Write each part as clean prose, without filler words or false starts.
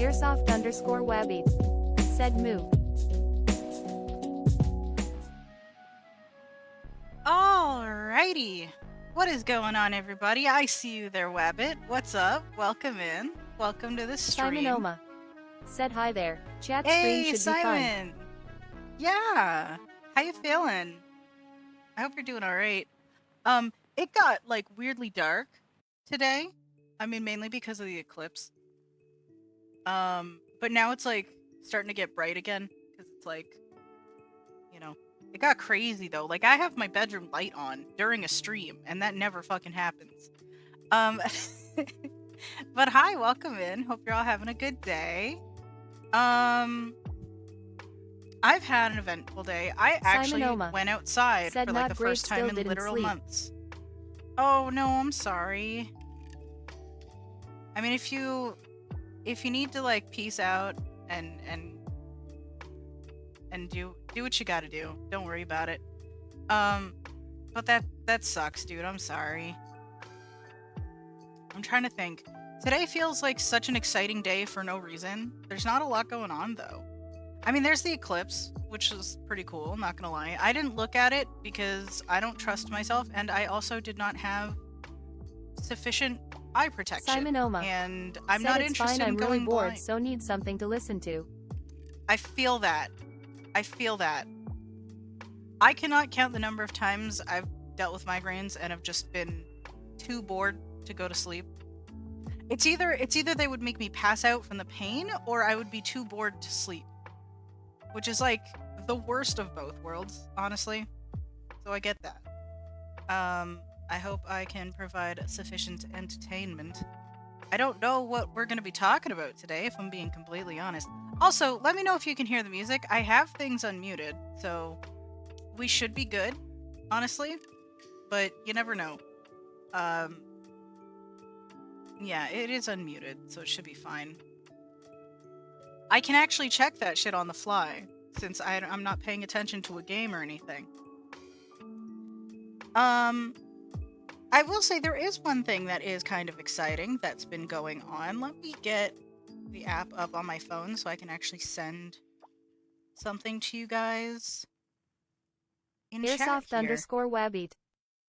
Airsoft_Webby. Said moo. Alrighty. What is going on, everybody? I see you there, Wabbit. What's up? Welcome in. Welcome to the stream. Simon Oma. Said hi there. Chat stream Hey, should Simon. be fun. Yeah. How you feeling? I hope you're doing alright. It got, like, weirdly dark today. I mean, mainly because of the eclipse. But now it's, like, starting to get bright again. Because it's, like, you know, it got crazy, though. Like, I have my bedroom light on during a stream, and that never fucking happens. But hi, welcome in. Hope you're all having a good day. I've had an eventful day. I actually went outside for, like, the first time in literal months. Oh, no, I'm sorry. I mean, if you need to, like, peace out and do what you gotta do, don't worry about it. But that sucks, dude. I'm sorry. I'm trying to think. Today feels like such an exciting day for no reason. There's not a lot going on, though. I mean, there's the eclipse, which is pretty cool, not gonna lie. I didn't look at it because I don't trust myself, and I also did not have sufficient eye protection. Simon Oma. And I'm not interested in going really bored, blind. so need something to listen to. I feel that. I cannot count the number of times I've dealt with migraines and have just been too bored to go to sleep. It's either they would make me pass out from the pain, or I would be too bored to sleep. Which is, like, the worst of both worlds, honestly. So I get that. I hope I can provide sufficient entertainment. I don't know what we're going to be talking about today, if I'm being completely honest. Also, let me know if you can hear the music. I have things unmuted, so we should be good, honestly. But you never know. Yeah, it is unmuted, so it should be fine. I can actually check that shit on the fly, since I'm not paying attention to a game or anything. I will say there is one thing that is kind of exciting that's been going on. Let me get the app up on my phone so I can actually send something to you guys in chat here. Airsoft_Webby.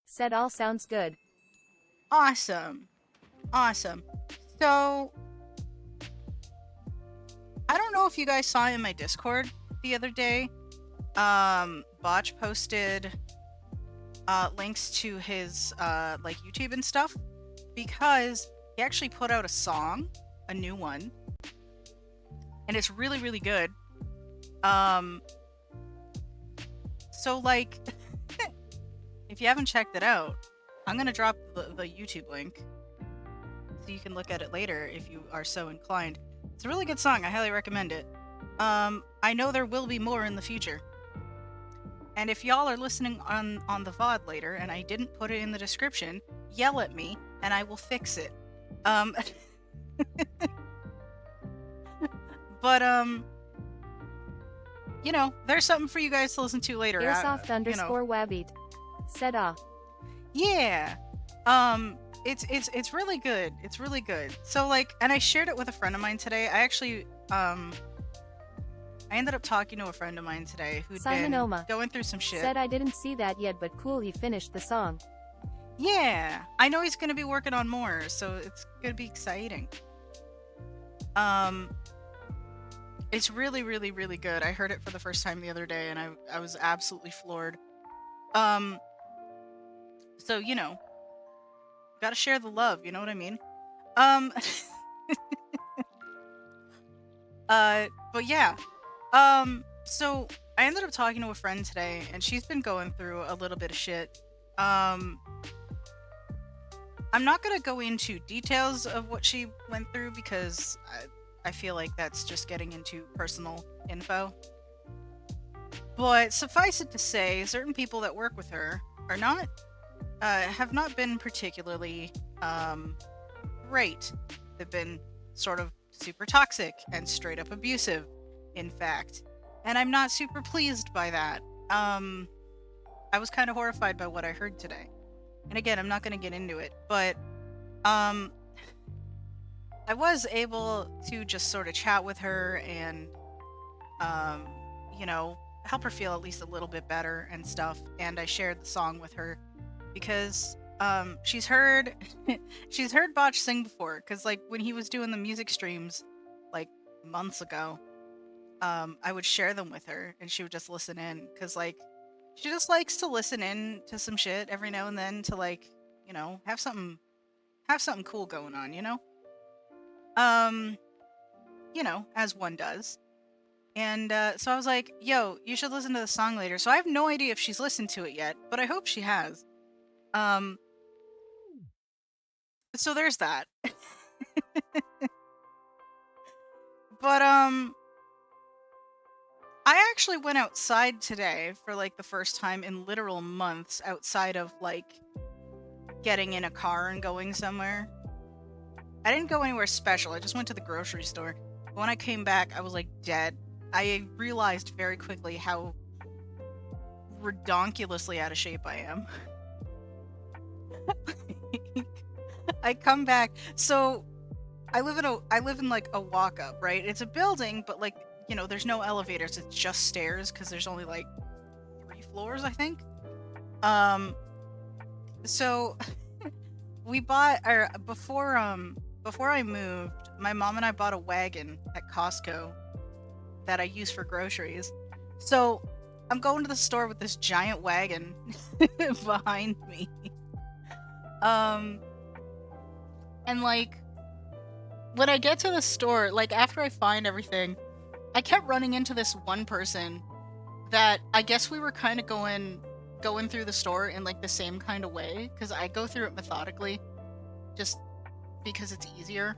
Said all sounds good. Awesome. So, I don't know if you guys saw in my Discord the other day, Botch posted links to his like YouTube and stuff, because he actually put out a song, a new one, and it's really, really good. So like, if you haven't checked it out, I'm gonna drop the YouTube link so you can look at it later if you are so inclined. It's a really good song. I highly recommend it. I know there will be more in the future. And if y'all are listening on the VOD later and I didn't put it in the description, yell at me and I will fix it. But you know, there's something for you guys to listen to later. Airsoft underscore Wabbeat. Said Yeah. It's really good. It's really good. So like, and I shared it with a friend of mine today. I actually I ended up talking to a friend of mine today who'd Simon been Oma going through some shit. said I didn't see that yet, but cool, he finished the song. Yeah, I know he's gonna be working on more, so it's gonna be exciting. It's really, really, really good. I heard it for the first time the other day, and I was absolutely floored. So you know, gotta share the love. You know what I mean? But yeah. So I ended up talking to a friend today, and she's been going through a little bit of shit. I'm not gonna go into details of what she went through because I feel like that's just getting into personal info. But suffice it to say, certain people that work with her are not, have not been particularly great. They've been sort of super toxic and straight up abusive, in fact. And I'm not super pleased by that. I was kind of horrified by what I heard today. And again, I'm not going to get into it, but I was able to just sort of chat with her and you know, help her feel at least a little bit better and stuff. And I shared the song with her because she's heard she's heard Botch sing before, because like when he was doing the music streams like months ago, I would share them with her and she would just listen in, because like she just likes to listen in to some shit every now and then to like, you know, have something cool going on, you know? You know, as one does. And so I was like, yo, you should listen to the song later. So I have no idea if she's listened to it yet, but I hope she has. So there's that. But I actually went outside today for like the first time in literal months, outside of like getting in a car and going somewhere. I didn't go anywhere special. I just went to the grocery store. But when I came back, I was like dead. I realized very quickly how redonkulously out of shape I am. I come back. So I live in like a walk up, right? It's a building, but like, you know, there's no elevators. It's just stairs because there's only like 3 floors, I think. So we bought, or before I moved, my mom and I bought a wagon at Costco that I use for groceries. So I'm going to the store with this giant wagon behind me. And like when I get to the store, like after I find everything, I kept running into this one person that I guess we were kind of going through the store in like the same kind of way, because I go through it methodically just because it's easier.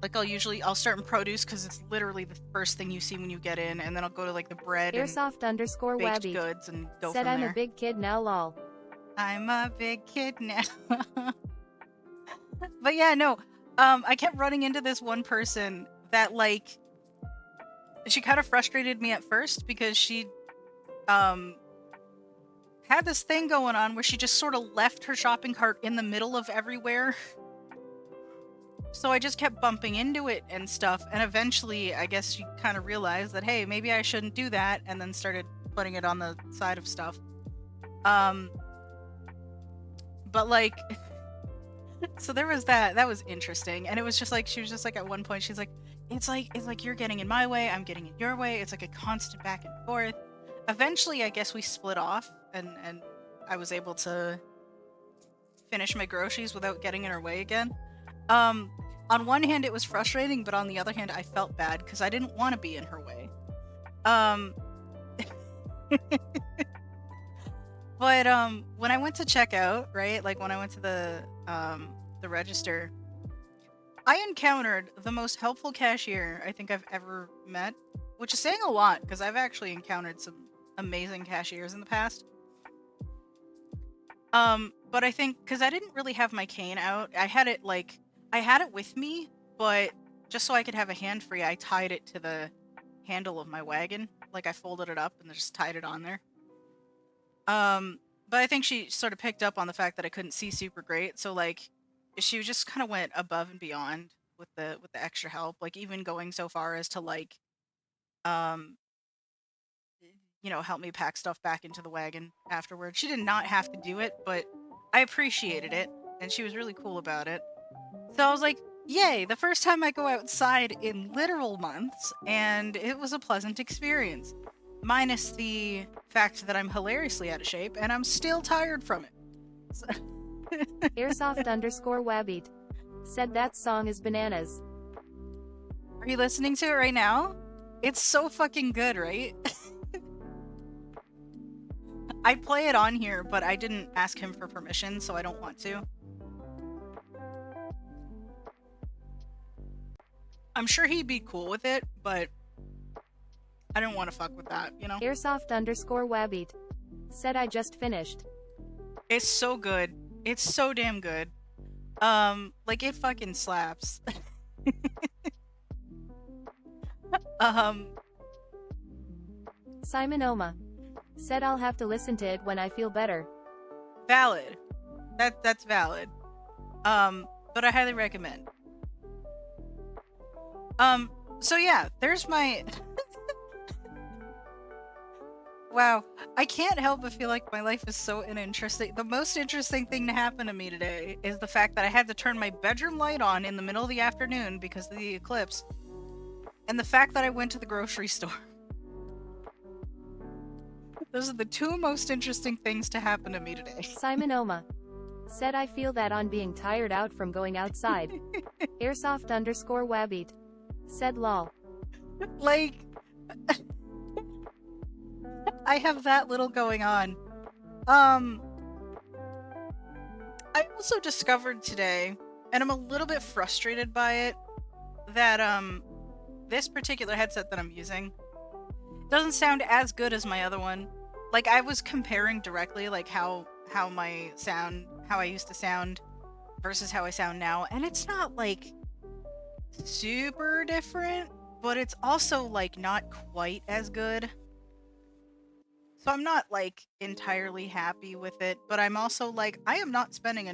Like I'll start in produce because it's literally the first thing you see when you get in, and then I'll go to like the bread Airsoft underscore and baked Wabbeat goods and go said from I'm there. a big kid now, lol. I'm a big kid now. But yeah, no. I kept running into this one person that like, she kind of frustrated me at first because she had this thing going on where she just sort of left her shopping cart in the middle of everywhere. So I just kept bumping into it and stuff, and eventually I guess she kind of realized that, hey, maybe I shouldn't do that, and then started putting it on the side of stuff. But like, so there was that was interesting, and it was just like, she was just like, at one point she's like, it's like you're getting in my way, I'm getting in your way, it's like a constant back and forth. Eventually I guess we split off, and I was able to finish my groceries without getting in her way again. On one hand, it was frustrating, but on the other hand, I felt bad because I didn't want to be in her way. Um, but when I went to check out, right, like when I went to the register, I encountered the most helpful cashier I think I've ever met, which is saying a lot because I've actually encountered some amazing cashiers in the past. But I think because I didn't really have my cane out, I had it with me, but just so I could have a hand free, I tied it to the handle of my wagon. Like I folded it up and just tied it on there. But I think she sort of picked up on the fact that I couldn't see super great, so like she just kind of went above and beyond with the extra help, like even going so far as to like um help me pack stuff back into the wagon afterwards. She did not have to do it, but I appreciated it, and she was really cool about it. So I was like, yay, the first time I go outside in literal months, and it was a pleasant experience. Minus the fact that I'm hilariously out of shape, and I'm still tired from it. So Airsoft_Wabbeat said that song is bananas. are you listening to it right now? It's so fucking good, right? I play it on here, but I didn't ask him for permission, so I don't want to. I'm sure he'd be cool with it, but I didn't want to fuck with that, you know? Airsoft_Wabbeat said I just finished. It's so good. It's so damn good. Like it fucking slaps. Simon Oma said I'll have to listen to it when I feel better. Valid. That's valid. But I highly recommend. So yeah, there's my Wow, I can't help but feel like my life is so uninteresting. The most interesting thing to happen to me today is the fact that I had to turn my bedroom light on in the middle of the afternoon because of the eclipse, and the fact that I went to the grocery store. Those are the two most interesting things to happen to me today. Simon Oma said I feel that on being tired out from going outside. Airsoft_Wabbeat said lol. Like, I have that little going on. I also discovered today, and I'm a little bit frustrated by it, that this particular headset that I'm using doesn't sound as good as my other one. Like I was comparing directly like how I used to sound versus how I sound now, and it's not like super different, but it's also like not quite as good. So I'm not like entirely happy with it, but I'm also like I'm not spending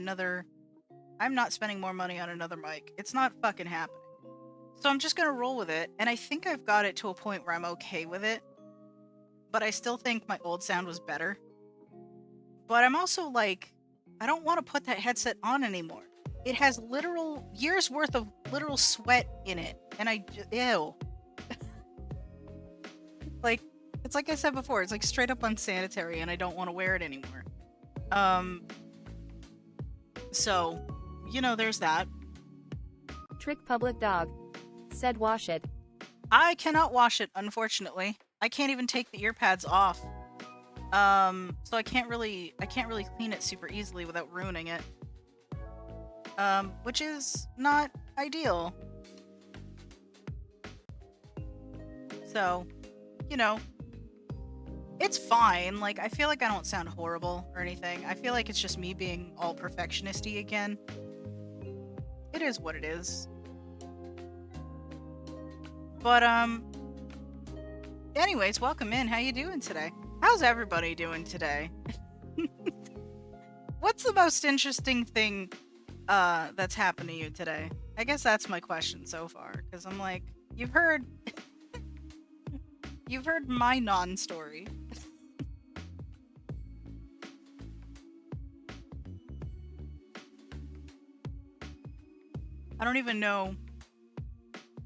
more money on another mic. It's not fucking happening. So I'm just gonna roll with it, and I think I've got it to a point where I'm okay with it. But I still think my old sound was better. But I'm also like, I don't want to put that headset on anymore. It has literal years worth of literal sweat in it, and ew. Like, it's like I said before, it's like straight up unsanitary, and I don't want to wear it anymore. So, there's that. Trick Public Dog said wash it. I cannot wash it, unfortunately. I can't even take the earpads off. So I can't really clean it super easily without ruining it. Which is not ideal. So, it's fine. Like, I feel like I don't sound horrible or anything. I feel like it's just me being all perfectionist-y again. It is what it is. But, anyways, welcome in. How you doing today? How's everybody doing today? What's the most interesting thing that's happened to you today? I guess that's my question so far, because I'm like, you've heard my non-story. I don't even know.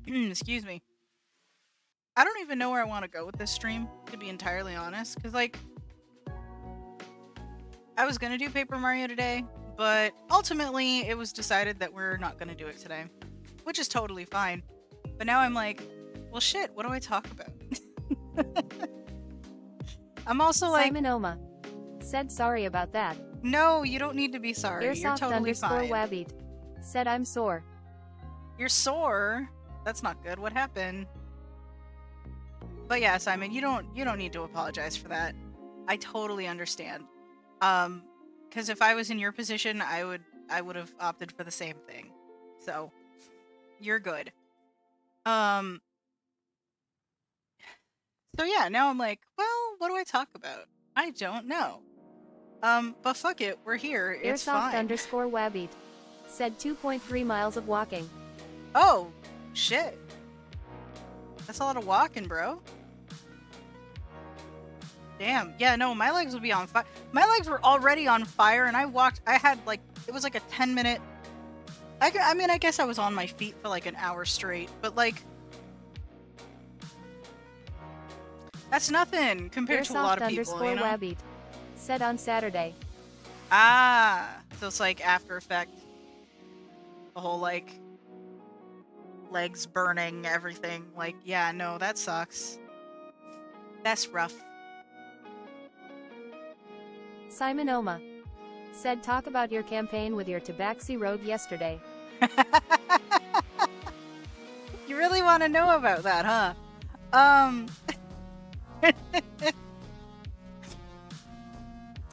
Excuse me. I don't even know where I want to go with this stream, to be entirely honest, because, like, I was gonna do Paper Mario today, But ultimately, it was decided that we're not going to do it today, which is totally fine. But now I'm like, well, shit, what do I talk about? I'm also like, Simon Oma said sorry about that. no, you don't need to be sorry. You're Airsoft totally underscore fine. Wabbeat said I'm sore. You're sore? That's not good. What happened? But yeah, Simon, you don't need to apologize for that. I totally understand. Because if I was in your position, I would have opted for the same thing. So you're good. So yeah, now I'm like, well, what do I talk about? I don't know. But fuck it, we're here. It's Airsoft fine. underscore Wabbeat said 2.3 miles of walking. Oh, shit. That's a lot of walking, bro. Damn. Yeah, no, my legs would be on fire. My legs were already on fire, and I had like, it was like a 10-minute. I mean, I guess I was on my feet for like an hour straight, but like, that's nothing compared to a lot Airsoft of people, underscore you know? Wabbeat said on Saturday. Ah, so it's like after effect. The whole like legs burning, everything. Like, yeah, no, that sucks. That's rough. Simon Oma said talk about your campaign with your Tabaxi rogue yesterday. You really want to know about that, huh? Um.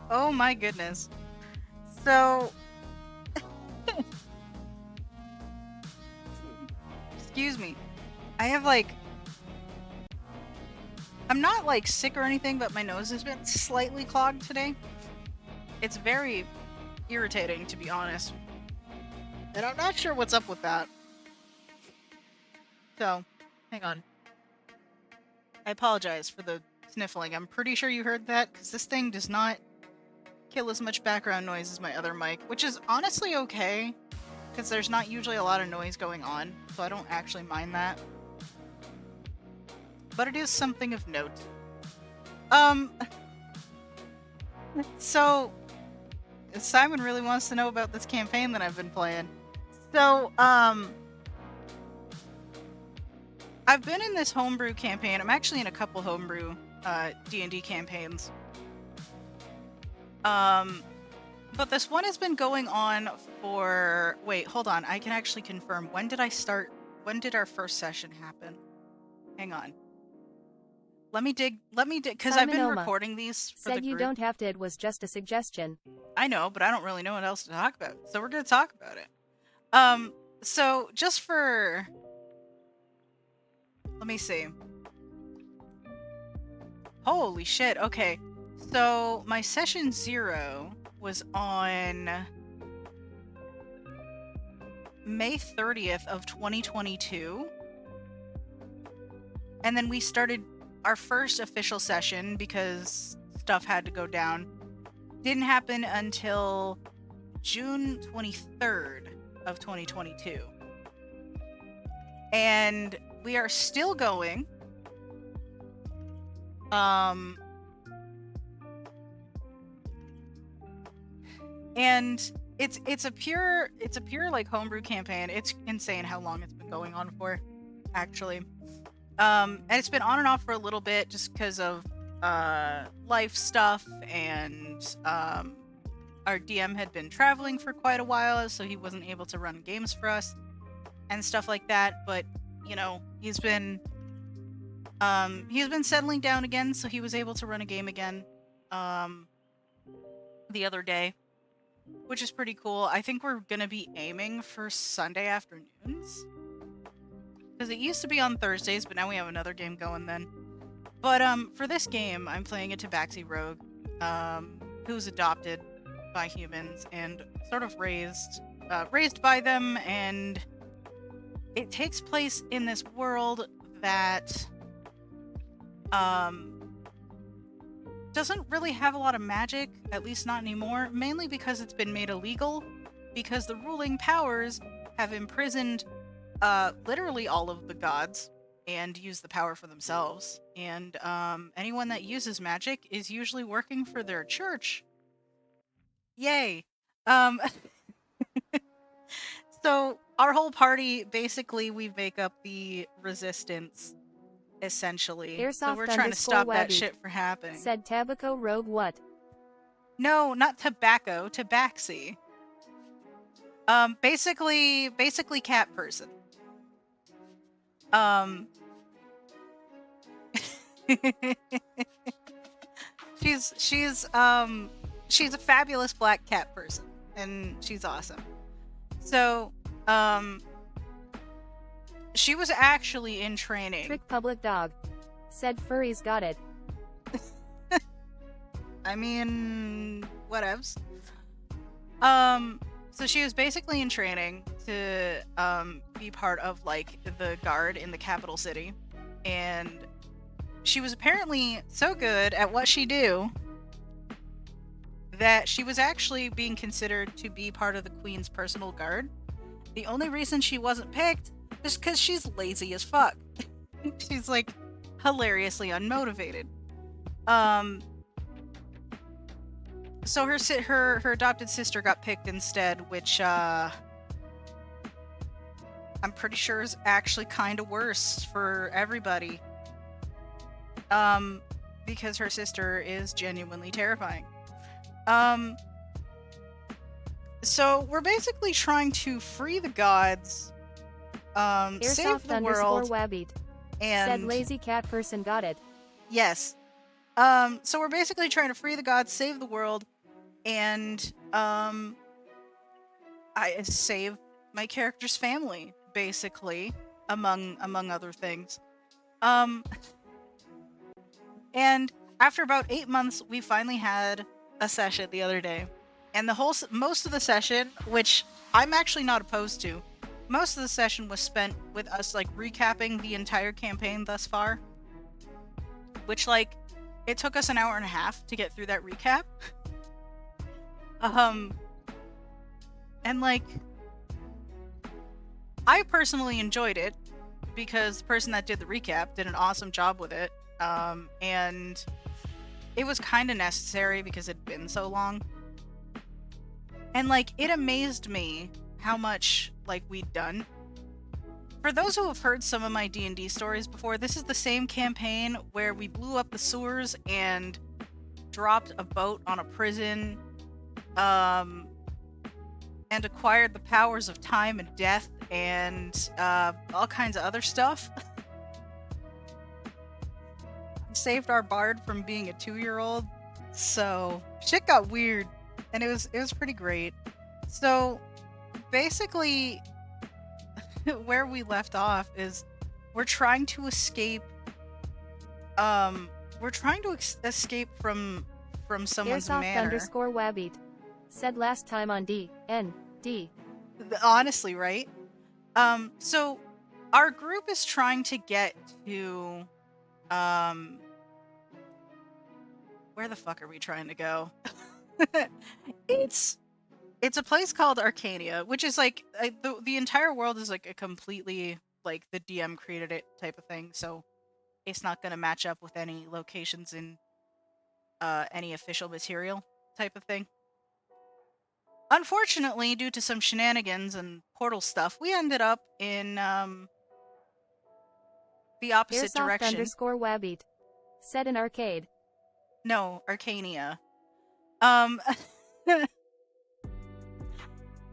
Oh my goodness. So. Excuse me. I have like. I'm not like sick or anything, but my nose has been slightly clogged today. It's very irritating, to be honest. And I'm not sure what's up with that. So, hang on. I apologize for the sniffling. I'm pretty sure you heard that, because this thing does not kill as much background noise as my other mic, which is honestly okay, because there's not usually a lot of noise going on, so I don't actually mind that. But it is something of note. So, Simon really wants to know about this campaign that I've been playing. So, I've been in this homebrew campaign. I'm actually in a couple homebrew D&D campaigns. But this one has been going on for... Wait, hold on. I can actually confirm. When did I start? When did our first session happen? Hang on. Let me dig, because I've been recording these for the said you group. don't have to, it was just a suggestion. I know, but I don't really know what else to talk about. So we're going to talk about it. So just for... Let me see. Holy shit, okay. So my session 0 was on May 30th of 2022. And then we started our first official session because stuff had to go down. Didn't happen until June 23rd of 2022. And we are still going. And it's a pure like homebrew campaign. It's insane how long it's been going on for, actually. And it's been on and off for a little bit just because of life stuff, and our DM had been traveling for quite a while, so he wasn't able to run games for us and stuff like that. But you know, he's been settling down again, so he was able to run a game again the other day, which is pretty cool. I think we're gonna be aiming for Sunday afternoons, because it used to be on Thursdays, but now we have another game going then. But for this game, I'm playing a Tabaxi rogue, who's adopted by humans and sort of raised by them, and it takes place in this world that doesn't really have a lot of magic, at least not anymore, mainly because it's been made illegal, because the ruling powers have imprisoned literally all of the gods and use the power for themselves. And anyone that uses magic is usually working for their church. Yay! Um, so our whole party, basically, we make up the resistance, essentially. So we're Airsoft trying to underscore stop that Webby. shit from happening. Said Tabaco Rogue what? No, not tobacco, tabaxi. Basically cat person. Um, she's she's a fabulous black cat person, and she's awesome. So, she was actually in training. Trick Public Dog. Said furries got it. I mean, whatevs. So she was basically in training to be part of like the guard in the capital city, and she was apparently so good at what she do that she was actually being considered to be part of the queen's personal guard. The only reason she wasn't picked is because she's lazy as fuck. She's like hilariously unmotivated. So her adopted sister got picked instead, which I'm pretty sure is actually kind of worse for everybody. Because her sister is genuinely terrifying. So we're basically trying to free the gods, save the world, Webbeat. and Said lazy cat person got it. yes. So we're basically trying to free the gods, save the world, and I save my character's family, basically, among other things. And after about 8 months, we finally had a session the other day, and most of the session, which I'm actually not opposed to, most of the session was spent with us like recapping the entire campaign thus far, which like it took us an hour and a half to get through that recap. And like I personally enjoyed it because the person that did the recap did an awesome job with it. And it was kind of necessary because it'd been so long. And like it amazed me how much like we'd done. For those who have heard some of my D&D stories before, this is the same campaign where we blew up the sewers and dropped a boat on a prison, and acquired the powers of time and death and all kinds of other stuff. Saved our bard from being a 2-year-old, so shit got weird, and it was pretty great. So basically, where we left off is we're trying to escape. Escape from someone's Airsoft manor. underscore Webbeat. Said last time on D. Honestly, right? So our group is trying to get to where the fuck are we trying to go? It's a place called Arcania, which is like the entire world is like a completely like the DM created it type of thing, so it's not going to match up with any locations in any official material type of thing. Unfortunately, due to some shenanigans and portal stuff, we ended up in the opposite Airsoft direction. underscore Webbeat. Said an arcade. No, Arcania.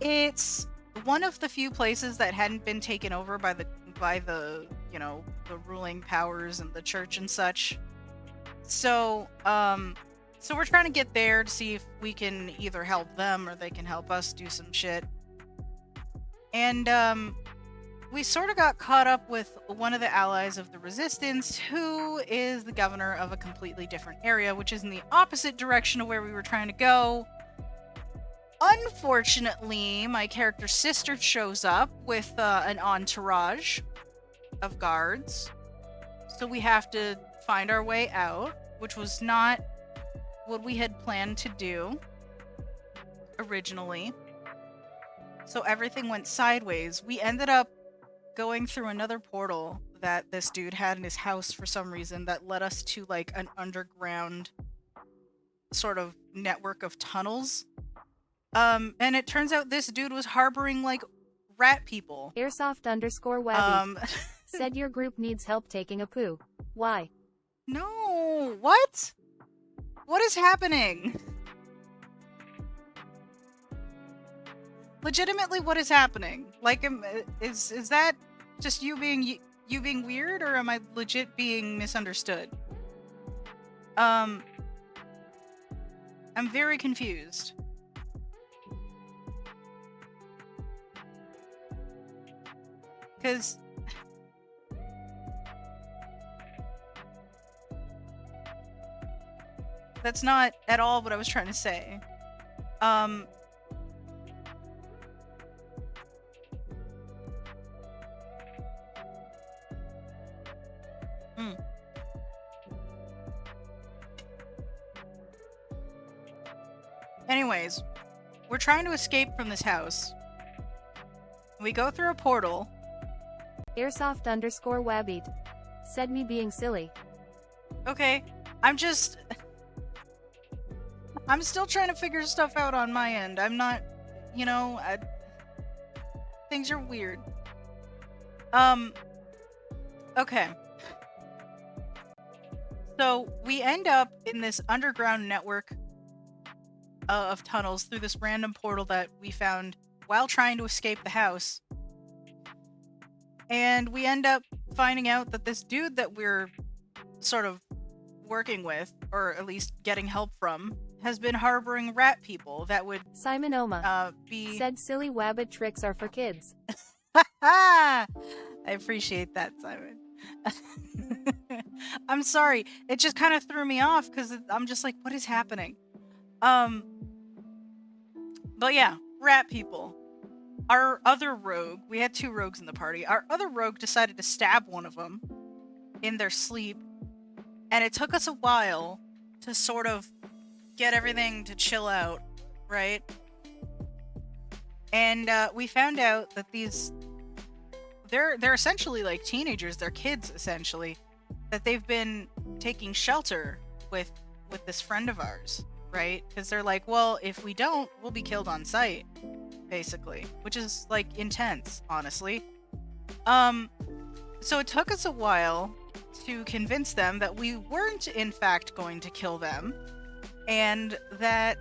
It's one of the few places that hadn't been taken over by the you know, the ruling powers and the church and such. So so we're trying to get there to see if we can either help them or they can help us do some shit. And we sort of got caught up with one of the allies of the resistance, who is the governor of a completely different area, which is in the opposite direction of where we were trying to go. Unfortunately, my character's sister shows up with an entourage of guards, so we have to find our way out, which was not what we had planned to do originally. So everything went sideways. We ended up going through another portal that this dude had in his house for some reason that led us to like an underground sort of network of tunnels And it turns out this dude was harboring, like, rat people. Airsoft_Wabby said your group needs help taking a poo. Why? No, what? What is happening? Legitimately, what is happening? Like, is that just you being weird, or am I legit being misunderstood? I'm very confused. Because that's not at all what I was trying to say. Anyways, we're trying to escape from this house. We go through a portal. Airsoft_Wabby said me being silly. Okay, I'm still trying to figure stuff out on my end. I'm not, things are weird. Okay. So we end up in this underground network of tunnels through this random portal that we found while trying to escape the house. And we end up finding out that this dude that we're sort of working with, or at least getting help from, has been harboring rat people that would Simon Oma said silly wabbit tricks are for kids. I appreciate that, Simon. I'm sorry. It just kind of threw me off because I'm just like, what is happening? But yeah, rat people. Our other rogue, we had 2 rogues in the party. Our other rogue decided to stab one of them in their sleep. And it took us a while to sort of get everything to chill out, right? And we found out that they're essentially like teenagers, they're kids essentially, that they've been taking shelter with this friend of ours, right? Because they're like, well, if we don't, we'll be killed on sight, basically, which is like intense, honestly. So it took us a while to convince them that we weren't in fact going to kill them, and that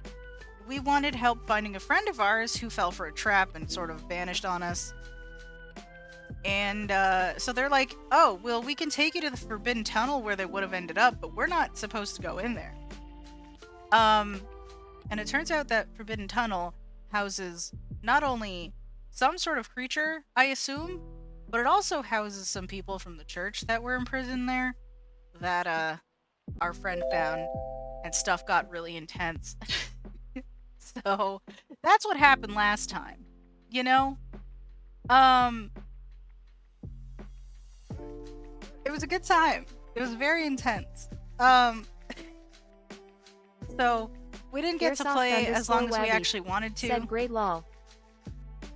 we wanted help finding a friend of ours who fell for a trap and sort of vanished on us. And so they're like, oh, well, we can take you to the forbidden tunnel where they would have ended up, but we're not supposed to go in there. And it turns out that forbidden tunnel houses not only some sort of creature, I assume, but it also houses some people from the church that were imprisoned there that our friend found, and stuff got really intense. So that's what happened last time, you know? It was a good time. It was very intense. So we didn't get to play as long as we actually wanted to. Said great lol.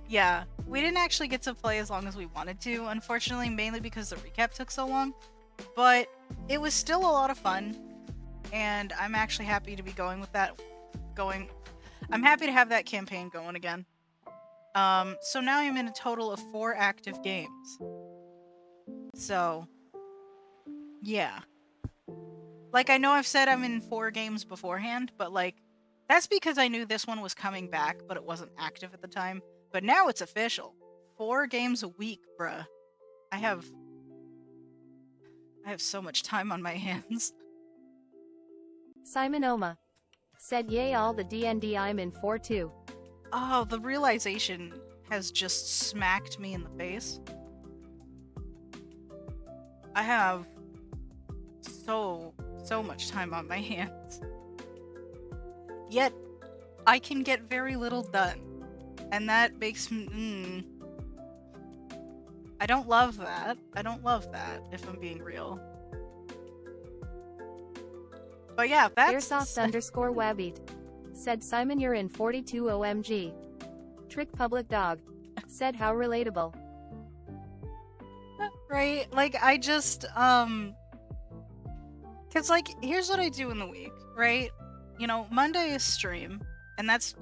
Yeah, we didn't actually get to play as long as we wanted to, unfortunately, mainly because the recap took so long. But it was still a lot of fun, and I'm actually happy to be going with that. I'm happy to have that campaign going again. So now I'm in a total of 4 active games. So, yeah. Like, I know I've said I'm in 4 games beforehand, but like, that's because I knew this one was coming back, but it wasn't active at the time. But now it's official. 4 games a week, bruh. I have so much time on my hands. Simon Oma said yay all the D&D I'm in for too. Oh, the realization has just smacked me in the face. I have so much time on my hands. Yet, I can get very little done. And that makes me... I don't love that. I don't love that, if I'm being real. But yeah, that's... Airsoft_Wabbeat said Simon you're in 42 OMG. Trick public dog said how relatable. Right? Like, I just, cause like, here's what I do in the week, right? You know, Monday is stream, And that's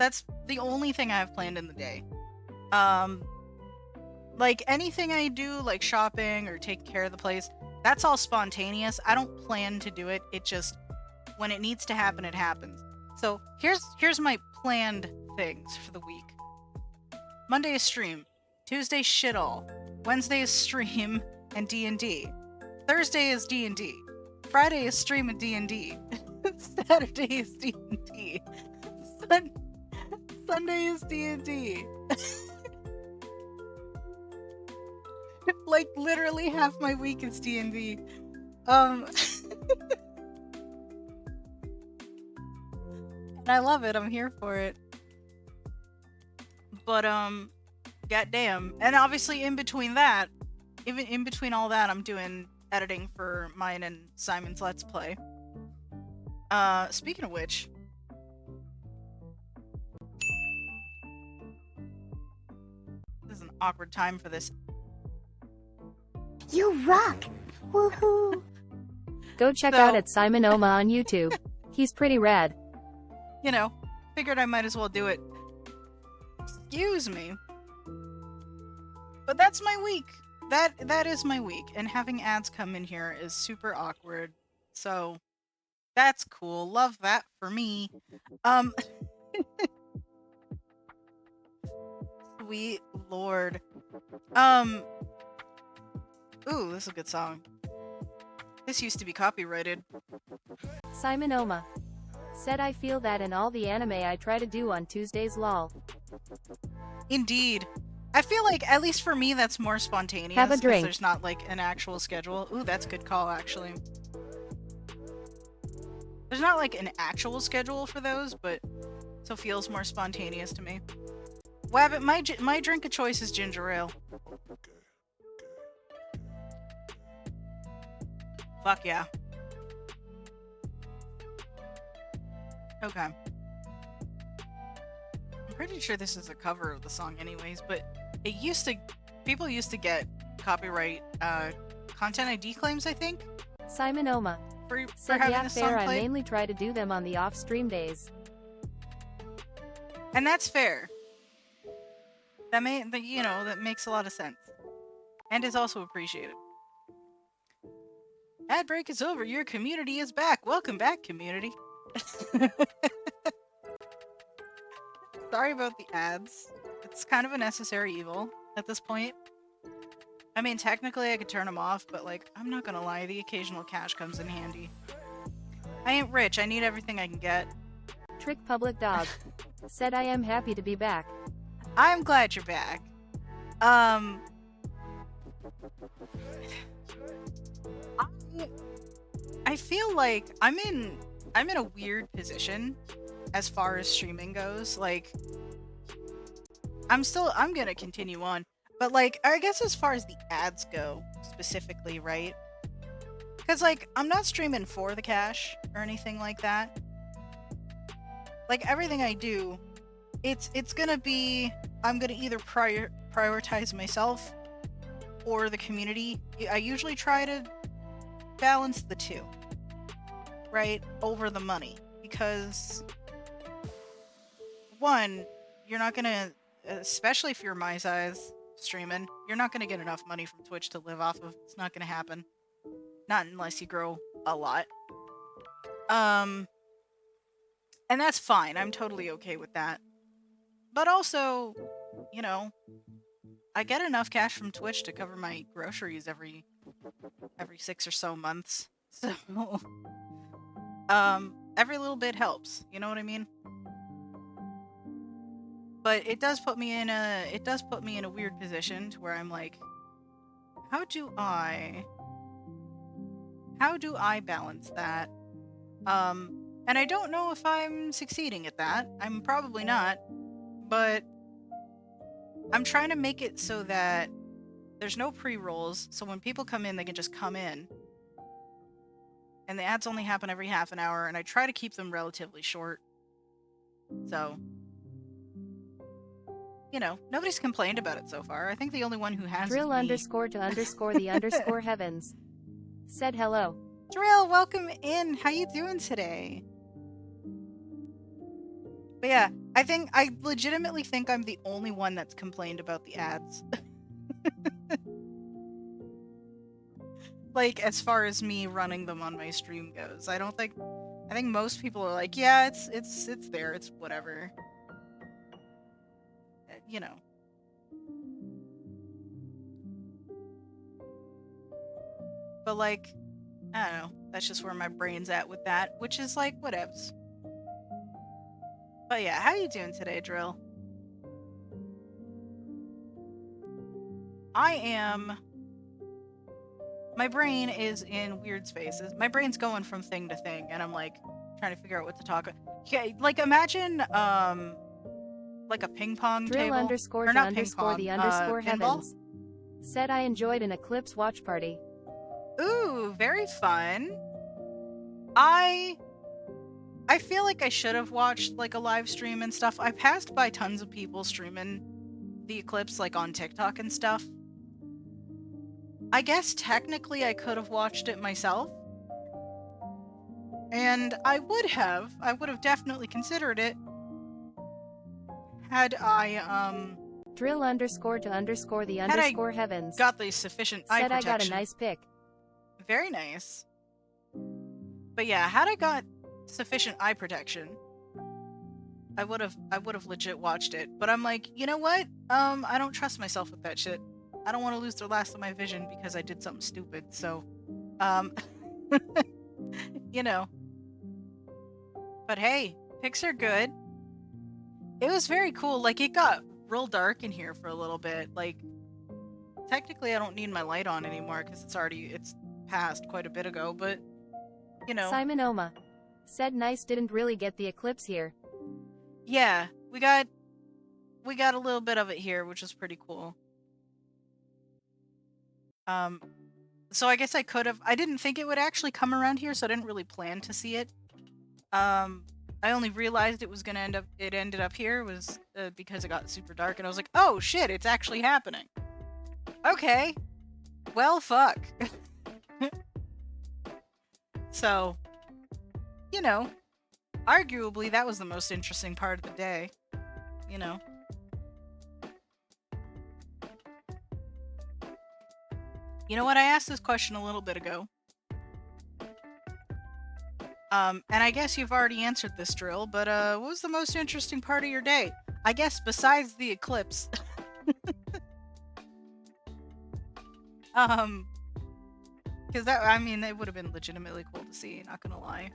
the only thing I have planned in the day. Like anything I do, like shopping or taking care of the place, that's all spontaneous. I don't plan to do it. It just, when it needs to happen, it happens. So here's my planned things for the week. Monday is stream. Tuesday shit all. Wednesday is stream and D&D. Thursday is D&D. Friday is stream and D&D. Saturday is D&D. Sunday is D&D. Like literally half my week is D&D. And I love it. I'm here for it. But goddamn. And obviously in between that, even in between all that, I'm doing editing for mine and Simon's Let's Play. Speaking of which, this is an awkward time for this. You rock! Woohoo! Go check out at Simon Oma on YouTube. He's pretty rad. You know, figured I might as well do it. Excuse me. But that's my week. That is my week. And having ads come in here is super awkward. So that's cool. Love that for me. Sweet Lord. Ooh, this is a good song. This used to be copyrighted. Simon Oma said, I feel that in all the anime I try to do on Tuesdays lol. Indeed. I feel like, at least for me, that's more spontaneous. Have a drink. There's not like an actual schedule. Ooh, that's a good call, actually. There's not like an actual schedule for those, but so feels more spontaneous to me. Wabbit, my drink of choice is ginger ale. Fuck yeah. Okay. I'm pretty sure this is a cover of the song anyways, but people used to get copyright content ID claims, I think. Simon Oma For said, having yeah, this song fair, I played. mainly try to do them on the off-stream days. And that's fair. That makes a lot of sense. And is also appreciated. Ad break is over. Your community is back. Welcome back, community. Sorry about the ads. It's kind of a necessary evil at this point. I mean, technically I could turn them off, but like, I'm not gonna lie, the occasional cash comes in handy. I ain't rich. I need everything I can get. Trick Public Dog said, I am happy to be back. I'm glad you're back. I feel like I'm in a weird position as far as streaming goes. Like, I'm gonna continue on, but like, I guess as far as the ads go specifically, right? Because like, I'm not streaming for the cash or anything like that. Like, everything I do, it's gonna be, I'm gonna either prioritize myself or the community. I usually try to balance the two, right, over the money, because one, you're not gonna, especially if you're my size streaming, you're not gonna get enough money from Twitch to live off of. It's not gonna happen, not unless you grow a lot. And that's fine. I'm totally okay with that. But also, you know, I get enough cash from Twitch to cover my groceries every 6 or so months. So, every little bit helps. You know what I mean? But it does put me in a weird position to where I'm like, how do I balance that? And I don't know if I'm succeeding at that. I'm probably not, but I'm trying to make it so that there's no pre-rolls, so when people come in, they can just come in. And the ads only happen every half an hour, and I try to keep them relatively short. So, you know, nobody's complained about it so far. I think the only one who has Drill is me. _to_the_heavens said hello. Drill, welcome in. How you doing today? But yeah, I legitimately think I'm the only one that's complained about the ads. Like, as far as me running them on my stream goes. I think most people are like, yeah, it's there, it's whatever. You know. But like, I don't know, that's just where my brain's at with that, which is like whatevs. But yeah, how you doing today, Drill? My brain is in weird spaces. My brain's going from thing to thing, and I'm like trying to figure out what to talk about. Yeah, like imagine like a ping pong Drill table. underscore Or to not underscore ping the pong, underscore pinball? heavens. Said I enjoyed an eclipse watch party. Ooh, very fun. I feel like I should have watched like a live stream and stuff. I passed by tons of people streaming the eclipse like on TikTok and stuff. I guess technically I could have watched it myself. And I would have definitely considered it had I Drill underscore to underscore the Had I underscore heavens. got the sufficient eye Said I protection. got a nice pic. Very nice. But yeah, had I got sufficient eye protection, I would have legit watched it. But I'm like, you know what? I don't trust myself with that shit. I don't want to lose the last of my vision because I did something stupid. So, you know. But hey, pics are good. It was very cool. Like, it got real dark in here for a little bit. Like, technically I don't need my light on anymore because it's passed quite a bit ago, but you know. Simon Oma. Said nice didn't really get the eclipse here. Yeah, we got a little bit of it here, which is pretty cool. So I guess I didn't think it would actually come around here, so I didn't really plan to see it. I only realized it ended up here was because it got super dark, and I was like, oh shit, it's actually happening. Okay. Well, fuck. So, you know, arguably that was the most interesting part of the day, you know. You know what? I asked this question a little bit ago. And I guess you've already answered this, Drill, but what was the most interesting part of your day? I guess besides the eclipse. Because it would have been legitimately cool to see, not gonna lie.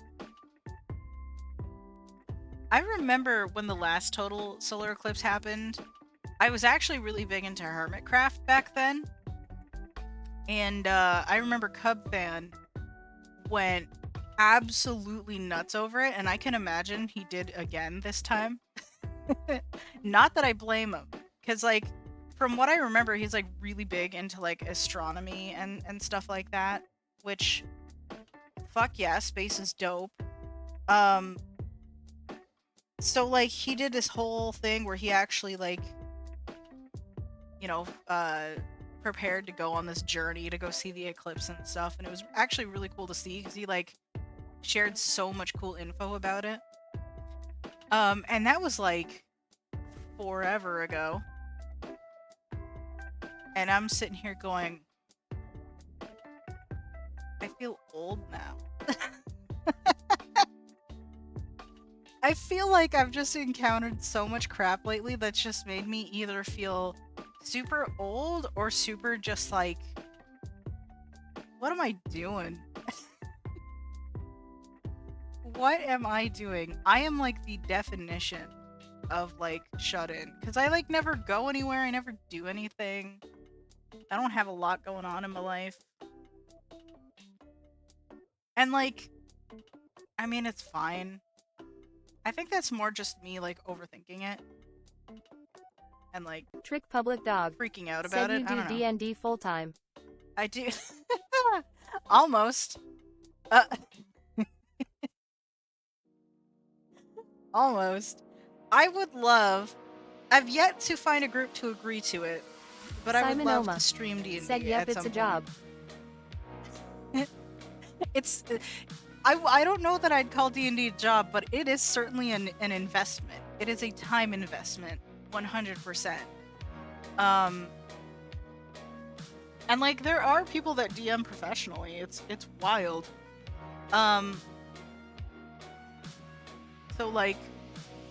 I remember when the last total solar eclipse happened, I was actually really big into Hermitcraft back then. And I remember Cubfan went absolutely nuts over it, and I can imagine he did again this time. Not that I blame him, because like from what I remember, he's like really big into like astronomy and stuff like that, which fuck yeah, space is dope. So like he did this whole thing where he actually like, you know, prepared to go on this journey to go see the eclipse and stuff, and it was actually really cool to see because he like shared so much cool info about it. And that was like forever ago. And I'm sitting here going, I feel old now. I feel like I've just encountered so much crap lately that's just made me either feel super old or super just like, what am I doing? What am I doing? I am like the definition of like shut in, because I like never go anywhere, I never do anything. I don't have a lot going on in my life. And like, I mean, it's fine. I think that's more just me like overthinking it and like Trick public dog. freaking out about Said it. you I do don't know. D&D full time. I do. Almost. Almost. I would love. I've yet to find a group to agree to it, but I would Simon love Oma to stream D&D said yep, at it's some a job. point. It's. I don't know that I'd call D&D a job, but it is certainly an investment. It is a time investment, 100%. And like there are people that DM professionally. It's wild. So like,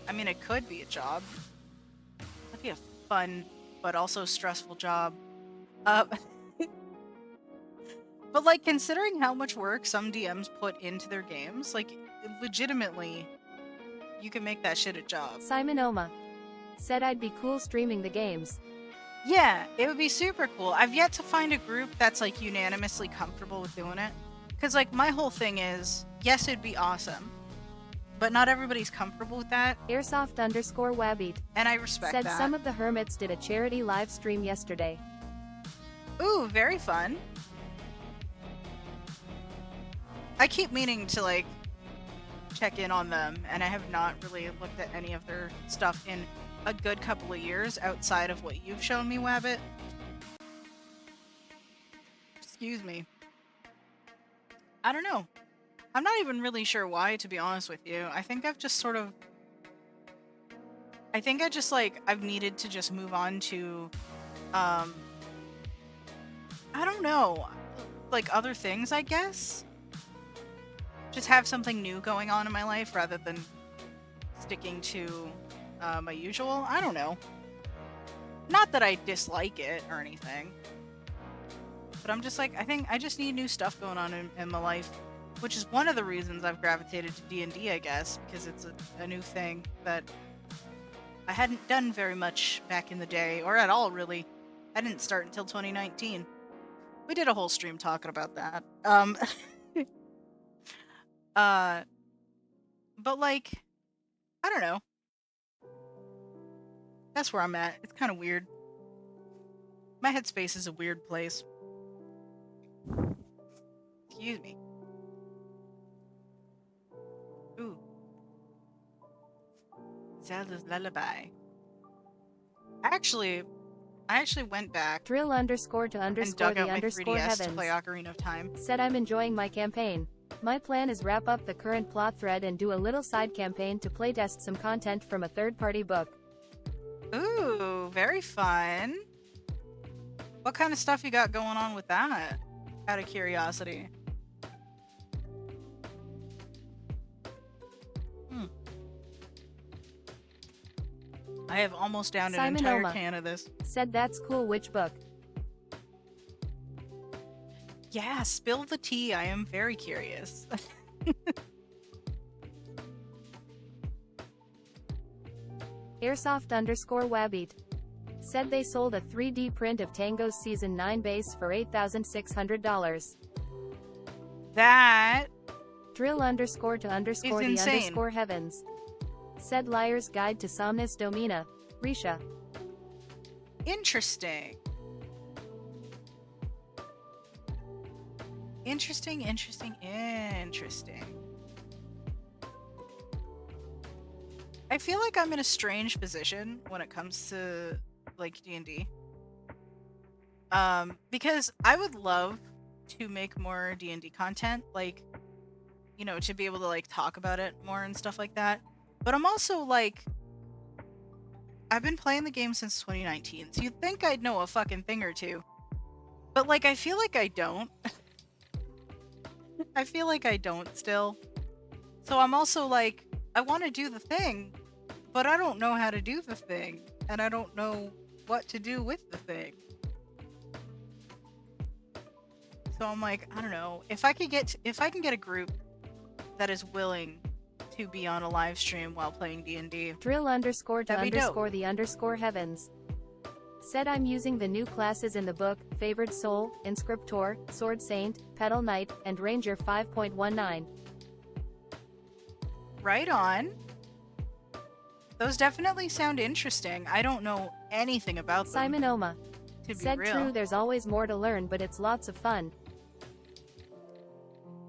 I mean, it could be a job. It'd be a fun but also stressful job. But like considering how much work some DMs put into their games, like legitimately, you can make that shit a job. Simon Oma said I'd be cool streaming the games. Yeah, it would be super cool. I've yet to find a group that's like unanimously comfortable with doing it. Cause like my whole thing is, yes, it'd be awesome, but not everybody's comfortable with that. Airsoft_Wabbeat And I respect said that. some of the hermits did a charity live stream yesterday. Ooh, very fun. I keep meaning to like check in on them, and I have not really looked at any of their stuff in a good couple of years outside of what you've shown me, Wabbit. Excuse me. I don't know. I'm not even really sure why, to be honest with you. I think I've just sort of... I think I just, like, I've needed to just move on to, I don't know, like, other things, I guess? Just have something new going on in my life rather than sticking to my usual. I don't know. Not that I dislike it or anything. But I'm just like, I think I just need new stuff going on in my life. Which is one of the reasons I've gravitated to D&D, I guess. Because it's a new thing that I hadn't done very much back in the day. Or at all, really. I didn't start until 2019. We did a whole stream talking about that. But like, I don't know. That's where I'm at. It's kind of weird. My headspace is a weird place. Excuse me. Ooh. Zelda's Lullaby. I actually went back Drill underscore to and underscore dug the out my underscore 3DS to heavens play Ocarina of Time. said I'm enjoying my campaign. My plan is wrap up the current plot thread and do a little side campaign to playtest some content from a third-party book. Ooh, very fun. What kind of stuff you got going on with that? Out of curiosity. I have almost downed an Simon entire Oma can of this. said that's cool. Which book? Yeah, spill the tea. I am very curious. Airsoft_Wabbeat said they sold a 3D print of Tango's Season 9 base for $8,600. That Drill underscore to underscore is the insane. underscore heavens said Liar's Guide to Somnus Domina, Risha. Interesting. Interesting. I feel like I'm in a strange position when it comes to like D&D. Because I would love to make more D&D content, like, you know, to be able to like talk about it more and stuff like that. But I'm also like, I've been playing the game since 2019, so you'd think I'd know a fucking thing or two. But like, I feel like I don't. I feel like I don't still. So I'm also like, I want to do the thing, but I don't know how to do the thing, and I don't know what to do with the thing. So I'm like, I don't know. If I can get a group that is willing to be on a live stream while playing D&D. Drill underscore to That'd be underscore dope. the underscore heavens said I'm using the new classes in the book, Favored Soul, Inscriptor, Sword Saint, Petal Knight, and Ranger 5.19. Right on. Those definitely sound interesting. I don't know anything about them. Simon Oma to be said real. true, there's always more to learn, but it's lots of fun.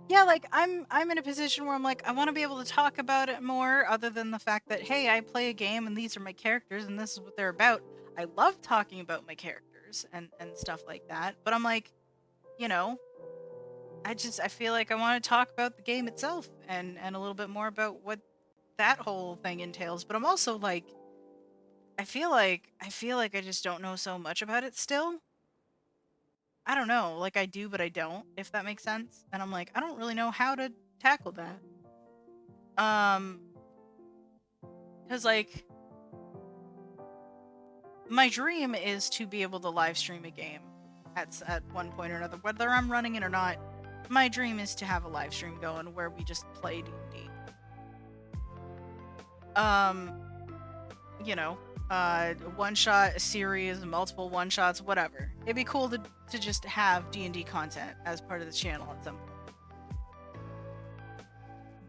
Yeah, like I'm in a position where I'm like, I want to be able to talk about it more other than the fact that, hey, I play a game and these are my characters and this is what they're about. I love talking about my characters and stuff like that. But I'm like, you know, I feel like I want to talk about the game itself and a little bit more about what that whole thing entails, but I'm also like, I feel like I just don't know so much about it still. I don't know, like I do, but I don't, if that makes sense. And I'm like, I don't really know how to tackle that. Because like, my dream is to be able to live stream a game at one point or another, whether I'm running it or not. My dream is to have a live stream going where we just play D&D. You know, one shot, a series, multiple one shots, whatever. It'd be cool to just have D&D content as part of the channel at some point.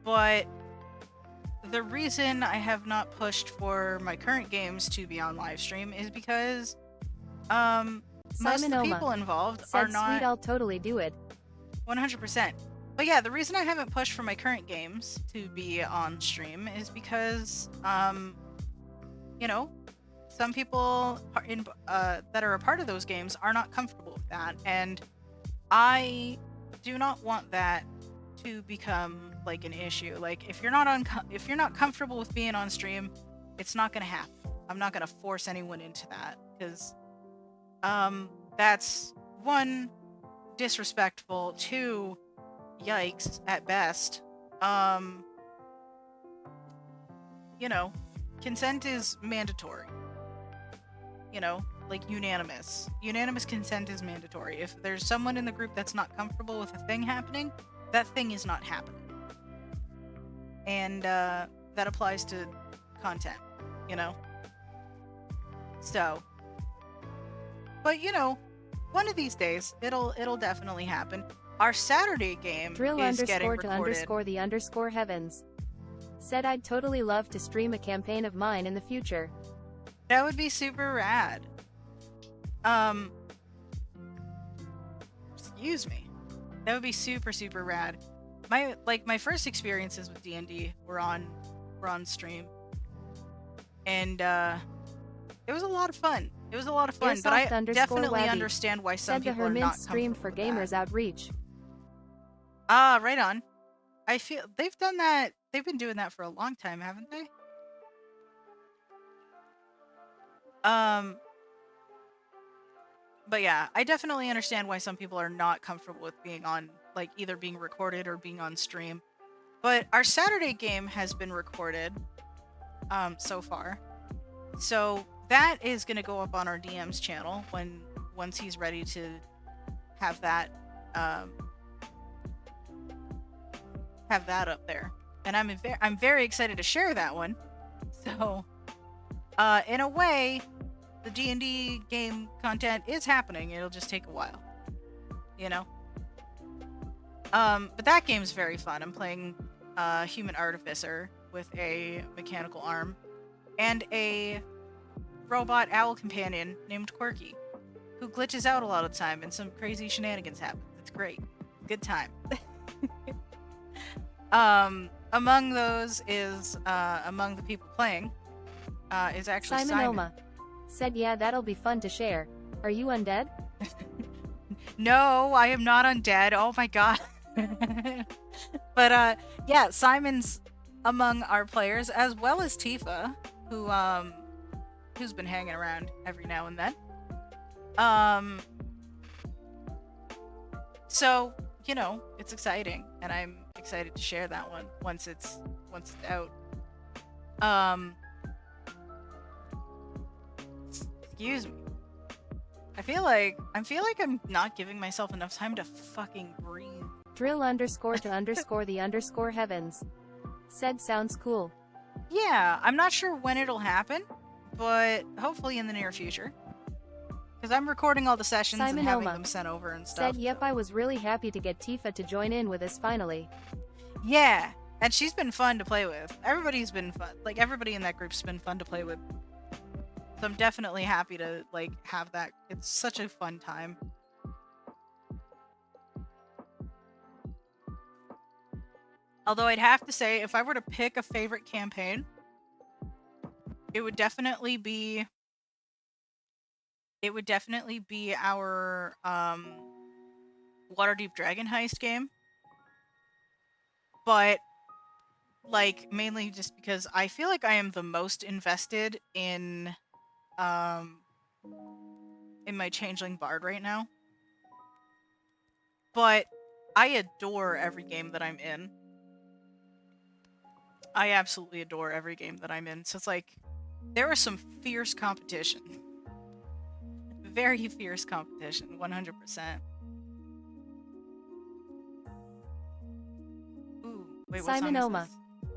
But the reason I have not pushed for my current games to be on live stream is because most of the people involved are not. Sweet, I'll totally do it. 100%. But yeah, the reason I haven't pushed for my current games to be on stream is because you know, some people that are a part of those games are not comfortable with that, and I do not want that to become like an issue. Like if you're not comfortable with being on stream, it's not gonna happen. I'm not gonna force anyone into that because that's one, disrespectful, two, yikes at best. You know, consent is mandatory. You know, like unanimous consent is mandatory. If there's someone in the group that's not comfortable with a thing happening, that thing is not happening. And that applies to content, you know. So, but you know, one of these days it'll definitely happen. Our Saturday game Drill is getting _ to recorded. _ the _ heavens. Said I'd totally love to stream a campaign of mine in the future. That would be super rad. Excuse me. That would be super, super rad. My first experiences with D&D were on stream. And it was a lot of fun. But I definitely understand why some people are not streamed for Gamers Outreach. Ah, right on. I feel they've done that. They've been doing that for a long time, haven't they? But yeah, I definitely understand why some people are not comfortable with being on, like, either being recorded or being on stream. But our Saturday game has been recorded, so far. So that is going to go up on our DM's channel once he's ready to have that, up there. And I'm very excited to share that one. So, in a way, the D&D game content is happening. It'll just take a while, you know. But that game's very fun. I'm playing human artificer with a mechanical arm and a robot owl companion named Quirky, who glitches out a lot of the time and some crazy shenanigans happen. It's great. Good time. Among those is among the people playing is actually Simon. Oma said, yeah, that'll be fun to share. Are you undead? No, I am not undead. Oh my god. But yeah, Simon's among our players, as well as Tifa, who's been hanging around every now and then. So, you know, it's exciting, and I'm excited to share that one once it's out. Excuse me. I feel like I'm not giving myself enough time to fucking breathe. Drill _ to _ the _ heavens. Said sounds cool. Yeah, I'm not sure when it'll happen, but hopefully in the near future. Because I'm recording all the sessions and having them sent over and stuff. Said, yep, I was really happy to get Tifa to join in with us finally. Yeah, and she's been fun to play with. Everybody's been fun. Like, everybody in that group's been fun to play with. So I'm definitely happy to, like, have that. It's such a fun time. Although I'd have to say, if I were to pick a favorite campaign, it would definitely be our Waterdeep Dragon Heist game. But like mainly just because I feel like I am the most invested in my Changeling Bard right now. But I adore every game that I'm in. I absolutely adore every game that I'm in. So it's like there is some fierce competition. Very fierce competition, 100%. Ooh, wait, what Simon song is Oma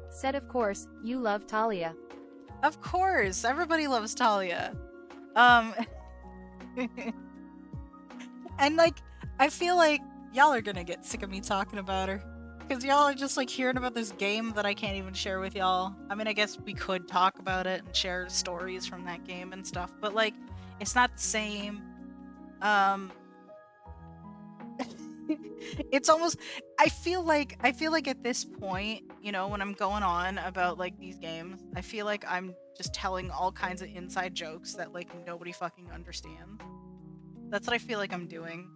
this? said, of course, you love Talia. Of course, everybody loves Talia. Um, and like, I feel like y'all are gonna get sick of me talking about her. Because y'all are just like hearing about this game that I can't even share with y'all. I mean, I guess we could talk about it and share stories from that game and stuff, but like, it's not the same. It's almost I feel like at this point, you know, when I'm going on about like these games, I feel like I'm just telling all kinds of inside jokes that like nobody fucking understands. That's what I feel like I'm doing.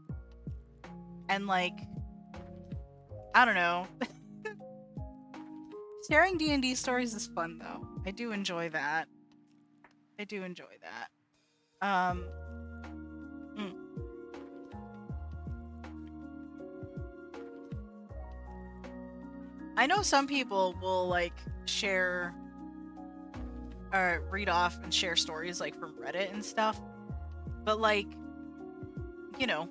And like I don't know. Sharing D&D stories is fun though. I do enjoy that. Um mm. I know some people will like share or read off and share stories like from Reddit and stuff. But like, you know,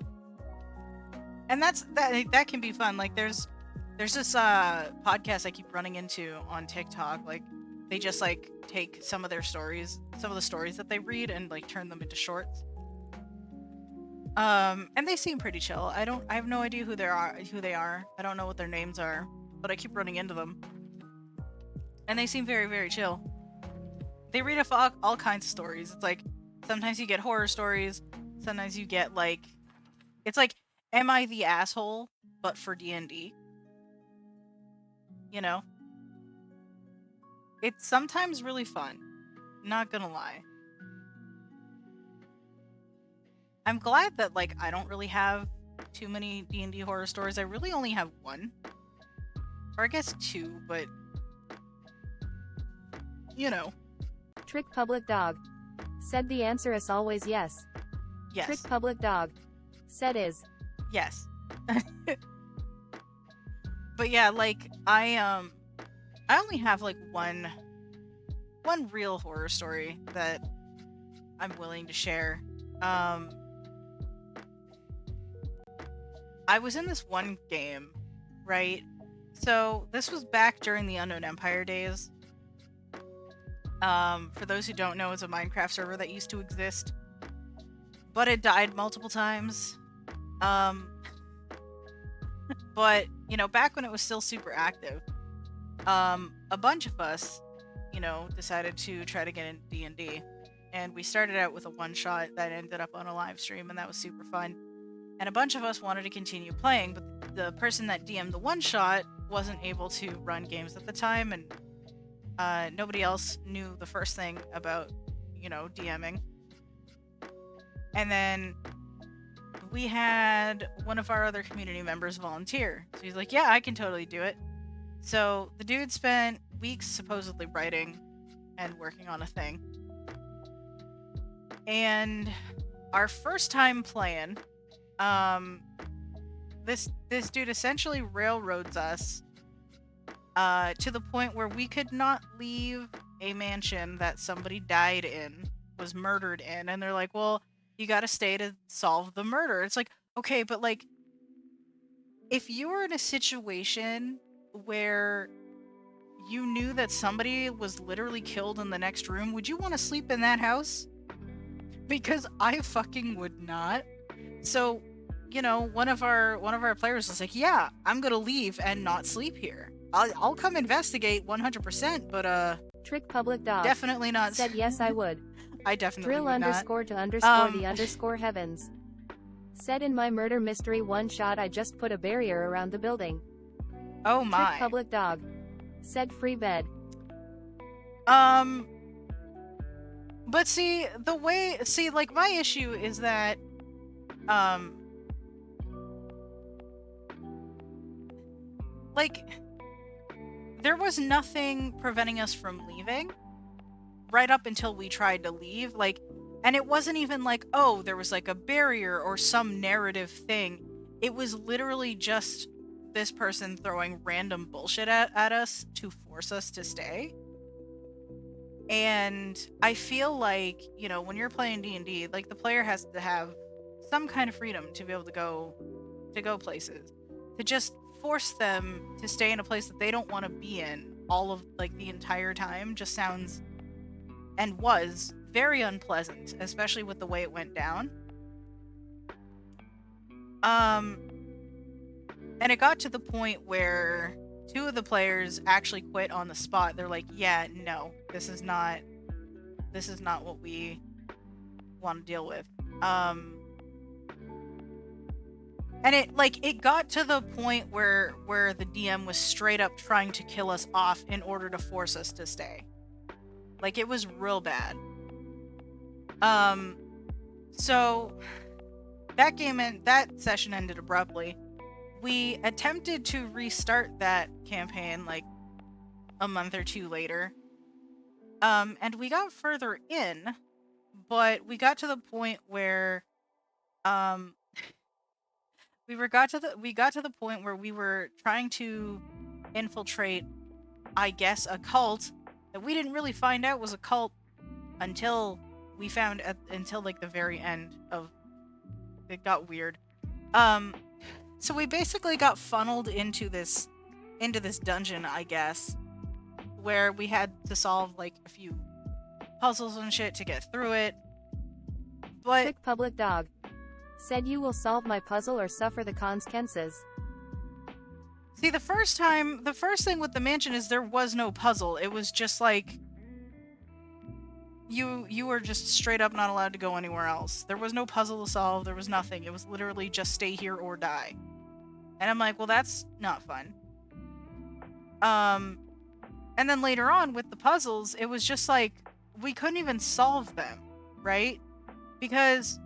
and that can be fun. Like there's this podcast I keep running into on TikTok. Like they just like take some of the stories that they read and like turn them into shorts. And they seem pretty chill. I have no idea who they are. I don't know what their names are, but I keep running into them. And they seem very, very chill. They read off all kinds of stories. It's like sometimes you get horror stories, sometimes you get like it's like am I the asshole but for D&D? You know? It's sometimes really fun. Not gonna lie. I'm glad that like I don't really have too many D&D horror stories. I really only have one. Or I guess two, but you know. Trick Public Dog said the answer is always yes. Yes. Trick Public Dog said is Yes. But yeah, like I only have like one real horror story that I'm willing to share. I was in this one game, right? So this was back during the Unknown Empire days. For those who don't know, it's a Minecraft server that used to exist, but it died multiple times. But you know, back when it was still super active, a bunch of us, you know, decided to try to get into D&D, and we started out with a one-shot that ended up on a live stream, and that was super fun. And a bunch of us wanted to continue playing, but the person that DM'd the one-shot wasn't able to run games at the time, and nobody else knew the first thing about, you know, DMing. And then we had one of our other community members volunteer. So he's like, yeah, I can totally do it. So the dude spent weeks supposedly writing and working on a thing. And our first time playing, this dude essentially railroads us to the point where we could not leave a mansion that somebody died in, was murdered in, and they're like, well, you gotta stay to solve the murder. It's like, okay, but like if you were in a situation where you knew that somebody was literally killed in the next room, would you want to sleep in that house? Because I fucking would not. So, you know, one of our players was like, yeah, I'm gonna leave and not sleep here. I'll come investigate 100%, but Trick Public Dog definitely not. said yes, I would. I definitely Drill would not. underscore to underscore the underscore heavens said in my murder mystery one shot I just put a barrier around the building. Oh my. Trick Public Dog said free bed. But see, like my issue is that like there was nothing preventing us from leaving right up until we tried to leave. Like, and it wasn't even like, oh, there was like a barrier or some narrative thing. It was literally just this person throwing random bullshit at us to force us to stay. And I feel like, you know, when you're playing D&D, like the player has to have some kind of freedom to be able to go places. To just force them to stay in a place that they don't want to be in all of like the entire time just sounds and was very unpleasant, especially with the way it went down. And it got to the point where 2 of the players actually quit on the spot. They're like, yeah, no, this is not what we want to deal with. And it got to the point where the DM was straight up trying to kill us off in order to force us to stay. Like, it was real bad. So that session ended abruptly. We attempted to restart that campaign like a month or 2 later. And we got further in, but we got to the point where we got to the point where we were trying to infiltrate, I guess, a cult that we didn't really find out was a cult until until like the very end of it got weird. So we basically got funneled into this dungeon, I guess, where we had to solve like a few puzzles and shit to get through it. But Quick public dog. Said you will solve my puzzle or suffer the consequences. see, the first thing with the mansion is there was no puzzle. It was just like you were just straight up not allowed to go anywhere else. There was no puzzle to solve. There was nothing. It was literally just stay here or die. And I'm like, well, that's not fun. And then later on with the puzzles, it was just like we couldn't even solve them, right? Because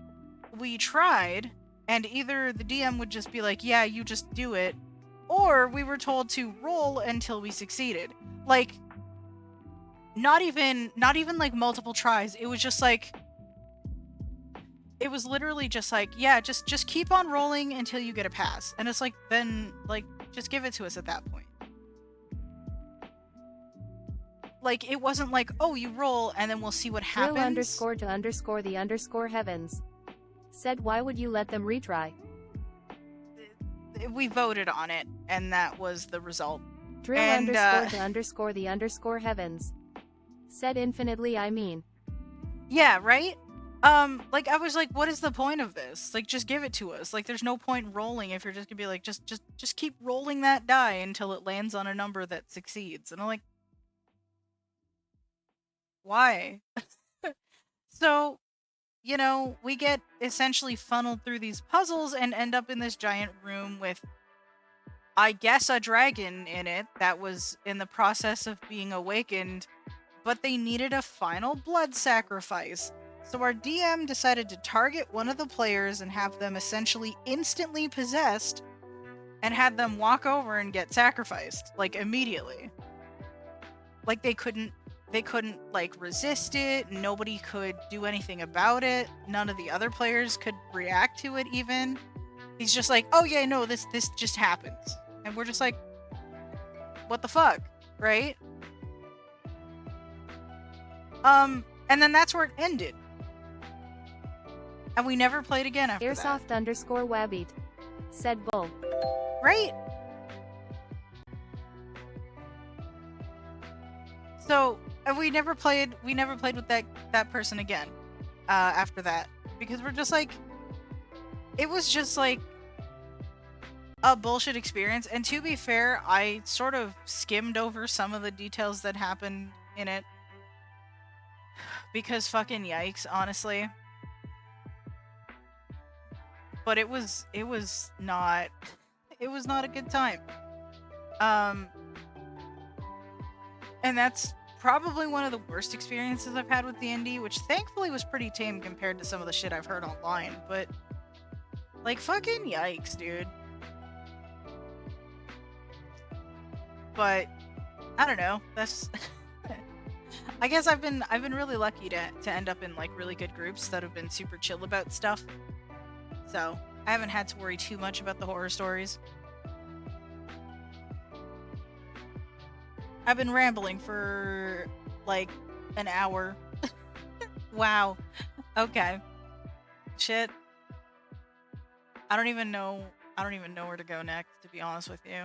we tried, and either the DM would just be like, yeah, you just do it, or we were told to roll until we succeeded. Like, not even like multiple tries. It was just like, it was literally just like, yeah, just keep on rolling until you get a pass. And it's like, then like just give it to us at that point. Like, it wasn't like, oh, you roll and then we'll see what happens. Drill_to_the_heavens. Said why would you let them retry? We voted on it, and that was the result. Drill_to_the_heavens. Said infinitely, I mean. Yeah, right? Like, I was like, what is the point of this? Like, just give it to us. Like, there's no point rolling if you're just gonna be like, just keep rolling that die until it lands on a number that succeeds. And I'm like, why? So, you know, we get essentially funneled through these puzzles and end up in this giant room with, I guess, a dragon in it that was in the process of being awakened, but they needed a final blood sacrifice. So our DM decided to target one of the players and have them essentially instantly possessed and had them walk over and get sacrificed, like, immediately. Like, they couldn't like resist it. Nobody could do anything about it. None of the other players could react to it even. He's just like, oh yeah, no, this just happens. And we're just like, what the fuck, right? And then that's where it ended. And we never played again after that. Airsoft_Wabbeat. Said bull. Right? So, and we never played with that person again after that, because we're just like, it was just like a bullshit experience. And to be fair, I sort of skimmed over some of the details that happened in it because fucking yikes, honestly. But it was not a good time. And that's probably one of the worst experiences I've had with D&D, which thankfully was pretty tame compared to some of the shit I've heard online, but like, fucking yikes, dude. But I don't know. That's I guess I've been really lucky to end up in like really good groups that have been super chill about stuff. So I haven't had to worry too much about the horror stories. I've been rambling for like an hour. Wow. Okay. Shit. I don't even know where to go next, to be honest with you.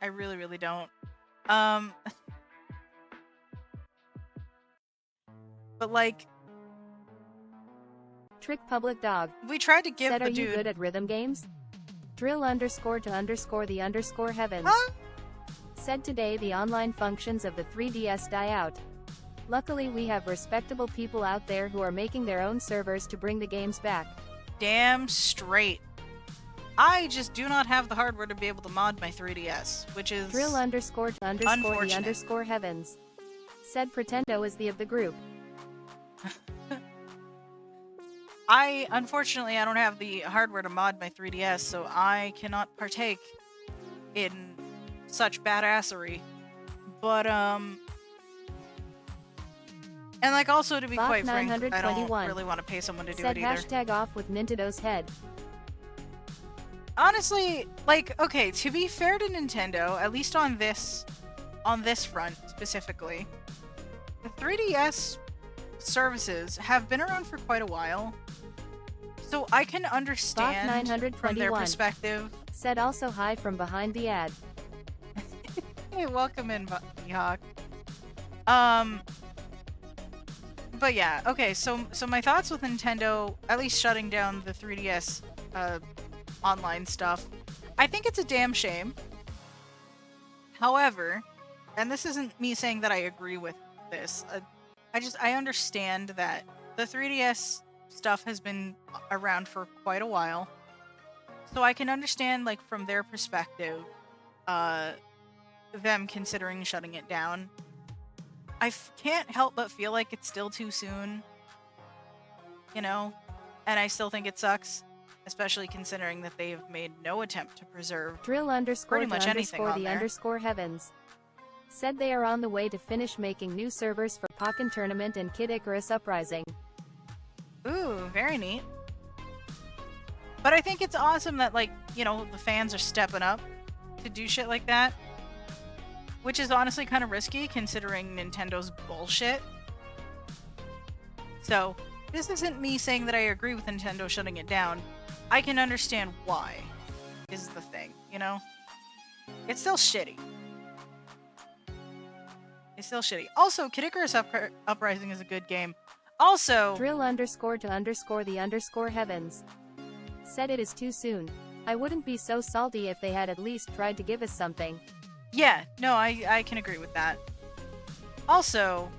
I really, really don't. But like, Trick Public Dog. we tried to give Said, the are dude. you good at rhythm games? Drill _ to _ the _ heavens. Huh? Said today the online functions of the 3DS die out. Luckily we have respectable people out there who are making their own servers to bring the games back. Damn straight. I just do not have the hardware to be able to mod my 3DS, which is Drill _ to _ the unfortunate. heavens. Said Pretendo is the of the group. Unfortunately, I don't have the hardware to mod my 3DS, so I cannot partake in such badassery. But, and like also to be Bach quite frank, I don't 921 really want to pay someone to do Said it either. hashtag off with Nintendo's head. Honestly, like, okay, to be fair to Nintendo, at least on this front specifically, the 3DS services have been around for quite a while. So I can understand from their 921 perspective. Said also hi from behind the ad. Hey, welcome in, Hawk. But yeah, okay, so my thoughts with Nintendo, at least shutting down the 3DS online stuff. I think it's a damn shame. However, and this isn't me saying that I agree with this. I understand that the 3DS stuff has been around for quite a while. So I can understand, like, from their perspective, them considering shutting it down. I can't help but feel like it's still too soon, you know? And I still think it sucks, especially considering that they've made no attempt to preserve Drill _ pretty to much anything _ on the there. _ heavens. Said they are on the way to finish making new servers for Pokken Tournament and Kid Icarus Uprising. Ooh, very neat. But I think it's awesome that, like, you know, the fans are stepping up to do shit like that. Which is honestly kind of risky considering Nintendo's bullshit. So, this isn't me saying that I agree with Nintendo shutting it down. I can understand why, is the thing, you know? It's still shitty. It's still shitty. Also, Kid Icarus Uprising is a good game. Also, Drill _ to _ the _ heavens. Said it is too soon. I wouldn't be so salty if they had at least tried to give us something. yeah, no, I can agree with that. Also,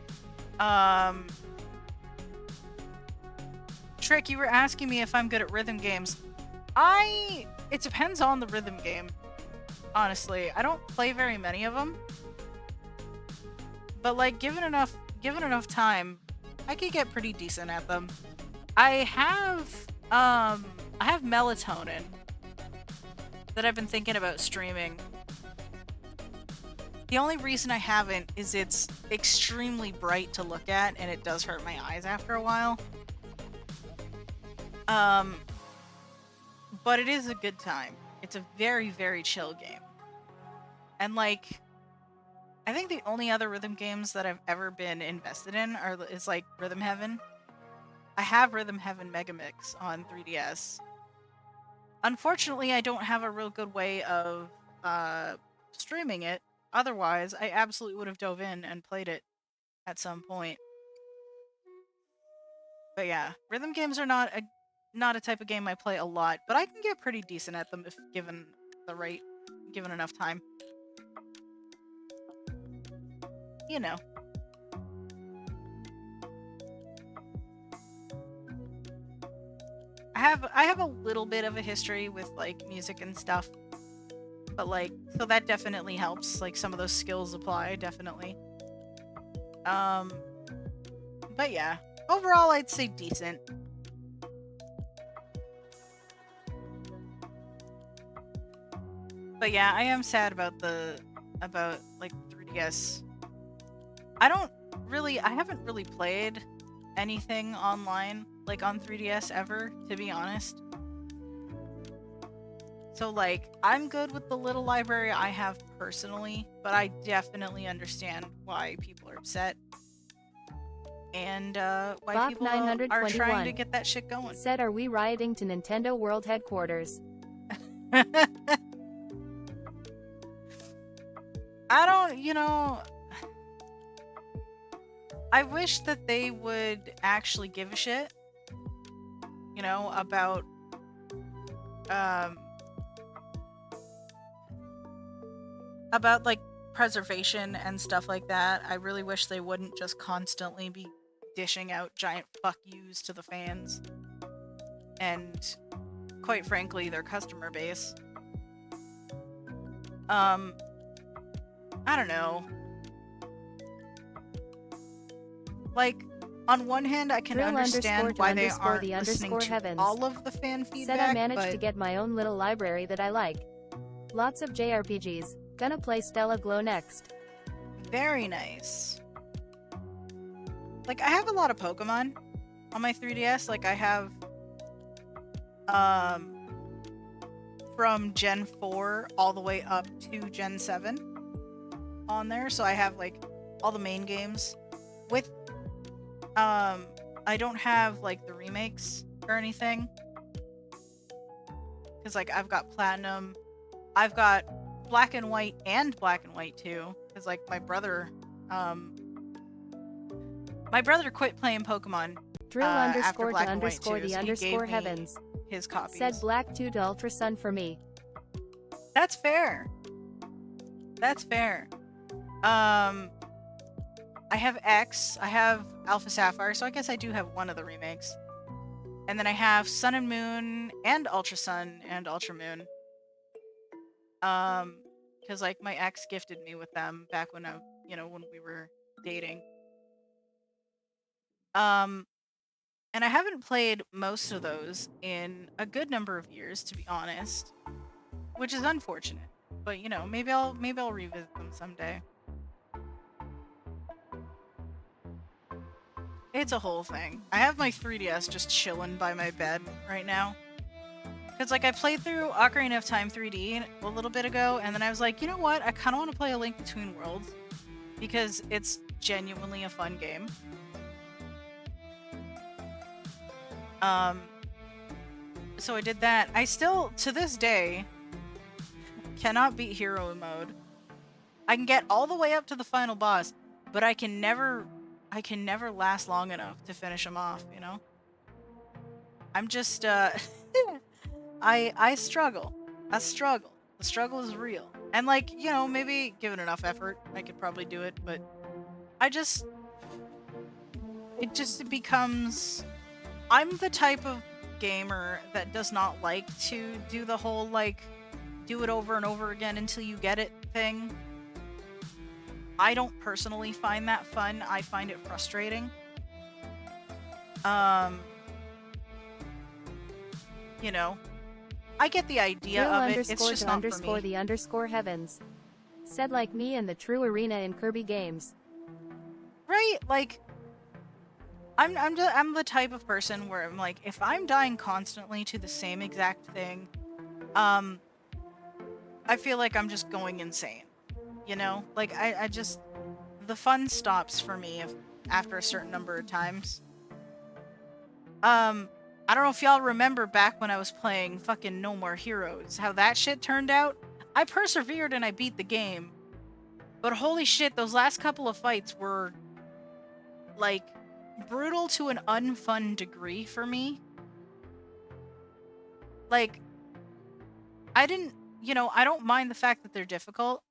Trick, you were asking me if I'm good at rhythm games. It depends on the rhythm game, honestly. I don't play very many of them. But, like, given enough time, I could get pretty decent at them. I have Melatonin that I've been thinking about streaming. The only reason I haven't is it's extremely bright to look at, and it does hurt my eyes after a while. But it is a good time. It's a very, very chill game. And, like, I think the only other rhythm games that I've ever been invested in is like Rhythm Heaven. I have Rhythm Heaven Megamix on 3DS. Unfortunately, I don't have a real good way of streaming it. Otherwise, I absolutely would have dove in and played it at some point. But yeah, rhythm games are not a type of game I play a lot, but I can get pretty decent at them if given enough time. You know. I have a little bit of a history with, like, music and stuff. But, like, so that definitely helps. Like, some of those skills apply, definitely. But yeah. Overall, I'd say decent. But yeah, I am sad about the about like 3DS. I haven't really played anything online like on 3DS ever, to be honest. So like, I'm good with the little library I have personally, but I definitely understand why people are upset. And why Bach people are trying to 921 get that shit going. said, "Are we rioting to Nintendo World Headquarters?" I don't, I wish that they would actually give a shit, about like preservation and stuff like that. I really wish they wouldn't just constantly be dishing out giant fuck yous to the fans and, quite frankly, their customer base. I don't know. Like, on one hand, I can Drill understand why they underscore aren't the listening underscore to heavens all of the fan feedback. said, "I managed but to get my own little library that I like. Lots of JRPGs. Gonna play Stella Glow next." Very nice. Like, I have a lot of Pokemon on my 3DS. Like, I have from Gen 4 all the way up to Gen 7 on there. So I have like all the main games. With I don't have like the remakes or anything. Cuz like I've got Platinum, I've got Black and White and Black and White 2, cuz like my brother quit playing Pokemon Drill after underscore Black to and White underscore 2, the so he gave underscore me heavens his copies. said, "Black 2 to Ultra Sun for me." That's fair. That's fair. I have X, I have Alpha Sapphire, so I guess I do have one of the remakes. And then I have Sun and Moon and Ultra Sun and Ultra Moon. Because like my ex gifted me with them back when when we were dating. And I haven't played most of those in a good number of years, to be honest, which is unfortunate. But maybe I'll revisit them someday. It's a whole thing. I have my 3DS just chilling by my bed right now. Because, like, I played through Ocarina of Time 3D a little bit ago, and then I was like, you know what? I kind of want to play A Link Between Worlds. Because it's genuinely a fun game. So I did that. I still, to this day, cannot beat hero mode. I can get all the way up to the final boss, but I can never last long enough to finish him off, I'm just, I struggle. The struggle is real. And like, maybe given enough effort, I could probably do it, but it becomes, I'm the type of gamer that does not like to do the whole, like, do it over and over again until you get it thing. I don't personally find that fun. I find it frustrating. I get the idea Drill of it. It's just not for me. the underscore heavens said, "Like me in the true arena in Kirby games." Right? Like, I'm the type of person where I'm like, if I'm dying constantly to the same exact thing, I feel like I'm just going insane. Like I just, the fun stops for me after a certain number of times. I don't know if y'all remember back when I was playing fucking No More Heroes, how that shit turned out. I persevered and I beat the game. But holy shit, those last couple of fights were, like, brutal to an unfun degree for me. Like, I don't mind the fact that they're difficult,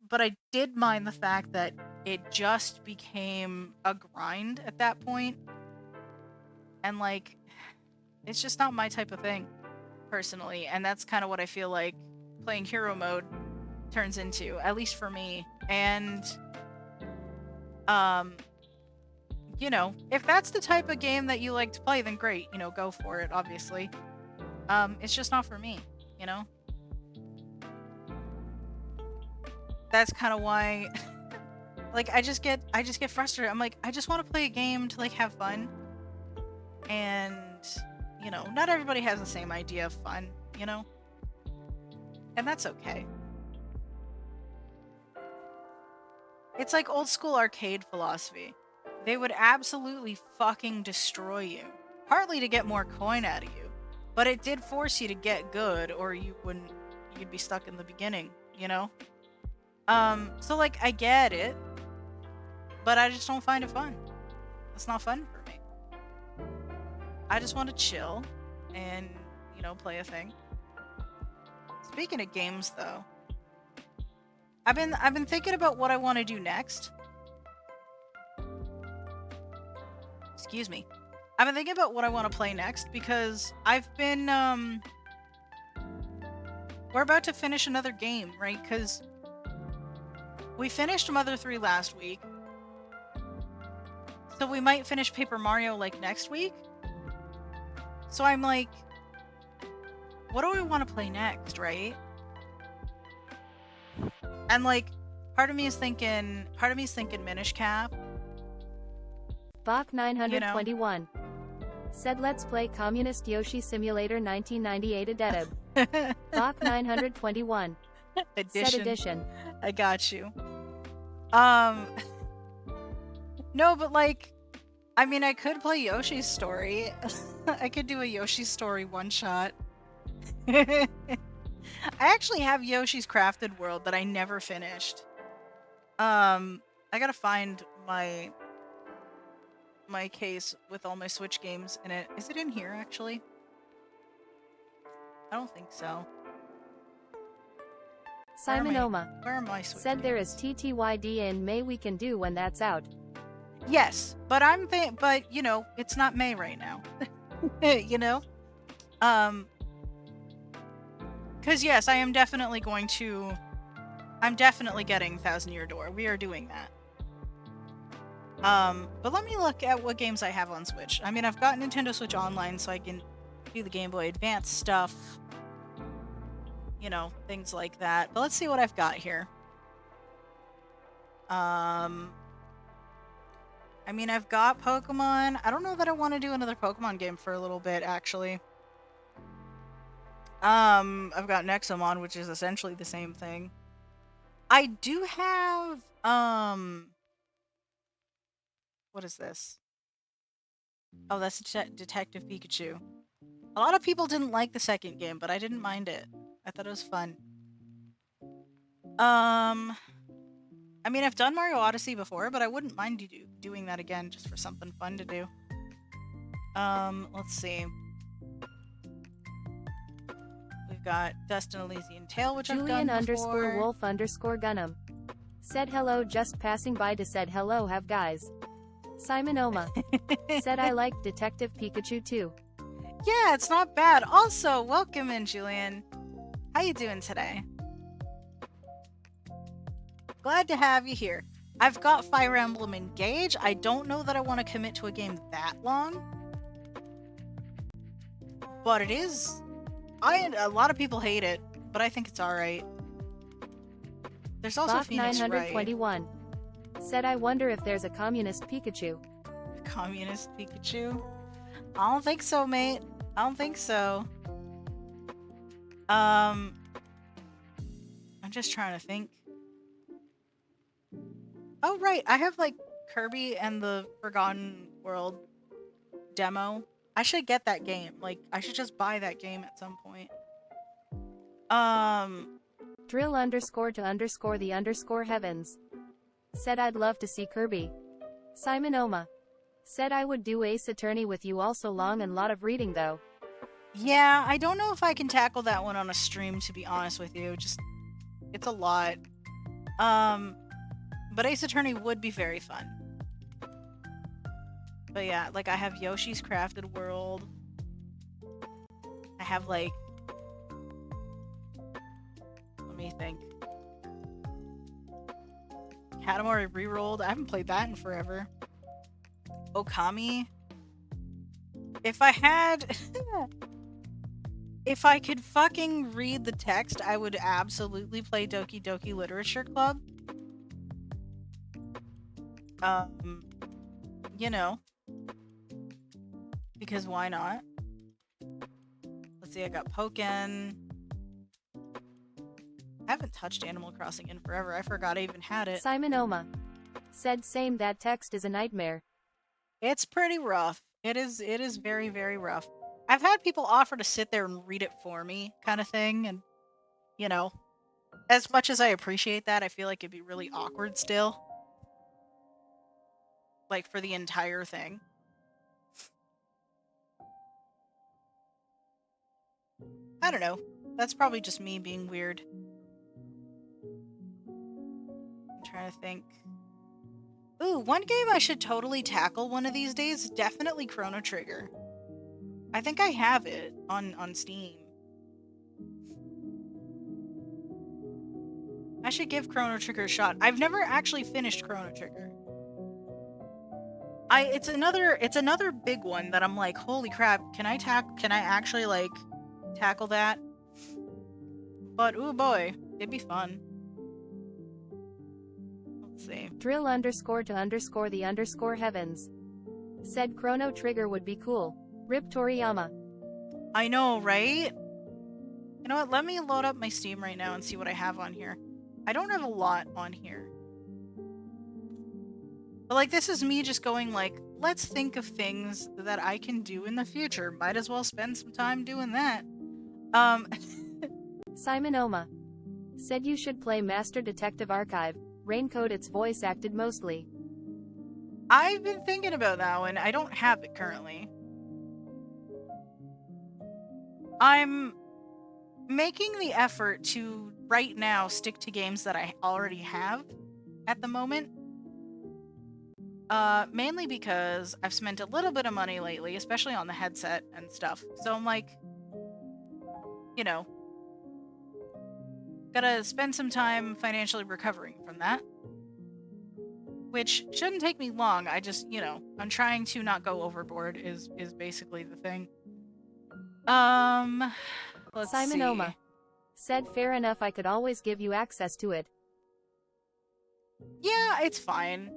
but I did mind the fact that it just became a grind at that point. And, like, it's just not my type of thing, personally. And that's kind of what I feel like playing hero mode turns into, at least for me. And, if that's the type of game that you like to play, then great, go for it, obviously. It's just not for me, that's kind of why like I just get frustrated. I'm like, I just want to play a game to like have fun. And you know, not everybody has the same idea of fun, you know? And that's okay. It's like old school arcade philosophy. They would absolutely fucking destroy you. Partly to get more coin out of you. But it did force you to get good, or you'd be stuck in the beginning, you know? So like I get it, but I just don't find it fun. It's not fun for me. I just want to chill and, you know, play a thing. Speaking of games though, I've been thinking about what I want to do next. Excuse me. I've been thinking about what I want to play next because I've been we're about to finish another game, right? Cuz we finished Mother 3 last week. So we might finish Paper Mario like next week. So I'm like, what do I want to play next, right? And like, part of me is thinking Minish Cap. Bach 921 said let's play Communist Yoshi Simulator 1998 Adetib. Bach 921 said edition. I got you. No, but like, I mean, I could play Yoshi's Story. I could do a Yoshi's Story one-shot. I actually have Yoshi's Crafted World that I never finished. I gotta find my case with all my Switch games in it. Is it in here, actually? I don't think so. Simon Oma Where are my Switch said there is games? TTYD in May, we can do when that's out. Yes, but but you know, it's not May right now. You know? Cause yes, I'm definitely getting Thousand Year Door. We are doing that. But let me look at what games I have on Switch. I mean, I've got Nintendo Switch Online, so I can do the Game Boy Advance stuff. You know, things like that. But let's see what I've got here. I mean, I've got Pokemon. I don't know that I want to do another Pokemon game for a little bit, actually. I've got Nexomon, which is essentially the same thing. I do have, what is this? Oh, that's Detective Pikachu. A lot of people didn't like the second game, but I didn't mind it. I thought it was fun. I mean, I've done Mario Odyssey before, but I wouldn't mind doing that again just for something fun to do. Let's see. We've got Dust and Elysian Tale, which Julian I've done before. _Wolf_Gunham said hello, just passing by to said hello have guys. Simon Oma said I like Detective Pikachu too. Yeah, it's not bad. Also, welcome in, Julian. How you doing today? Glad to have you here. I've got Fire Emblem Engage. I don't know that I want to commit to a game that long. But it is... a lot of people hate it, but I think it's alright. There's also Bach Phoenix 921 said I wonder if there's a communist Pikachu. Wright. Communist Pikachu? I don't think so, mate. I don't think so. I'm just trying to think. Oh, right. I have, like, Kirby and the Forgotten World demo. I should get that game. Like, I should just buy that game at some point. Drill _to_the _heavens said I'd love to see Kirby. Simon Oma said I would do Ace Attorney with you, also long and lot of reading though. Yeah, I don't know if I can tackle that one on a stream, to be honest with you. Just, it's a lot. But Ace Attorney would be very fun. But yeah, like I have Yoshi's Crafted World. I have like... Let me think. Katamari Rerolled. I haven't played that in forever. Okami. If I had... If I could fucking read the text, I would absolutely play Doki Doki Literature Club. You know, because why not? Let's see, I got Pokken. I haven't touched Animal Crossing in forever. I forgot I even had it. Simon Oma said same, that text is a nightmare. It's pretty rough. It is very, very rough. I've had people offer to sit there and read it for me, kind of thing, and you know, as much as I appreciate that, I feel like it'd be really awkward still. Like for the entire thing. I don't know. That's probably just me being weird. I'm trying to think. Ooh, one game I should totally tackle one of these days, definitely Chrono Trigger. I think I have it on Steam. I should give Chrono Trigger a shot. I've never actually finished Chrono Trigger. It's another big one that I'm like, holy crap, can I actually like tackle that? But ooh boy, it'd be fun. Let's see. Drill _to the _heavens said Chrono Trigger would be cool. Rip Toriyama. I know, right? You know what? Let me load up my Steam right now and see what I have on here. I don't have a lot on here. But like, this is me just going like, let's think of things that I can do in the future. Might as well spend some time doing that. Simon Oma said you should play Master Detective Archive. Raincoat, it's voice acted mostly. I've been thinking about that one. I don't have it currently. I'm making the effort to right now stick to games that I already have at the moment. Mainly because I've spent a little bit of money lately, especially on the headset and stuff. So I'm like, you know, gotta spend some time financially recovering from that. Which shouldn't take me long. I just, you know, I'm trying to not go overboard is basically the thing. Let's Simon see. Oma said fair enough, I could always give you access to it. Yeah, it's fine.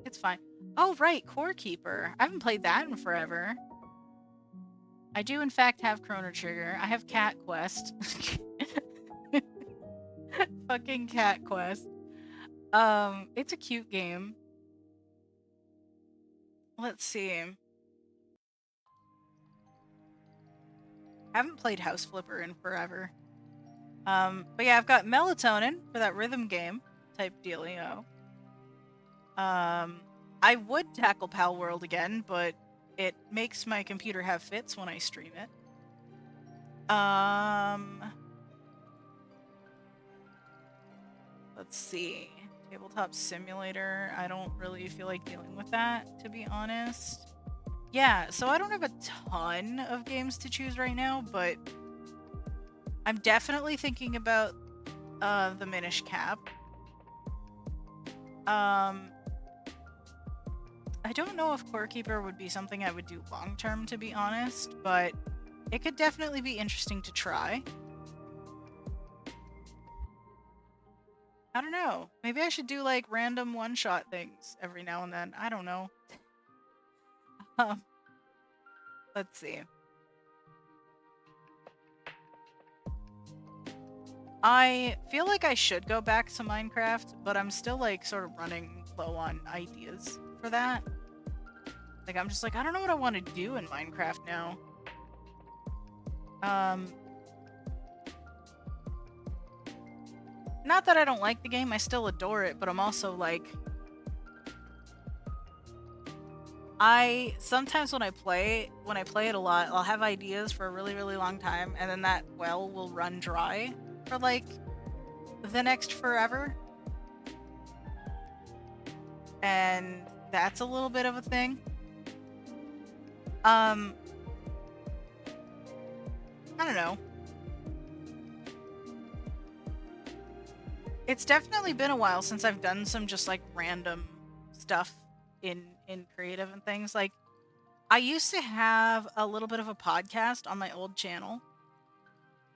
It's fine. Oh, right, Core Keeper. I haven't played that in forever. I do, in fact, have Chrono Trigger. I have Cat Quest. Fucking Cat Quest. It's a cute game. Let's see. I haven't played House Flipper in forever. But yeah, I've got Melatonin for that rhythm game type dealio. I would tackle Pal World again, but it makes my computer have fits when I stream it. Let's see. Tabletop Simulator. I don't really feel like dealing with that, to be honest. Yeah, so I don't have a ton of games to choose right now, but I'm definitely thinking about the Minish Cap. I don't know if Core Keeper would be something I would do long term, to be honest, but it could definitely be interesting to try. I don't know. Maybe I should do like random one-shot things every now and then. I don't know. Let's see. I feel like I should go back to Minecraft, but I'm still like sort of running low on ideas for that. Like, I'm just like, I don't know what I want to do in Minecraft now. Not that I don't like the game, I still adore it, but I'm also like, sometimes when I play it a lot, I'll have ideas for a really, really long time, and then that well will run dry for like the next forever. And that's a little bit of a thing. I don't know. It's definitely been a while since I've done some just like random stuff in creative and things. Like, I used to have a little bit of a podcast on my old channel.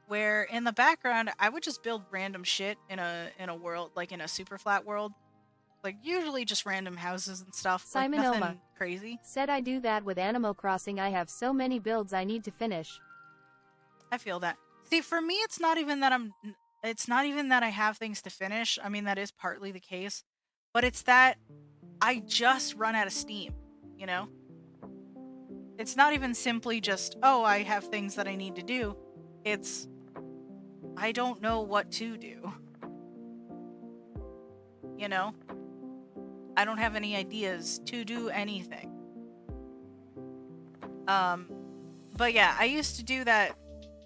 where in the background I would just build random shit in a world, like in a super flat world. Like usually just random houses and stuff, like Simon nothing Oma crazy. said I do that with Animal Crossing. I have so many builds I need to finish. I feel that. See, for me it's not even that it's not even that I have things to finish. I mean, that is partly the case, but it's that I just run out of steam, you know? It's not even simply just, oh, I have things that I need to do. It's, I don't know what to do. You know? I don't have any ideas to do anything. But yeah, I used to do that.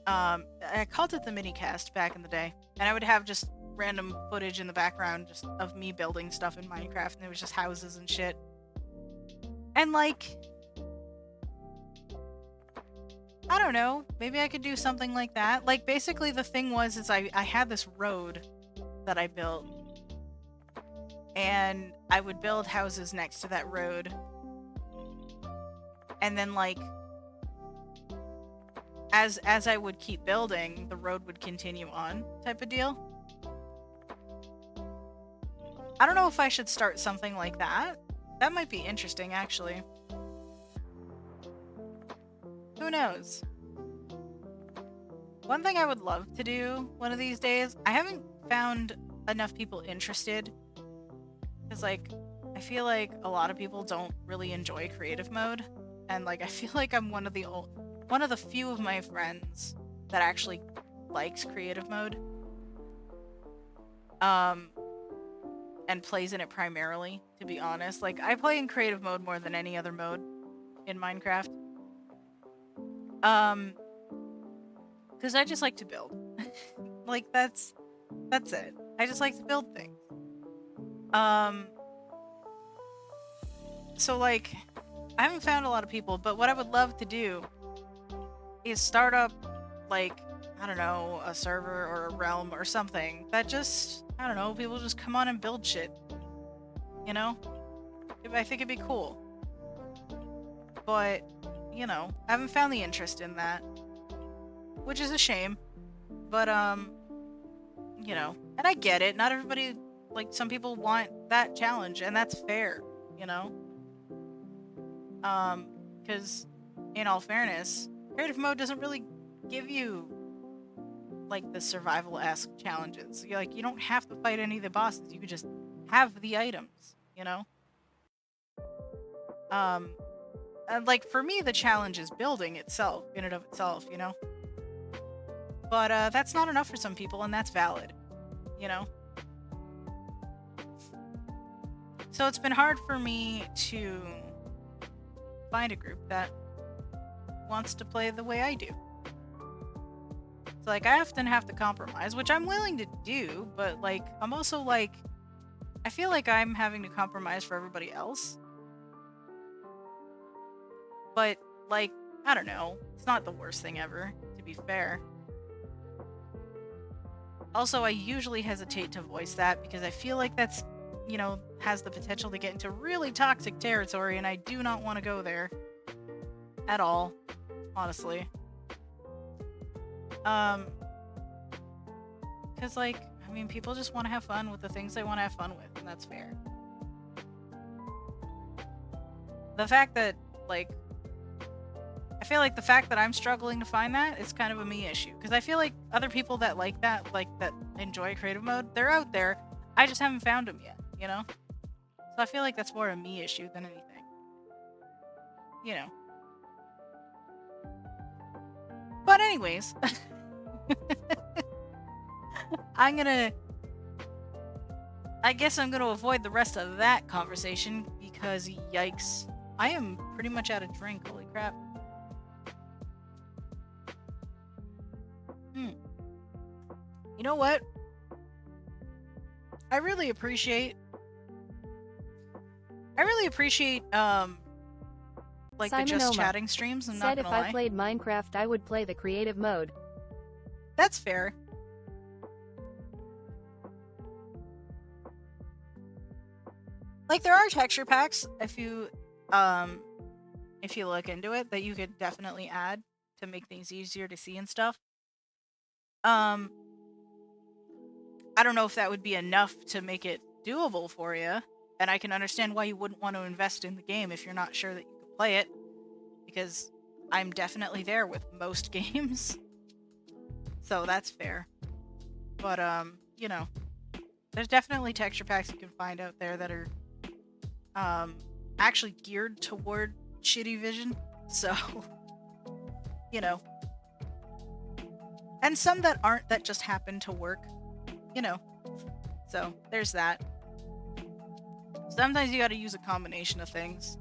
I called it the minicast back in the day, and I would have just random footage in the background just of me building stuff in Minecraft, and it was just houses and shit. And like, I don't know, maybe I could do something like that. Like, basically the thing was is I had this road that I built, and I would build houses next to that road, and then like as I would keep building, the road would continue on, type of deal. I don't know if I should start something like that. That might be interesting, actually. Who knows? One thing I would love to do one of these days, I haven't found enough people interested, because like I feel like a lot of people don't really enjoy creative mode, and like I feel like I'm one of the few of my friends that actually likes creative mode, and plays in it primarily, to be honest. Like, I play in creative mode more than any other mode in Minecraft, because I just like to build. Like, that's it. I just like to build things. So like, I haven't found a lot of people, but what I would love to do is start up, like, I don't know, a server or a realm or something that just, I don't know, people just come on and build shit. You know? I think it'd be cool. But, you know, I haven't found the interest in that, which is a shame. But, you know, and I get it. Not everybody, like, some people want that challenge, and that's fair, you know? Because, in all fairness, creative mode doesn't really give you, like, the survival-esque challenges. You don't have to fight any of the bosses. You could just have the items, you know? And, like, for me, the challenge is building itself, in and of itself, you know? But, that's not enough for some people, and that's valid, you know? So it's been hard for me to find a group that wants to play the way I do. So, like, I often have to compromise, which I'm willing to do, but, like, I'm also, like, I feel like I'm having to compromise for everybody else. But, like, I don't know. It's not the worst thing ever, to be fair. Also, I usually hesitate to voice that because I feel like that's, you know, has the potential to get into really toxic territory, and I do not want to go there. At all. Honestly. Because, like, I mean, people just want to have fun with the things they want to have fun with, and that's fair. The fact that, like, I feel like the fact that I'm struggling to find that is kind of a me issue. Because I feel like other people that like that enjoy creative mode, they're out there. I just haven't found them yet, you know? So I feel like that's more a me issue than anything. You know. But anyways, I guess I'm gonna avoid the rest of that conversation because yikes. I am pretty much out of drink, holy crap. You know what? I really appreciate like Simon the just Oma chatting streams, I'm not said if gonna lie. I played Minecraft I would play the creative mode. That's fair. Like, there are texture packs if you look into it that you could definitely add to make things easier to see and stuff. I don't know if that would be enough to make it doable for you, and I can understand why you wouldn't want to invest in the game if you're not sure that you can play it, because I'm definitely there with most games. So that's fair. But you know, there's definitely texture packs you can find out there that are actually geared toward shitty vision. So, you know. And some that aren't, that just happen to work, you know. So, there's that. Sometimes you gotta use a combination of things.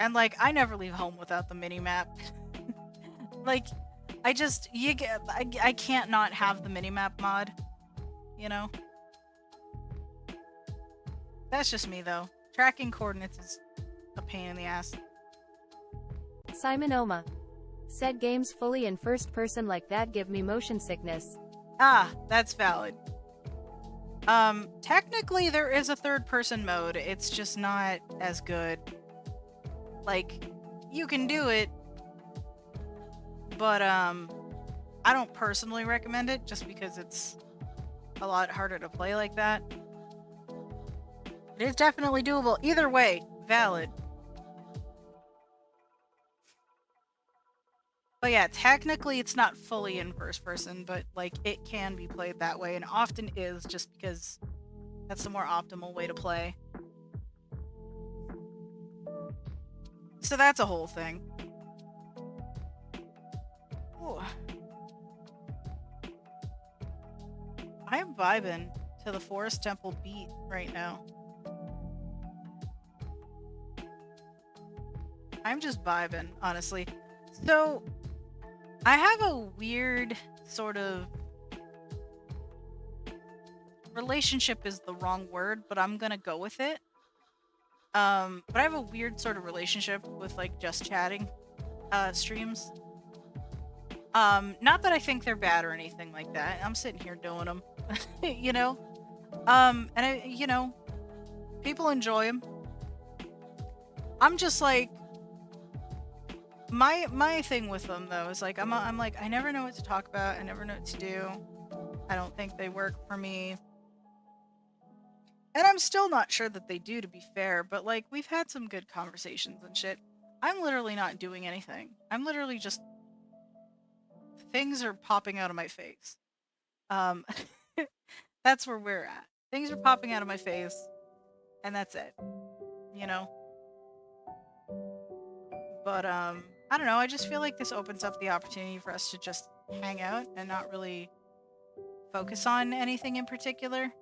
And, like, I never leave home without the mini-map. Like, I can't not have the mini-map mod, you know? That's just me, though. Tracking coordinates is a pain in the ass. Simon Oma. Said games fully in first person like that give me motion sickness. Ah, that's valid. Technically there is a third person mode, it's just not as good. Like, you can do it, but, I don't personally recommend it, just because it's a lot harder to play like that. It is definitely doable. Either way, valid. But yeah, technically it's not fully in first person, but, like, it can be played that way, and often is, just because that's the more optimal way to play. So that's a whole thing. Ooh. I am vibing to the Forest Temple beat right now. I'm just vibing, honestly. So, I have a weird sort of... relationship is the wrong word, but I'm gonna go with it. But I have a weird sort of relationship with, like, just chatting streams. Not that I think they're bad or anything like that. I'm sitting here doing them, you know? And I, you know, people enjoy them. I'm just like, my thing with them though is like, I'm like, I never know what to talk about. I never know what to do. I don't think they work for me. And I'm still not sure that they do, to be fair, but, like, we've had some good conversations and shit. I'm literally not doing anything. I'm literally just... things are popping out of my face. That's where we're at. Things are popping out of my face, and that's it. You know? But, I don't know, I just feel like this opens up the opportunity for us to just hang out and not really focus on anything in particular.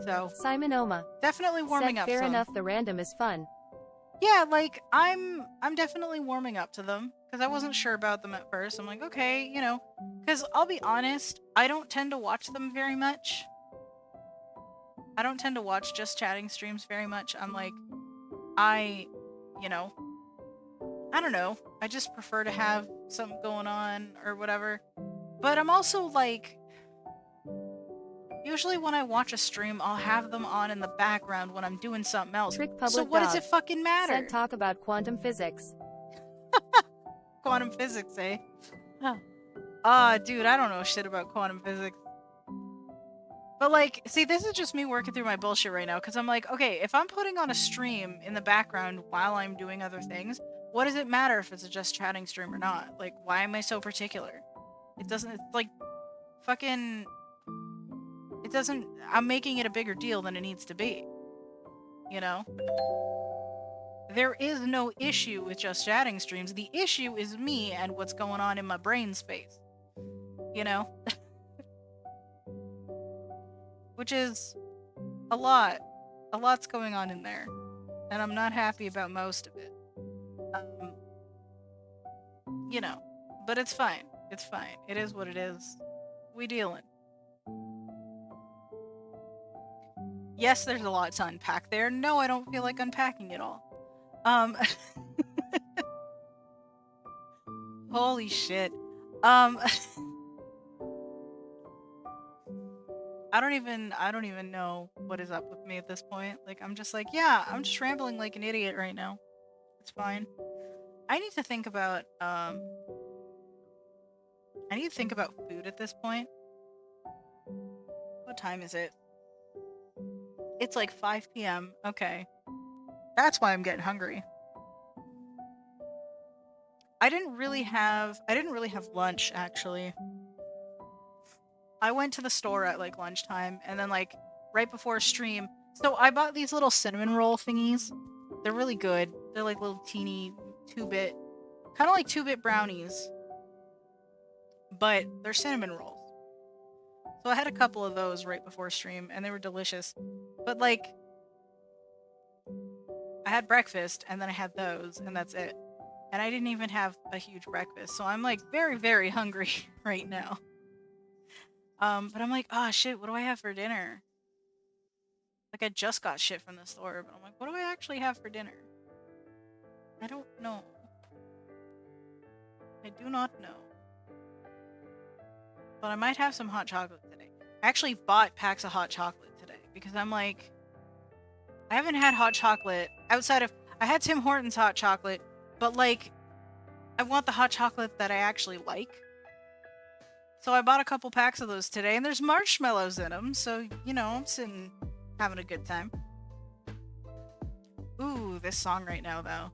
So, Simon Oma. definitely warming Said up fair some. enough, the random is fun. Yeah, like, I'm definitely warming up to them, because I wasn't sure about them at first. I'm like, okay, you know, because I'll be honest, I don't tend to watch them very much. I don't tend to watch just chatting streams very much. I'm like, you know, I don't know, I just prefer to have something going on or whatever. But I'm also like, usually when I watch a stream, I'll have them on in the background when I'm doing something else. Trick public So what does dog. it fucking matter? Said talk about quantum physics. Quantum physics, eh? Huh. Dude, I don't know shit about quantum physics. But, like, see, this is just me working through my bullshit right now, because I'm like, okay, if I'm putting on a stream in the background while I'm doing other things, what does it matter if it's a just chatting stream or not? Like, why am I so particular? It doesn't, it's like, fucking... it doesn't... I'm making it a bigger deal than it needs to be. You know? There is no issue with just chatting streams. The issue is me and what's going on in my brain space. You know? Which is a lot. A lot's going on in there. And I'm not happy about most of it. You know. But it's fine. It's fine. It is what it is. We dealing. Yes, there's a lot to unpack there. No, I don't feel like unpacking it all. Holy shit. I don't even know what is up with me at this point. Like, I'm just like, yeah, I'm just rambling like an idiot right now. It's fine. I need to think about food at this point. What time is it? It's like 5 p.m. Okay. That's why I'm getting hungry. I didn't really have lunch actually. I went to the store at like lunchtime and then like right before stream. So I bought these little cinnamon roll thingies. They're really good. They're like little teeny 2-bit, kind of like 2-bit brownies, but they're cinnamon rolls. So I had a couple of those right before stream and they were delicious. But like I had breakfast and then I had those and that's it. And I didn't even have a huge breakfast. So I'm like very, very hungry right now. But I'm like, oh shit, what do I have for dinner? Like I just got shit from the store, but I'm like, what do I actually have for dinner? I don't know. I do not know. But I might have some hot chocolate today. I actually bought packs of hot chocolate today because I'm like, I haven't had hot chocolate outside of, I had Tim Hortons hot chocolate, but like, I want the hot chocolate that I actually like. So I bought a couple packs of those today, and there's marshmallows in them, so, you know, I'm sitting having a good time. Ooh, this song right now, though.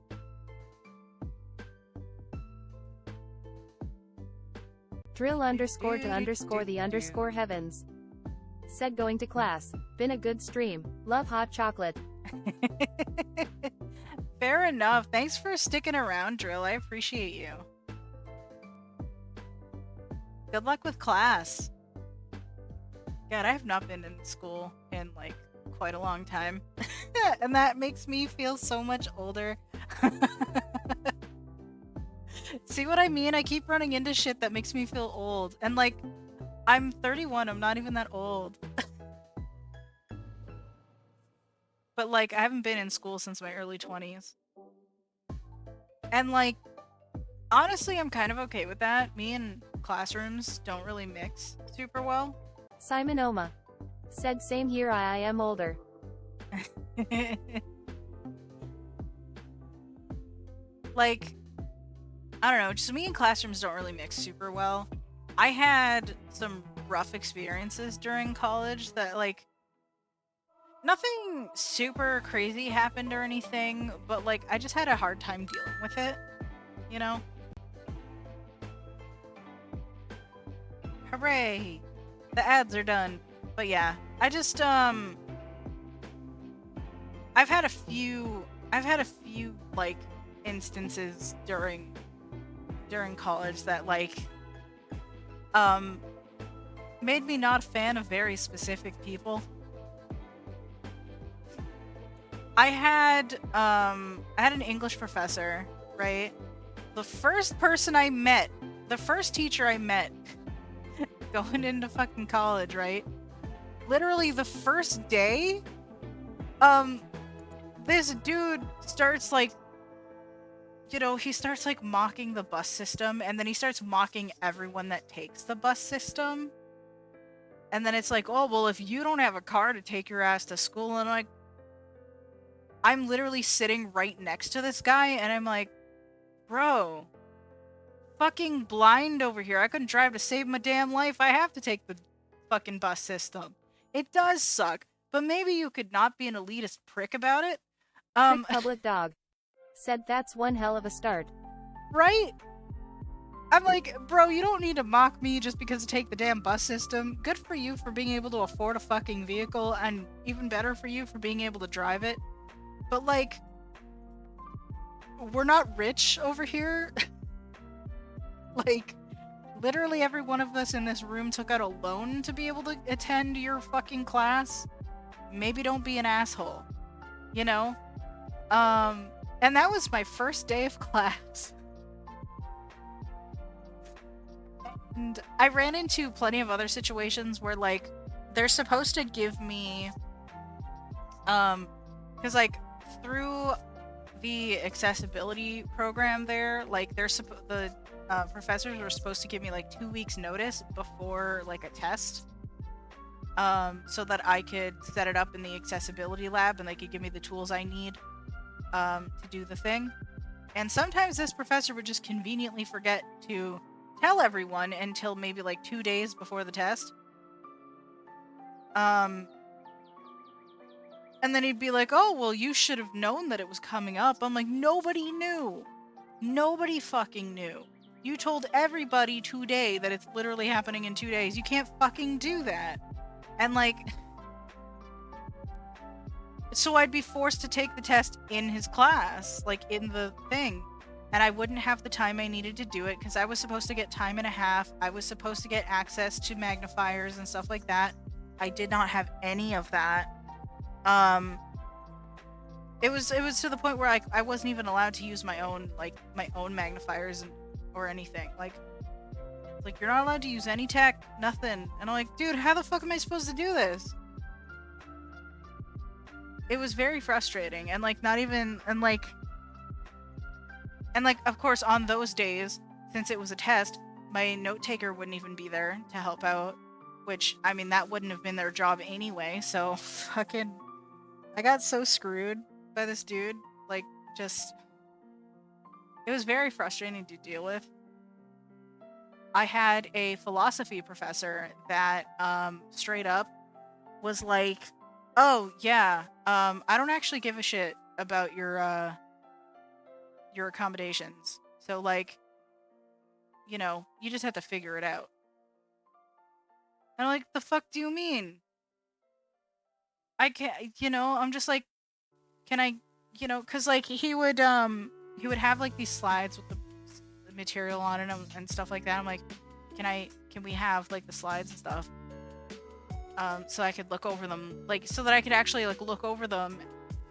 Drill _to _ the _ heavens. Said going to class. Been a good stream. Love hot chocolate. Fair enough. Thanks for sticking around, Drill. I appreciate you. Good luck with class. God, I have not been in school in like quite a long time. And that makes me feel so much older. See what I mean? I keep running into shit that makes me feel old. And like, I'm 31, I'm not even that old. But like, I haven't been in school since my early 20s. And like, honestly, I'm kind of okay with that. Me and classrooms don't really mix super well. Simon Oma. Said same here, I am older. Like, I don't know, just me and classrooms don't really mix super well. I had some rough experiences during college that like, nothing super crazy happened or anything, but like, I just had a hard time dealing with it, you know? Hooray! The ads are done. But yeah, I just, I've had a few, like, instances during college that, like, made me not a fan of very specific people. I had an English professor, right? The first teacher I met going into fucking college, right? Literally the first day, this dude starts like, you know, he starts like mocking the bus system, and then he starts mocking everyone that takes the bus system. And then it's like, oh, well, if you don't have a car to take your ass to school, and like, I'm literally sitting right next to this guy, and I'm like, bro, fucking blind over here. I couldn't drive to save my damn life. I have to take the fucking bus system. It does suck, but maybe you could not be an elitist prick about it. Prick public dog. Said that's one hell of a start. Right? I'm like, bro, you don't need to mock me just because I take the damn bus system. Good for you for being able to afford a fucking vehicle, and even better for you for being able to drive it. But like, we're not rich over here. Like, literally every one of us in this room took out a loan to be able to attend your fucking class. Maybe don't be an asshole, you know? And that was my first day of class. And I ran into plenty of other situations where, like, they're supposed to give me, because, like, through the accessibility program there, like, the professors were supposed to give me, like, 2 weeks notice before, like, a test, so that I could set it up in the accessibility lab and they could give me the tools I need, to do the thing. And sometimes this professor would just conveniently forget to tell everyone until maybe like 2 days before the test. And then he'd be like, oh, well, you should have known that it was coming up. I'm like, nobody knew. Nobody fucking knew. You told everybody today that it's literally happening in 2 days. You can't fucking do that. And like, so I'd be forced to take the test in his class, like in the thing. And I wouldn't have the time I needed to do it because I was supposed to get time and a half. I was supposed to get access to magnifiers and stuff like that. I did not have any of that. It was to the point where I wasn't even allowed to use my own magnifiers or anything. Like you're not allowed to use any tech, nothing. And I'm like, dude, how the fuck am I supposed to do this? It was very frustrating, and like not even and like of course on those days, since it was a test, my note taker wouldn't even be there to help out, which I mean that wouldn't have been their job anyway. So fucking I got so screwed by this dude. Like just it was very frustrating to deal with. I had a philosophy professor that straight up was like, oh yeah, I don't actually give a shit about your accommodations. So like, you know, you just have to figure it out. And I'm like, the fuck do you mean? I can't, you know, I'm just like, can I, you know, cause like he would have like these slides with the material on it and stuff like that. I'm like, can we have like the slides and stuff? So I could look over them, like, so that I could actually like look over them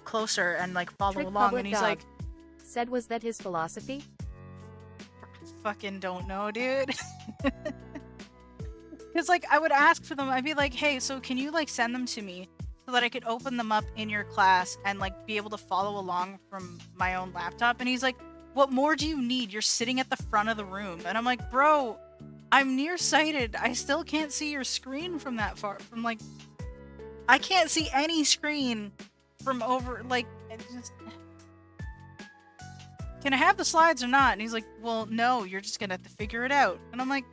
closer and like follow Trick along. public And he's dog. like, Said was that his philosophy? fucking don't know, dude. Because like I would ask for them, I'd be like, hey, so can you like send them to me so that I could open them up in your class and like be able to follow along from my own laptop? And he's like, what more do you need? You're sitting at the front of the room. And I'm like, bro, I'm nearsighted. I still can't see your screen from that far. From like, I can't see any screen from over, like, it just... Can I have the slides or not? And he's like, well, no, you're just gonna have to figure it out. And I'm like,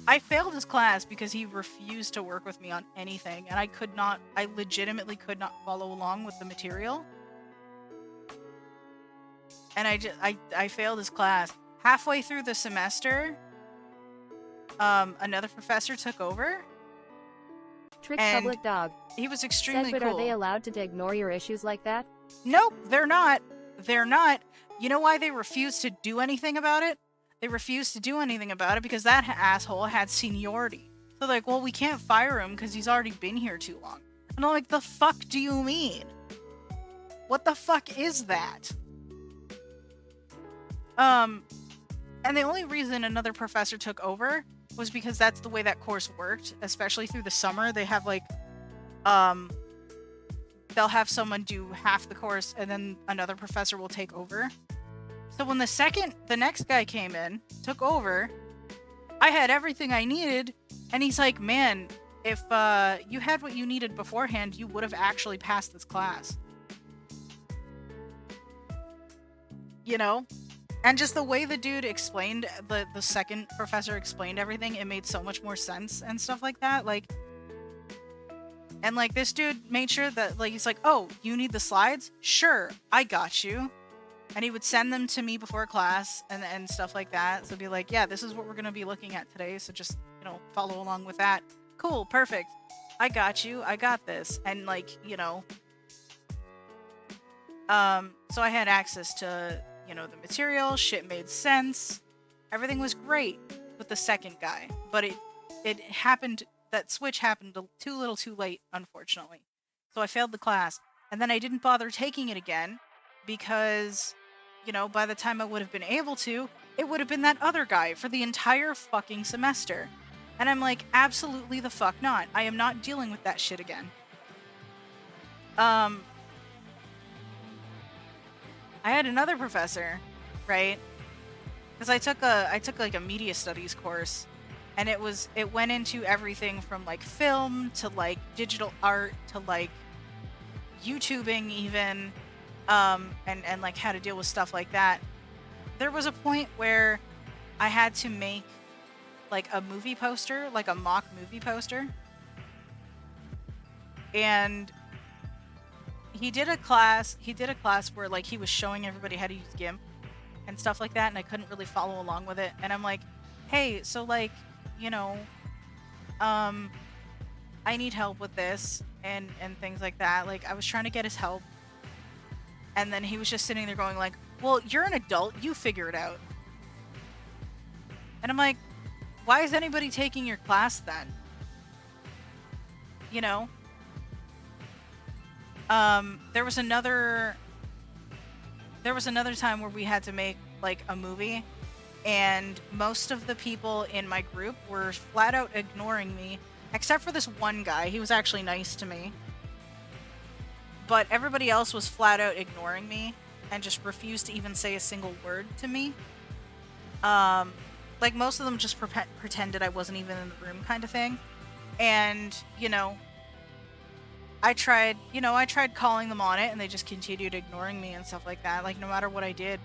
I failed his class because he refused to work with me on anything. And I legitimately could not follow along with the material. And I failed his class. Halfway through the semester, another professor took over. Trick And public dog. he was extremely Said, but cool. are they allowed to ignore your issues like that? Nope, they're not. They're not. You know why they refuse to do anything about it? They refuse to do anything about it because that asshole had seniority. So like, well, we can't fire him because he's already been here too long. And I'm like, the fuck do you mean? What the fuck is that? And the only reason another professor took over was because that's the way that course worked, especially through the summer. They have like, they'll have someone do half the course and then another professor will take over. So when the next guy came in, took over, I had everything I needed, and he's like, man, if you had what you needed beforehand, you would have actually passed this class. You know? And just the way the dude explained, the second professor explained everything, it made so much more sense and stuff like that. Like, and like this dude made sure that, like, he's like, oh, you need the slides? Sure, I got you. And he would send them to me before class and stuff like that. So be like, yeah, this is what we're going to be looking at today. So just, you know, follow along with that. Cool, perfect. I got you. I got this. And like, you know, so I had access to, you know, the material. Shit made sense. Everything was great with the second guy. But it happened, that switch happened too little too late, unfortunately. So I failed the class. And then I didn't bother taking it again because, you know, by the time I would have been able to, it would have been that other guy for the entire fucking semester. And I'm like, absolutely the fuck not. I am not dealing with that shit again. I had another professor, right? Because I took like a media studies course, and it went into everything from like film to like digital art to like YouTubing even. and like how to deal with stuff like that. There was a point where I had to make like a movie poster, like a mock movie poster. And he did a class where like he was showing everybody how to use GIMP and stuff like that, and I couldn't really follow along with it. And I'm like, hey, so like, you know, I need help with this and things like that. Like I was trying to get his help. And then he was just sitting there going like, well, you're an adult, you figure it out. And I'm like, why is anybody taking your class then? You know? There was another time where we had to make like a movie, and most of the people in my group were flat out ignoring me, except for this one guy. He was actually nice to me. But everybody else was flat out ignoring me and just refused to even say a single word to me. Like most of them just pretended I wasn't even in the room kind of thing. And, you know, I tried calling them on it, and they just continued ignoring me and stuff like that. Like no matter what I did,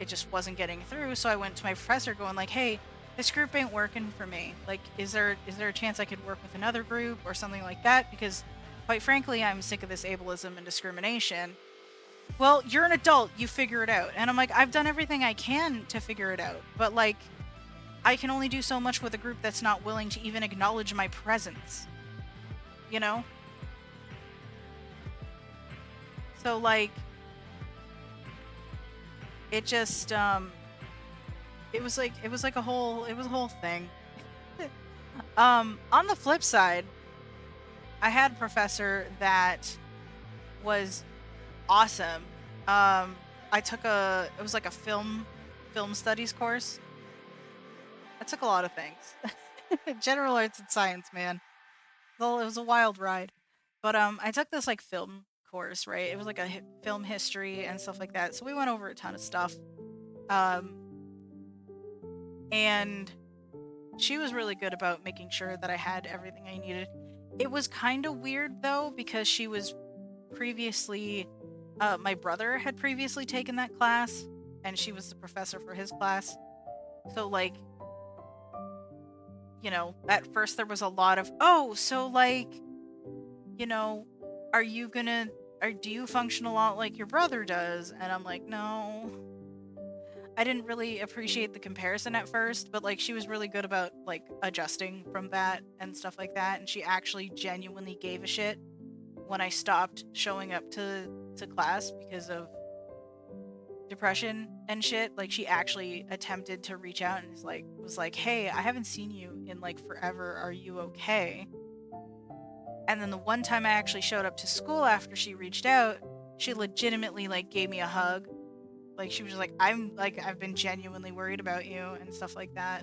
it just wasn't getting through. So I went to my professor going like, hey, this group ain't working for me. Like, is there a chance I could work with another group or something like that? Because quite frankly, I'm sick of this ableism and discrimination. Well, you're an adult, you figure it out. And I'm like, I've done everything I can to figure it out. But like, I can only do so much with a group that's not willing to even acknowledge my presence. You know? So like, it just, it was a whole thing. On the flip side, I had a professor that was awesome. I took it was like a film studies course. I took a lot of things. General arts and science, man. Well, it was a wild ride. But I took this like film course, right? It was like a film history and stuff like that. So we went over a ton of stuff. And she was really good about making sure that I had everything I needed. It was kind of weird though, because she was previously my brother had previously taken that class, and she was the professor for his class. So like, you know, at first there was a lot of, oh, so like, you know, do you function a lot like your brother does? And I'm like, no. I didn't really appreciate the comparison at first, but like she was really good about like adjusting from that and stuff like that, and she actually genuinely gave a shit when I stopped showing up to class because of depression and shit. Like she actually attempted to reach out and was like, hey, I haven't seen you in like forever, are you okay? And then the one time I actually showed up to school after she reached out, she legitimately like gave me a hug. Like she was just like, I've been genuinely worried about you and stuff like that.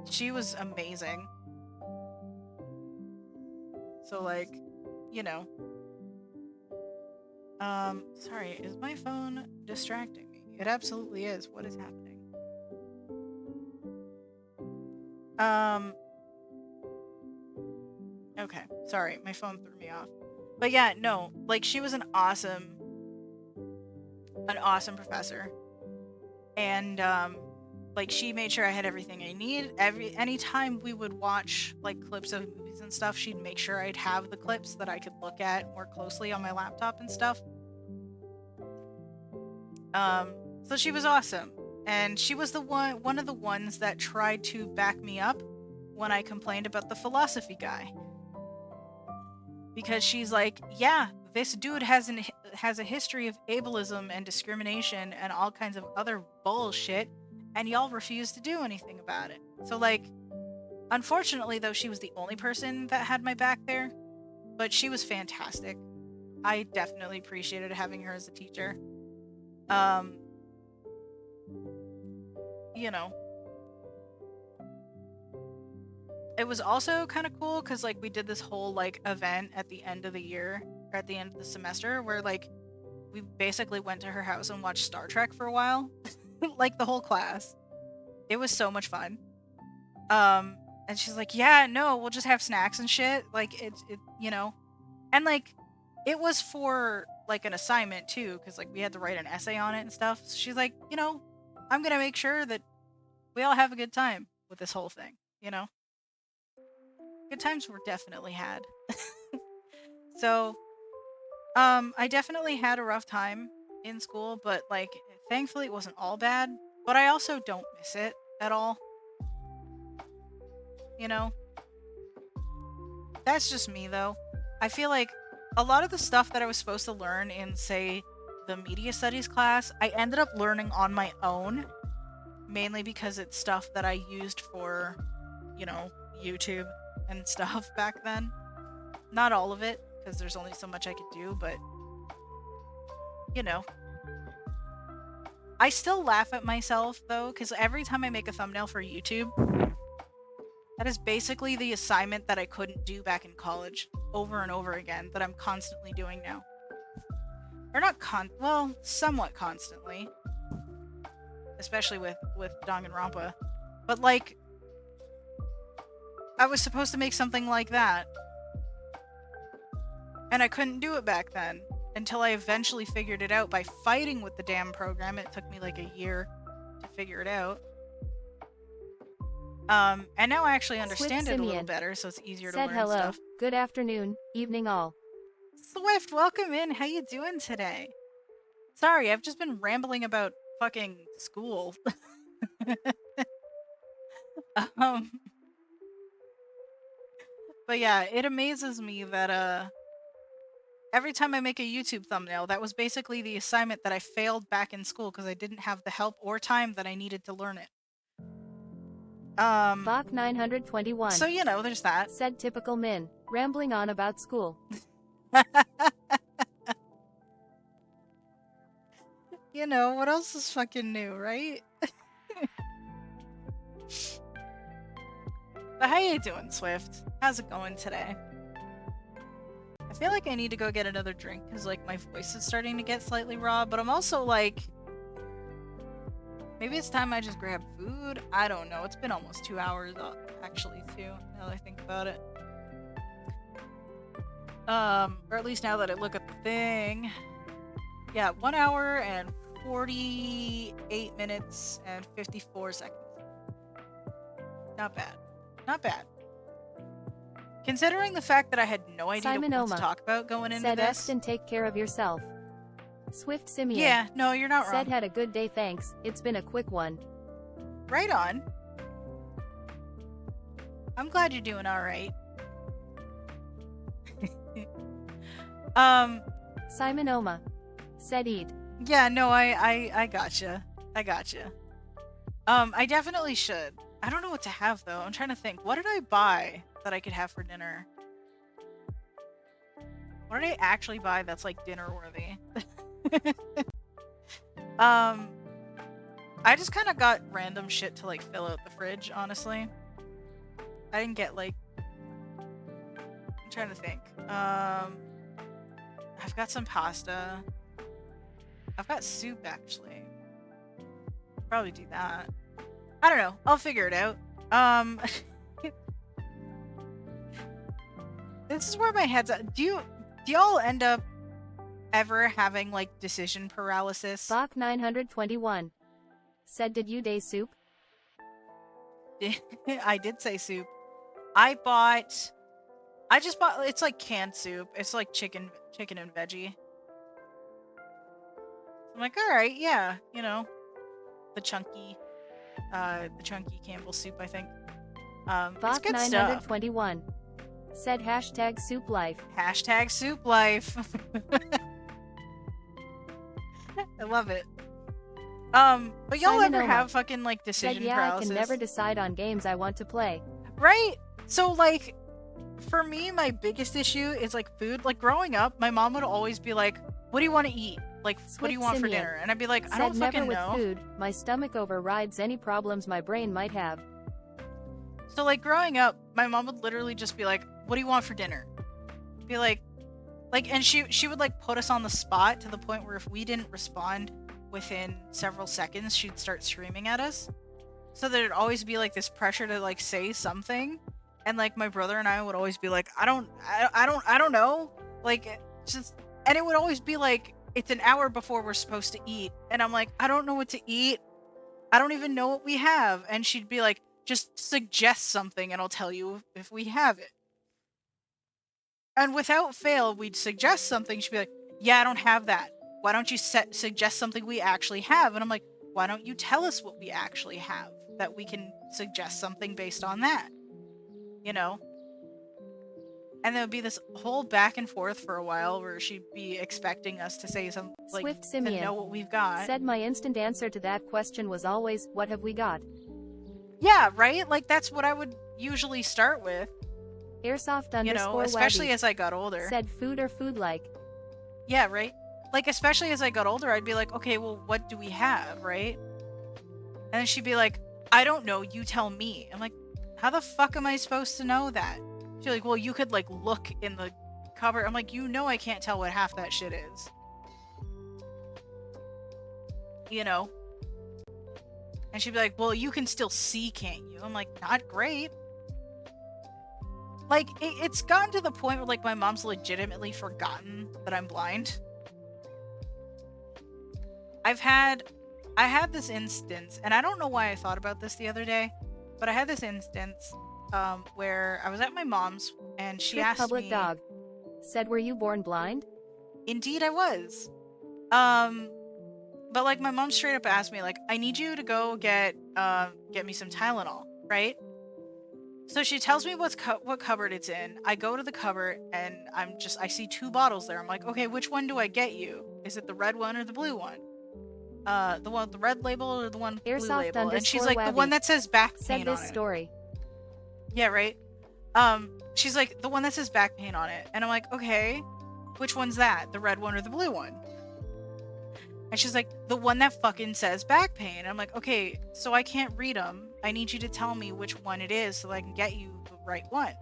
She was amazing. So like, you know. Sorry, is my phone distracting me? It absolutely is. What is happening? Okay, sorry, my phone threw me off. But yeah, no, like she was an awesome professor. And like she made sure I had everything I need. Anytime we would watch like clips of movies and stuff, she'd make sure I'd have the clips that I could look at more closely on my laptop and stuff. So she was awesome. And she was one of the ones that tried to back me up when I complained about the philosophy guy. Because she's like, yeah, this dude has a history of ableism and discrimination and all kinds of other bullshit, and y'all refuse to do anything about it. So like, unfortunately though, she was the only person that had my back there, but she was fantastic. I definitely appreciated having her as a teacher. You know, it was also kind of cool because like we did this whole like event at the end of the year, or at the end of the semester, where like we basically went to her house and watched Star Trek for a while. Like the whole class. It was so much fun. And she's like, yeah, no, we'll just have snacks and shit. Like it, you know. And like, it was for like an assignment too, because like we had to write an essay on it and stuff. So she's like, I'm gonna make sure that we all have a good time with this whole thing. Good times were definitely had. So, I definitely had a rough time in school, but like thankfully it wasn't all bad. But I also don't miss it at all. That's just me though. I feel like a lot of the stuff that I was supposed to learn in, say, the media studies class, I ended up learning on my own, mainly because it's stuff that I used for, YouTube and stuff back then. Not all of it, because there's only so much I could do, but, I still laugh at myself, though, because every time I make a thumbnail for YouTube, that is basically the assignment that I couldn't do back in college, over and over again, that I'm constantly doing now. Or not somewhat constantly. Especially with Danganronpa. But like, I was supposed to make something like that. And I couldn't do it back then. Until I eventually figured it out by fighting with the damn program. It took me like a year to figure it out. And now I actually understand it a little better, so it's easier to learn hello. stuff. Good afternoon, evening all. Swift, welcome in. How you doing today? Sorry, I've just been rambling about fucking school. But yeah, it amazes me that every time I make a YouTube thumbnail, that was basically the assignment that I failed back in school because I didn't have the help or time that I needed to learn it. Bach 921. So, there's that. Said typical Min, rambling on about school. What else is fucking new, right? But how you doing, Swift? How's it going today? I feel like I need to go get another drink because, like, my voice is starting to get slightly raw, but I'm also, like, maybe it's time I just grab food? I don't know. It's been almost 2 hours, actually, too, now that I think about it. Or at least now that I look at the thing. Yeah, 1 hour and 48 minutes and 54 seconds. Not bad. Not bad. Considering the fact that I had no idea what to talk about going into said this. Rest and take care of yourself. Swift Simeon. Yeah, no, you're not wrong. Said had a good day, thanks. It's been a quick one. Right on. I'm glad you're doing alright. Simon Oma. Said eat. Yeah, no, I gotcha. I gotcha. I definitely should. I don't know what to have, though. I'm trying to think. What did I buy that I could have for dinner? What did I actually buy that's, like, dinner-worthy? I just kind of got random shit to, like, fill out the fridge, honestly. I didn't get, like... I'm trying to think. I've got some pasta. I've got soup, actually. Probably do that. I don't know. I'll figure it out. This is where my head's at. Do y'all end up ever having, like, decision paralysis? Bach 921. Said did you day soup? I did say soup. I just bought, it's like canned soup. It's like chicken and veggie. I'm like, alright, yeah, the chunky Campbell soup, I think. It's good 921. Stuff. Said hashtag soup life. Hashtag soup life. I love it. But y'all Simon ever Oma. have fucking, like, decision paralysis? I can never decide on games I want to play. Right? So, like, for me, my biggest issue is, like, food. Like, growing up, my mom would always be like, what do you want to eat? Like, what do you want for dinner? And I'd be like, I don't fucking know. With food, my stomach overrides any problems my brain might have. So, like, growing up, my mom would literally just be like, what do you want for dinner? Be like, and she would, like, put us on the spot to the point where if we didn't respond within several seconds, she'd start screaming at us. So there'd always be, like, this pressure to, like, say something. And, like, my brother and I would always be like, I don't know. Like, Just, and it would always be like, it's an hour before we're supposed to eat. And I'm like, I don't know what to eat. I don't even know what we have. And she'd be like, just suggest something and I'll tell you if we have it. And without fail, we'd suggest something. She'd be like, yeah, I don't have that. Why don't you suggest something we actually have? And I'm like, why don't you tell us what we actually have that we can suggest something based on that? You know? And there would be this whole back and forth for a while where she'd be expecting us to say something, like, Swift to Simeon know what we've got. said my instant answer to that question was always, what have we got? Yeah, right? Like, that's what I would usually start with. Airsoft You know, underscore especially Wabby as I got older. said food or food like. Yeah, right? Like, especially as I got older, I'd be like, okay, well, what do we have, right? And then she'd be like, I don't know, you tell me. I'm like, how the fuck am I supposed to know that? She's like, well, you could, like, look in the cupboard. I'm like, you know I can't tell what half that shit is. You know? And she'd be like, well, you can still see, can't you? I'm like, not great. Like, it's gotten to the point where, like, my mom's legitimately forgotten that I'm blind. I had this instance, and I don't know why I thought about this the other day, but I had this instance where I was at my mom's, and she Trick asked Public me... Dog said, were you born blind? Indeed I was. But, like, my mom straight up asked me, like, I need you to go get me some Tylenol, right? So she tells me what cupboard it's in. I go to the cupboard, and I see 2 bottles there. I'm like, okay, which one do I get you? Is it the red one or the blue one? The one with the red label or the one with the blue Airsoft label? And she's like, the Wabby one that says back said pain on this it. story. Yeah, right? She's like, the one that says back pain on it. And I'm like, okay, which one's that? The red one or the blue one? And she's like, the one that fucking says back pain. And I'm like, okay, so I can't read them. I need you to tell me which one it is so that I can get you the right one.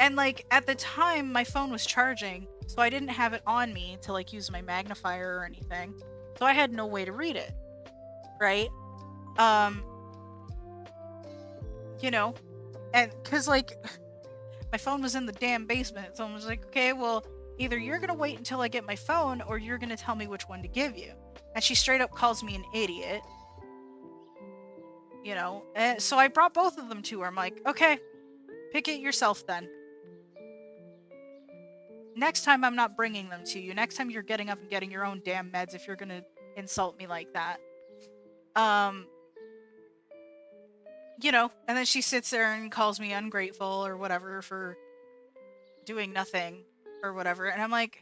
And, like, at the time, my phone was charging, so I didn't have it on me to, like, use my magnifier or anything. So I had no way to read it. Right? You know? And, cause, like, my phone was in the damn basement, so I was like, okay, well, either you're gonna wait until I get my phone, or you're gonna tell me which one to give you. And she straight up calls me an idiot. You know? And so I brought both of them to her. I'm like, okay, pick it yourself then. Next time I'm not bringing them to you. Next time you're getting up and getting your own damn meds if you're gonna insult me like that. You know, and then she sits there and calls me ungrateful or whatever for doing nothing or whatever. And I'm like,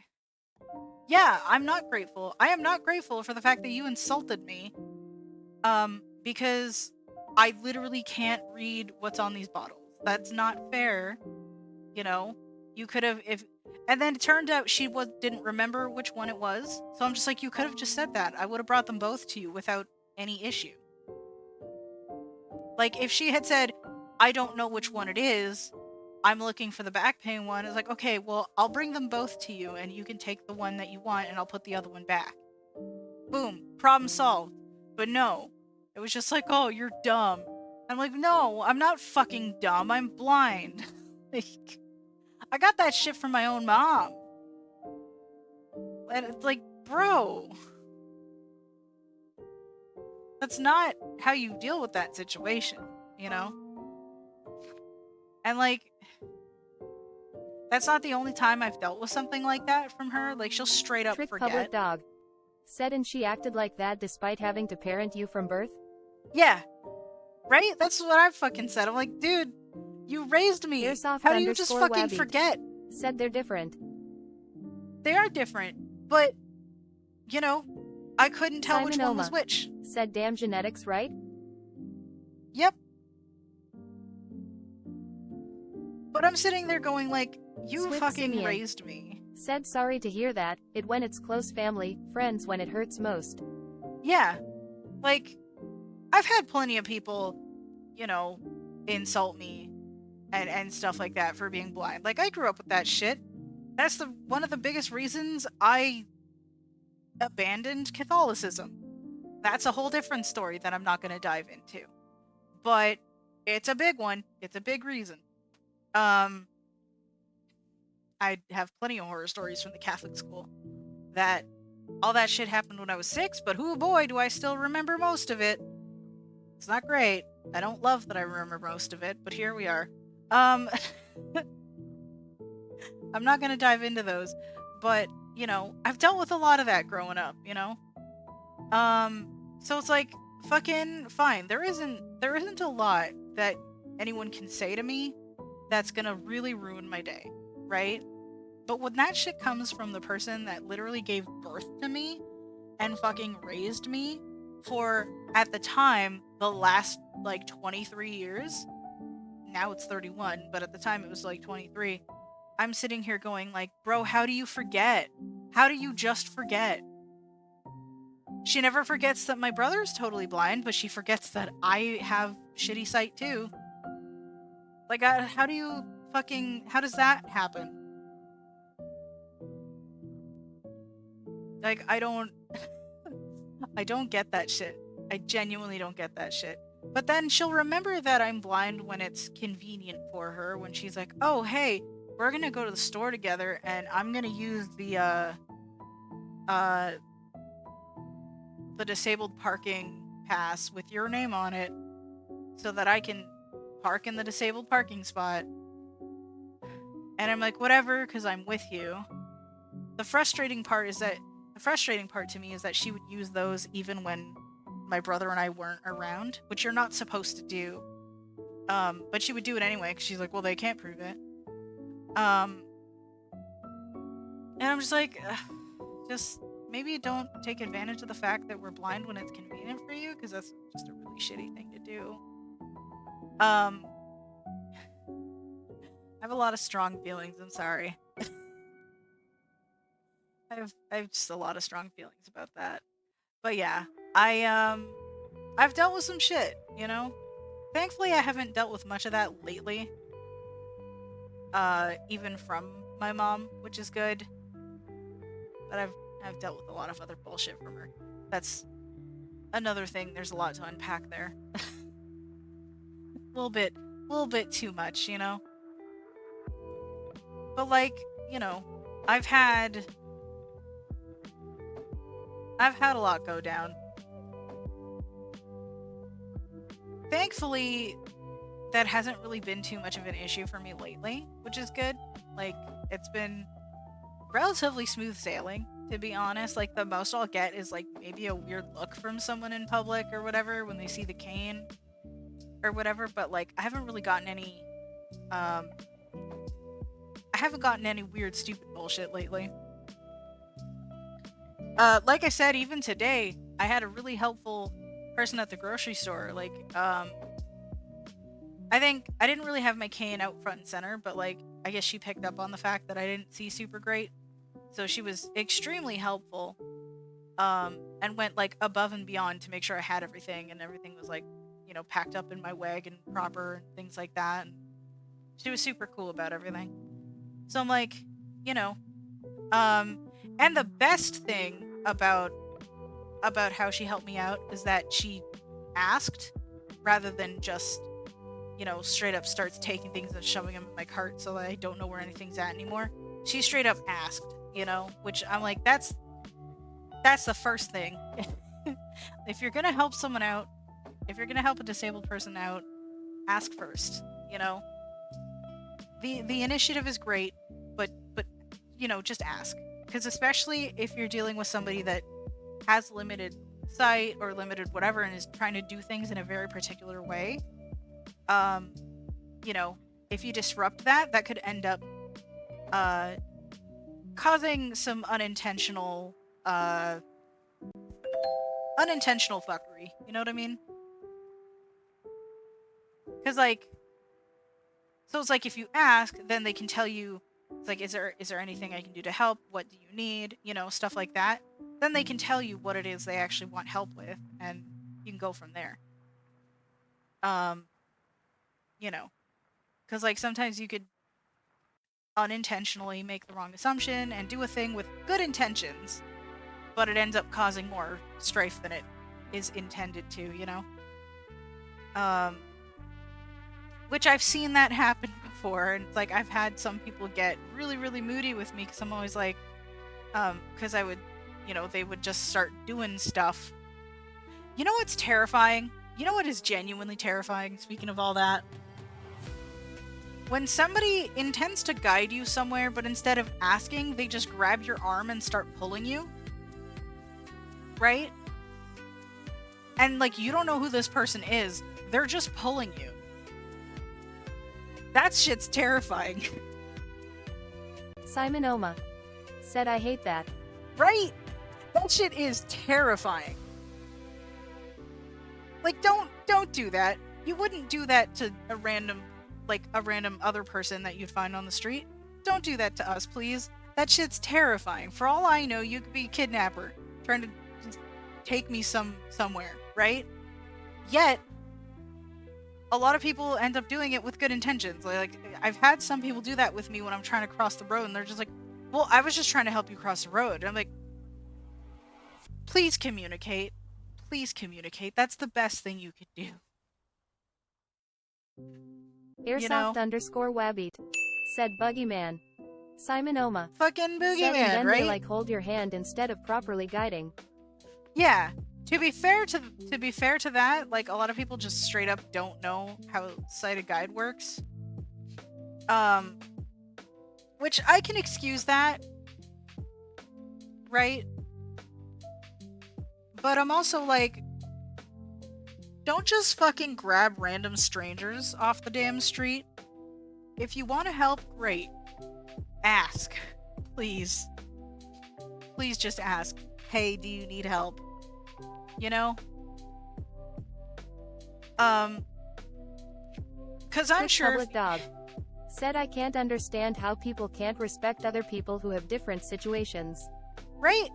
yeah, I'm not grateful. I am not grateful for the fact that you insulted me. Because I literally can't read what's on these bottles. That's not fair. You know, you could have, and then it turned out she didn't remember which one it was. So I'm just like, you could have just said that. I would have brought them both to you without any issue. Like, if she had said, I don't know which one it is, I'm looking for the back pain one, it's like, okay, well, I'll bring them both to you and you can take the one that you want and I'll put the other one back. Boom, problem solved. But no, it was just like, oh, you're dumb. I'm like, no, I'm not fucking dumb, I'm blind. Like, I got that shit from my own mom. And it's like, bro, that's not how you deal with that situation, you know? And, like, that's not the only time I've dealt with something like that from her. Like, she'll straight up Trick forget. Public Dog said, and she acted like that despite having to parent you from birth? Yeah. Right? That's what I fucking said. I'm like, dude, you raised me. Airsoft How do you just fucking Wabby forget? said they're different. They are different, but, you know, I couldn't tell which one was which. Said damn genetics, right? Yep. But I'm sitting there going like, you Swift fucking Simeon raised me. said sorry to hear that, it when it's close family, friends when it hurts most. Yeah. Like, I've had plenty of people, you know, insult me and stuff like that for being blind. Like, I grew up with that shit. That's one of the biggest reasons I abandoned Catholicism. That's a whole different story that I'm not going to dive into. But it's a big one. It's a big reason. I have plenty of horror stories from the Catholic school. That all that shit happened when I was 6, but hoo boy, do I still remember most of it. It's not great. I don't love that I remember most of it, but here we are. I'm not gonna dive into those, but you know, I've dealt with a lot of that growing up, you know? So it's like, fucking fine. There isn't a lot that anyone can say to me that's gonna really ruin my day, right? But when that shit comes from the person that literally gave birth to me and fucking raised me for, at the time, the last, like, 23 years, now it's 31, but at the time it was like 23, I'm sitting here going like, bro, how do you forget? How do you just forget? She never forgets that my brother's totally blind, but she forgets that I have shitty sight too. Like, how does that happen? Like, I don't get that shit. I genuinely don't get that shit. But then she'll remember that I'm blind when it's convenient for her, when she's like, oh, hey, we're gonna go to the store together and I'm gonna use the disabled parking pass with your name on it so that I can park in the disabled parking spot. And I'm like, whatever, because I'm with you. The frustrating part to me is that she would use those even when my brother and I weren't around, which you're not supposed to do. But she would do it anyway because she's like, well, they can't prove it. And I'm just like, just maybe don't take advantage of the fact that we're blind when it's convenient for you, because that's just a really shitty thing to do. I have a lot of strong feelings. I'm sorry. I have just a lot of strong feelings about that. But yeah, I've dealt with some shit, you know? Thankfully, I haven't dealt with much of that lately. Even from my mom, which is good. But I've dealt with a lot of other bullshit from her. That's another thing. There's a lot to unpack there. A little bit too much, you know? But like, you know, I've had a lot go down. Thankfully, that hasn't really been too much of an issue for me lately, which is good. Like, it's been relatively smooth sailing, to be honest. Like, the most I'll get is like maybe a weird look from someone in public or whatever when they see the cane or whatever, but like I haven't really gotten any weird stupid bullshit lately. Like I said, even today I had a really helpful person at the grocery store. Like, I think I didn't really have my cane out front and center, but like I guess she picked up on the fact that I didn't see super great, so she was extremely helpful, and went like above and beyond to make sure I had everything, and everything was like, you know, packed up in my wagon proper and things like that. And she was super cool about everything. So I'm like, you know, and the best thing about how she helped me out is that she asked rather than just, you know, straight up starts taking things and shoving them in my cart so that I don't know where anything's at anymore. She straight up asked, you know, which I'm like, that's the first thing. If you're gonna help someone out, if you're gonna help a disabled person out, ask first, you know. The initiative is great, but you know, just ask. Because especially if you're dealing with somebody that has limited sight or limited whatever and is trying to do things in a very particular way, you know, if you disrupt that could end up causing some unintentional fuckery. You know what I mean? Because like, so it's like if you ask, then they can tell you, it's like, is there anything I can do to help? What do you need? You know, stuff like that. Then they can tell you what it is they actually want help with, and you can go from there. You know, because like sometimes you could unintentionally make the wrong assumption and do a thing with good intentions, but it ends up causing more strife than it is intended to, you know? Which I've seen that happen before, and it's like I've had some people get really, really moody with me because I'm always like, because I would, they would just start doing stuff. You know what's terrifying? You know what is genuinely terrifying, speaking of all that? When somebody intends to guide you somewhere, but instead of asking, they just grab your arm and start pulling you. Right? And, like, you don't know who this person is. They're just pulling you. That shit's terrifying. Simon Oma said, I hate that. Right? That shit is terrifying. Like, don't do that. You wouldn't do that to a random other person that you'd find on the street. Don't do that to us, please. That shit's terrifying. For all I know, you could be a kidnapper trying to just take me somewhere, right? Yet, a lot of people end up doing it with good intentions. Like, I've had some people do that with me when I'm trying to cross the road, and they're just like, well, I was just trying to help you cross the road. And I'm like, please communicate. Please communicate. That's the best thing you could do. Airsoft _ Wabbeat said, Boogeyman. Simon Oma Fucking said, and boogeyman, then right? they like hold your hand instead of properly guiding. Yeah. To be fair to that, like, a lot of people just straight up don't know how sighted guide works. Which I can excuse that, right? But I'm also like, don't just fucking grab random strangers off the damn street. If you want to help, great. Ask. Please. Please just ask. Hey, do you need help? You know? Cause I'm Chris sure Public Dog said, I can't understand how people can't respect other people who have different situations. right?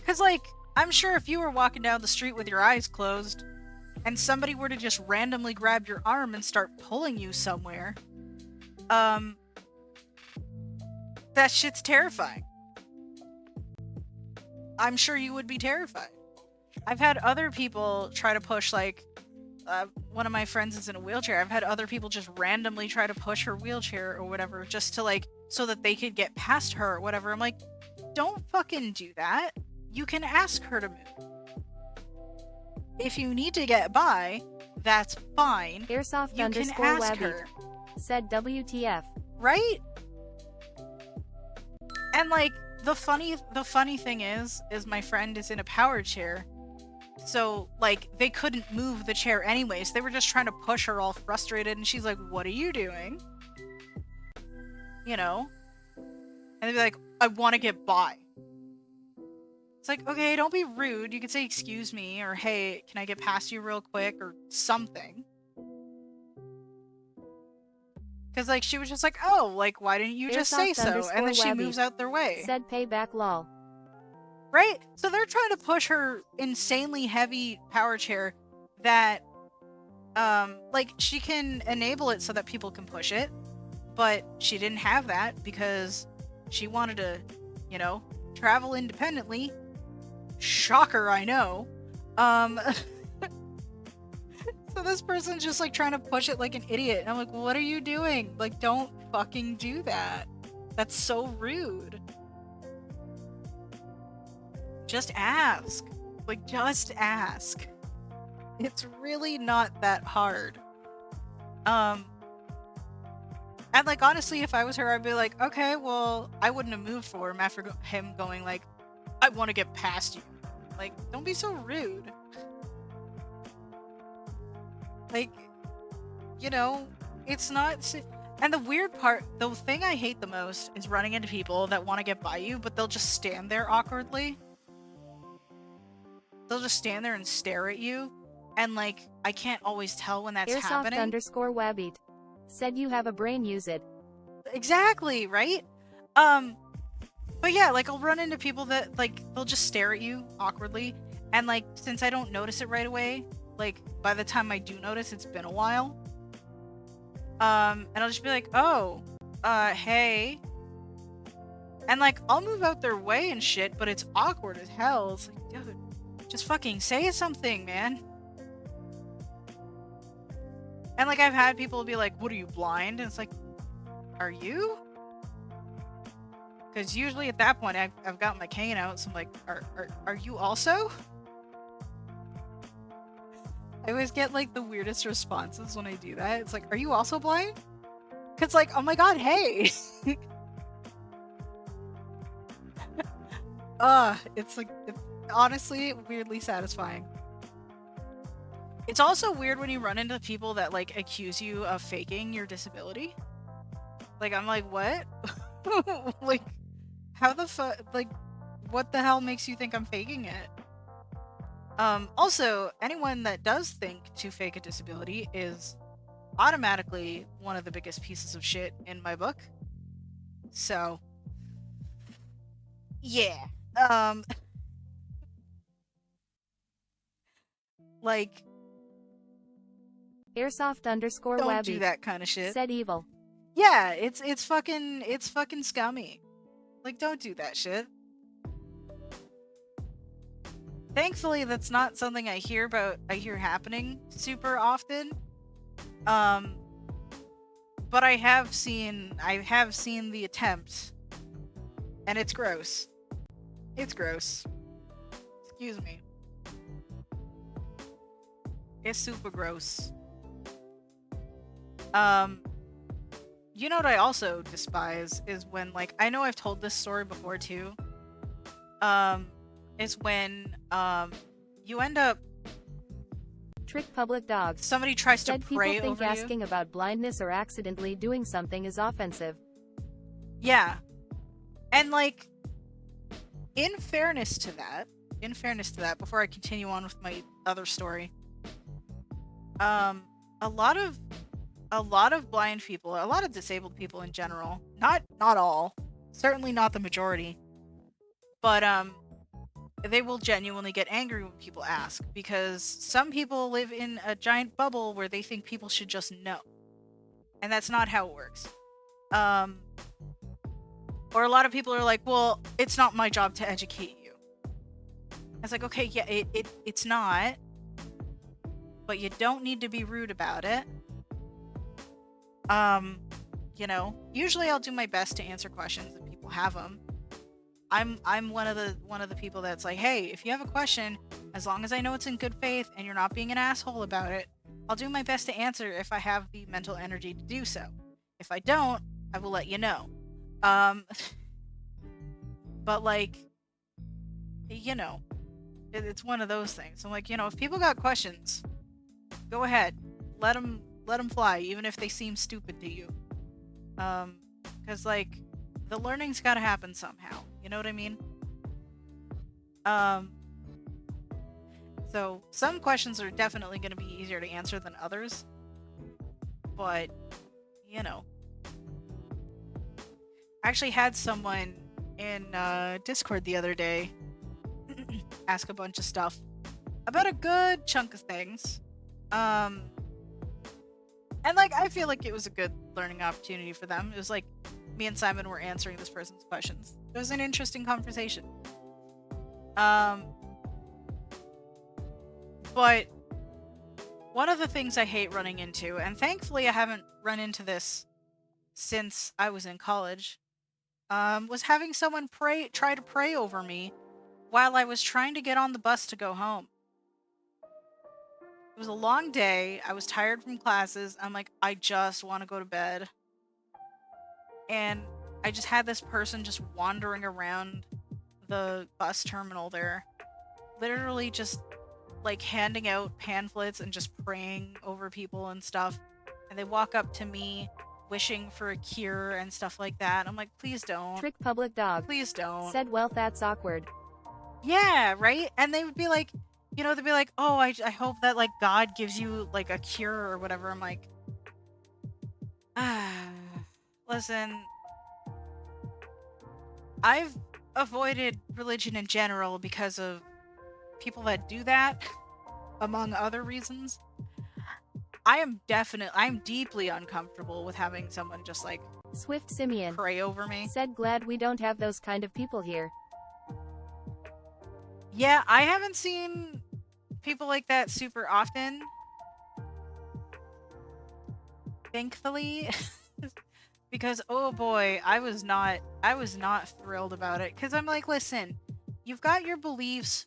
Cause like, I'm sure if you were walking down the street with your eyes closed, and somebody were to just randomly grab your arm and start pulling you somewhere, that shit's terrifying. I'm sure you would be terrified. I've had other people try to push, like, one of my friends is in a wheelchair. I've had other people just randomly try to push her wheelchair or whatever, just to, like, so that they could get past her or whatever. I'm like, don't fucking do that. You can ask her to move. If you need to get by, that's fine. Airsoft You can _ ask Wabbeat her. said, WTF. Right? And like, the funny thing is my friend is in a power chair. So like, they couldn't move the chair anyways. They were just trying to push her, all frustrated, and she's like, what are you doing? You know? And they'd be like, I want to get by. It's like, okay, don't be rude. You could say, excuse me, or hey, can I get past you real quick, or something. Because, like, she was just like, oh, like, why didn't you just say so? And then she Wabbeat moves out their way. said, payback lol. Right? So they're trying to push her insanely heavy power chair that, like, she can enable it so that people can push it. But she didn't have that because she wanted to, you know, travel independently. Shocker, I know. So this person's just like trying to push it like an idiot. And I'm like, what are you doing? Like, don't fucking do that. That's so rude. Just ask. Like, just ask. It's really not that hard. And like, honestly, if I was her, I'd be like, okay, well, I wouldn't have moved for him after him going like, I want to get past you. Like, don't be so rude. Like, you know, it's not... And the weird part, the thing I hate the most is running into people that want to get by you, but they'll just stand there awkwardly. They'll just stand there and stare at you. And, like, I can't always tell when that's happening. Airsoft _ Wabbeat said, you have a brain, use it. Exactly, right? But yeah, like, I'll run into people that, like, they'll just stare at you awkwardly. And, like, since I don't notice it right away, like, by the time I do notice, it's been a while. And I'll just be like, oh, hey. And, like, I'll move out their way and shit, but it's awkward as hell. It's like, dude, just fucking say something, man. And like I've had people be like, "What are you, blind?" And it's like, "Are you?" Because usually at that point I've got my cane out, so I'm like, "Are you also?" I always get like the weirdest responses when I do that. It's like, "Are you also blind?" Because like, oh my god, hey. It's like, it's honestly weirdly satisfying. It's also weird when you run into people that like accuse you of faking your disability. Like, I'm like, what? Like, how the fuck? Like, what the hell makes you think I'm faking it? Also, anyone that does think to fake a disability is automatically one of the biggest pieces of shit in my book. So, yeah. Like, Airsoft underscore don't do Wabby. that kind of shit. Said evil. Yeah, it's fucking scummy. Like, don't do that shit. Thankfully, that's not something I hear happening super often. But I have seen the attempt, and it's gross. It's gross. Excuse me. It's super gross. You know what I also despise is when, like, I know I've told this story before too. Is when you end up, Trick public dogs. somebody tries to Said people pray think over you. asking about blindness or accidentally doing something is offensive. Yeah. And like, in fairness to that, before I continue on with my other story, a lot of blind people, a lot of disabled people in general, not all, certainly not the majority, but they will genuinely get angry when people ask, because some people live in a giant bubble where they think people should just know. And that's not how it works. Or a lot of people are like, well, it's not my job to educate you. It's like, okay, yeah, it's not, but you don't need to be rude about it. You know, usually I'll do my best to answer questions if people have them. I'm one of the people that's like, hey, if you have a question, as long as I know it's in good faith and you're not being an asshole about it, I'll do my best to answer if I have the mental energy to do so. If I don't, I will let you know. But like, you know, it's one of those things. I'm like, you know, if people got questions, go ahead, let them fly, even if they seem stupid to you. Because like, the learning's got to happen somehow. You know what I mean? So some questions are definitely going to be easier to answer than others. But, you know, I actually had someone in Discord the other day ask a bunch of stuff about a good chunk of things. And like, I feel like it was a good learning opportunity for them. It was like, me and Simon were answering this person's questions. It was an interesting conversation. But one of the things I hate running into, and thankfully I haven't run into this since I was in college, was having someone try to pray over me while I was trying to get on the bus to go home. It was a long day. I was tired from classes. I'm like, I just want to go to bed. And I just had this person just wandering around the bus terminal there, literally just like handing out pamphlets and just praying over people and stuff. And they walk up to me wishing for a cure and stuff like that. I'm like, please don't. Trick public dog. Please don't. Said, well, that's awkward. Yeah, right? And they would be like, you know, they'd be like, oh, I hope that like God gives you like a cure or whatever. I'm like, listen, I've avoided religion in general because of people that do that, among other reasons. I'm deeply uncomfortable with having someone just like Swift Simeon pray over me. said, glad we don't have those kind of people here. Yeah, I haven't seen people like that super often. thankfully, because oh boy, I was not thrilled about it, because I'm like, listen, you've got your beliefs,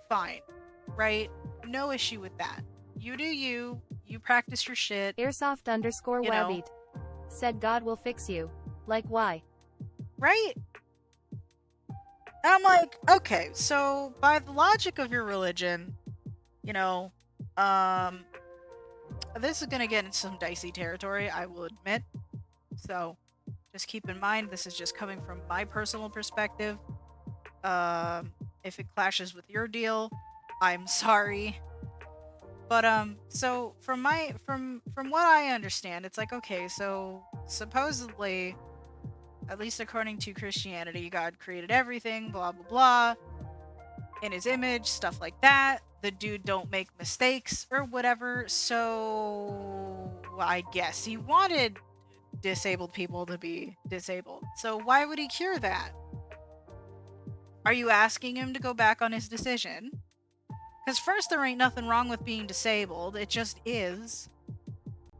fine, right? No issue with that. You do you. You practice your shit. Airsoft underscore You know. Wabbeat. Said God will fix you. Like why? Right? And I'm like, okay, so by the logic of your religion, you know, um, this is gonna get into some dicey territory, I will admit. So just keep in mind, this is just coming from my personal perspective. If it clashes with your deal, I'm sorry. But so from what I understand, it's like, okay, so supposedly, at least according to Christianity, God created everything, blah blah blah, in his image, stuff like that. The dude don't make mistakes or whatever. So I guess he wanted disabled people to be disabled. So why would he cure that? Are you asking him to go back on his decision? Because first, there ain't nothing wrong with being disabled. It just is.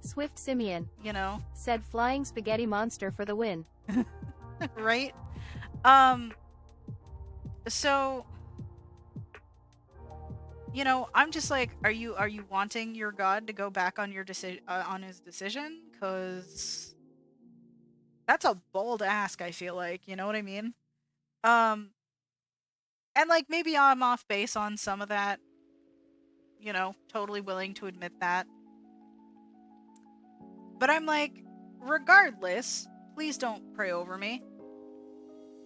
Swift Simeon. You know? Said flying spaghetti monster for the win. Right? So, you know, I'm just like, are you wanting your God to go back on your decision, on his decision? Because that's a bold ask, I feel like. You know what I mean? And like, maybe I'm off base on some of that. You know, totally willing to admit that. But I'm like, regardless, please don't pray over me.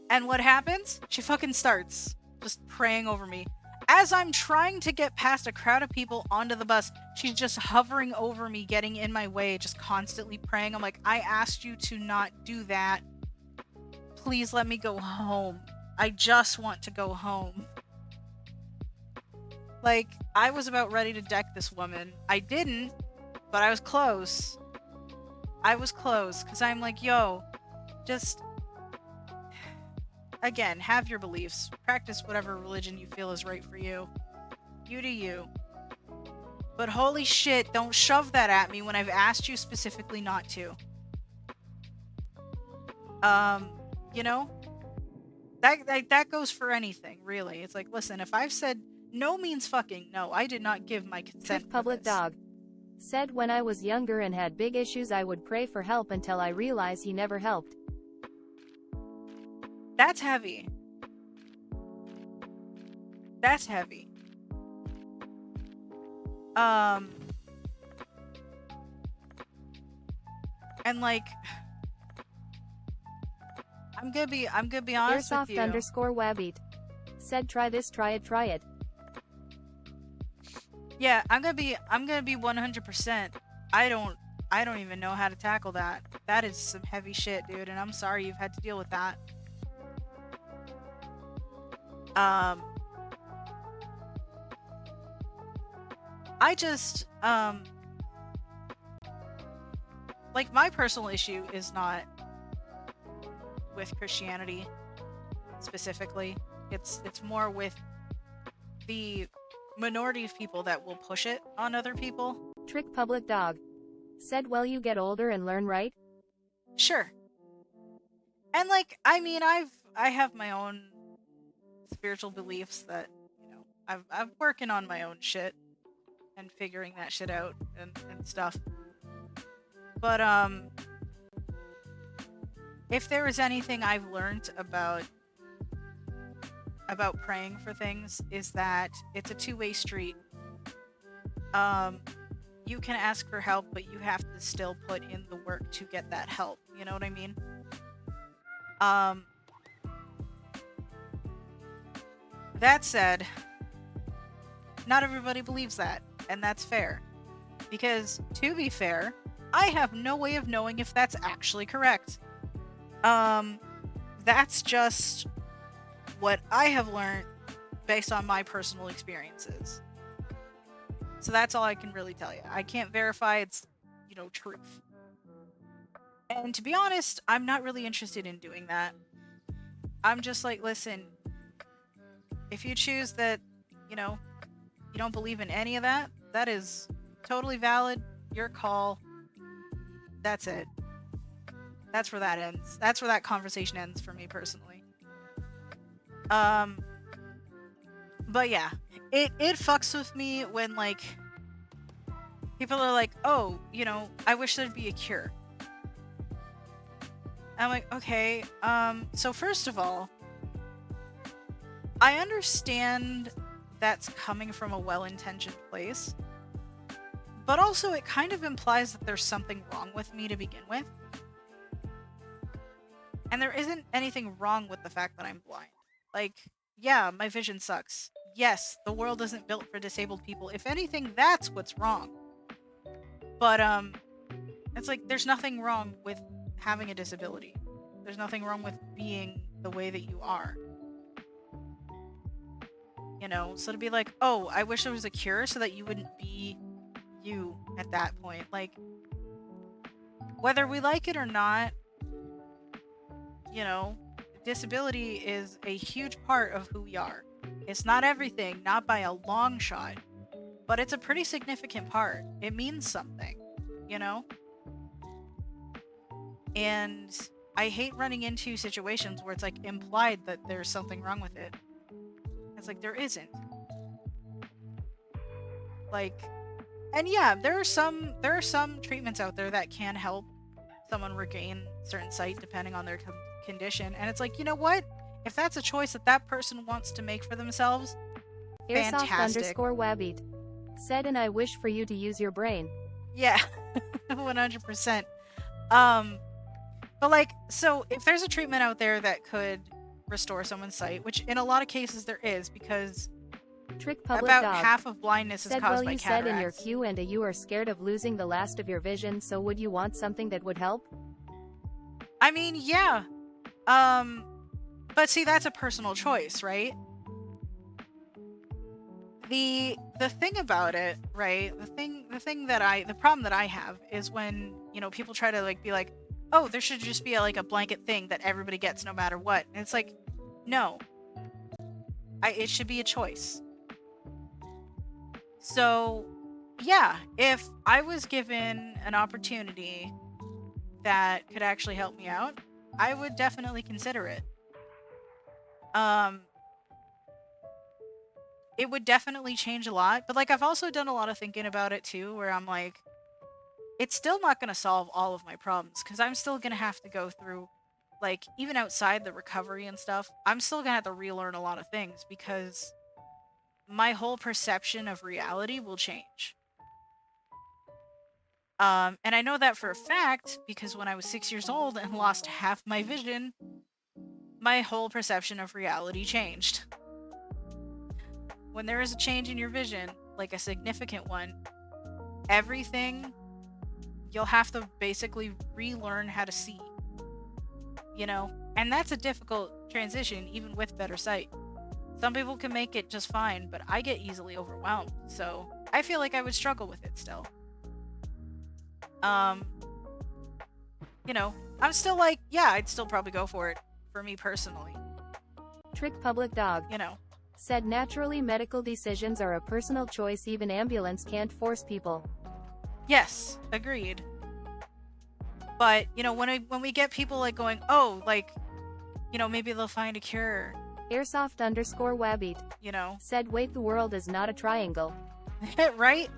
And what happens? She fucking starts just praying over me. As I'm trying to get past a crowd of people onto the bus, she's just hovering over me, getting in my way, just constantly praying. I'm like, I asked you to not do that. Please let me go home. I just want to go home. Like, I was about ready to deck this woman. I didn't, but I was close. I was close, because I'm like, yo, just, again, have your beliefs. Practice whatever religion you feel is right for you. You do you. But holy shit, don't shove that at me when I've asked you specifically not to. You know? That goes for anything, really. It's like, listen, if I've said no means fucking no, I did not give my consent Trick for public this. dog. Said when I was younger and had big issues I would pray for help until I realized he never helped. That's heavy. That's heavy. And like, I'm gonna be honest with Airsoft you. underscore Wabbeat. Said try this, try it. Yeah, I'm gonna be 100%. I don't even know how to tackle that. That is some heavy shit, dude, and I'm sorry you've had to deal with that. I just like, my personal issue is not with Christianity specifically. It's more with the minority of people that will push it on other people. Trick public dog. Said well you get older and learn, right? Sure. And like, I mean, I have my own spiritual beliefs that, you know, I'm working on my own shit and figuring that shit out and stuff. But if there is anything I've learned about praying for things, is that it's a two-way street. You can ask for help, but you have to still put in the work to get that help. You know what I mean? That said, not everybody believes that, and that's fair. Because, to be fair, I have no way of knowing if that's actually correct. That's just what I have learned based on my personal experiences. So that's all I can really tell you. I can't verify it's, you know, truth. And to be honest, I'm not really interested in doing that. I'm just like, listen, if you choose that, you know, you don't believe in any of that, that is totally valid. Your call. That's it. That's where that ends. That's where that conversation ends for me personally. But yeah, it fucks with me when like people are like, oh, you know, I wish there'd be a cure. I'm like, okay, so first of all, I understand that's coming from a well-intentioned place, but also it kind of implies that there's something wrong with me to begin with. And there isn't anything wrong with the fact that I'm blind. Like, yeah, my vision sucks. Yes, the world isn't built for disabled people. If anything, that's what's wrong. But, it's like, there's nothing wrong with having a disability. There's nothing wrong with being the way that you are. You know, so to be like, oh, I wish there was a cure so that you wouldn't be you at that point. Like, whether we like it or not, you know, disability is a huge part of who we are. It's not everything, not by a long shot, but it's a pretty significant part. It means something, you know? And I hate running into situations where it's like implied that there's something wrong with it. It's like there isn't. Like, and yeah, there are some treatments out there that can help someone regain certain sight depending on their condition, and it's like, you know what? If that's a choice that that person wants to make for themselves, fantastic. Airsoft_Wabbit said, and I wish for you to use your brain. Yeah, 100%. But like, so if there's a treatment out there that could restore someone's sight, which in a lot of cases there is, because about half of blindness is caused by cataracts. You said in your Q&A you are scared of losing the last of your vision, so would you want something that would help? I mean, yeah. But see, that's a personal choice, right? The thing about it, right? The problem that I have is when, you know, people try to like be like, oh, there should just be like a blanket thing that everybody gets no matter what. And it's like, no. It should be a choice. So, yeah, if I was given an opportunity that could actually help me out, I would definitely consider it. It would definitely change a lot, but like I've also done a lot of thinking about it too, where I'm like, it's still not going to solve all of my problems, because I'm still going to have to go through, like, even outside the recovery and stuff, I'm still going to have to relearn a lot of things, because my whole perception of reality will change. And I know that for a fact, because when I was 6 years old and lost half my vision, my whole perception of reality changed. When there is a change in your vision, like a significant one, everything, you'll have to basically relearn how to see. You know? And that's a difficult transition, even with better sight. Some people can make it just fine, but I get easily overwhelmed, so I feel like I would struggle with it still. You know, I'm still like, yeah, I'd still probably go for it, for me personally. Trick Public Dog, you know, said naturally medical decisions are a personal choice, even ambulance can't force people. Yes, agreed. But, you know, when we get people like going, oh, like, you know, maybe they'll find a cure. Airsoft_Wabbit, you know, said, wait, the world is not a triangle. Right?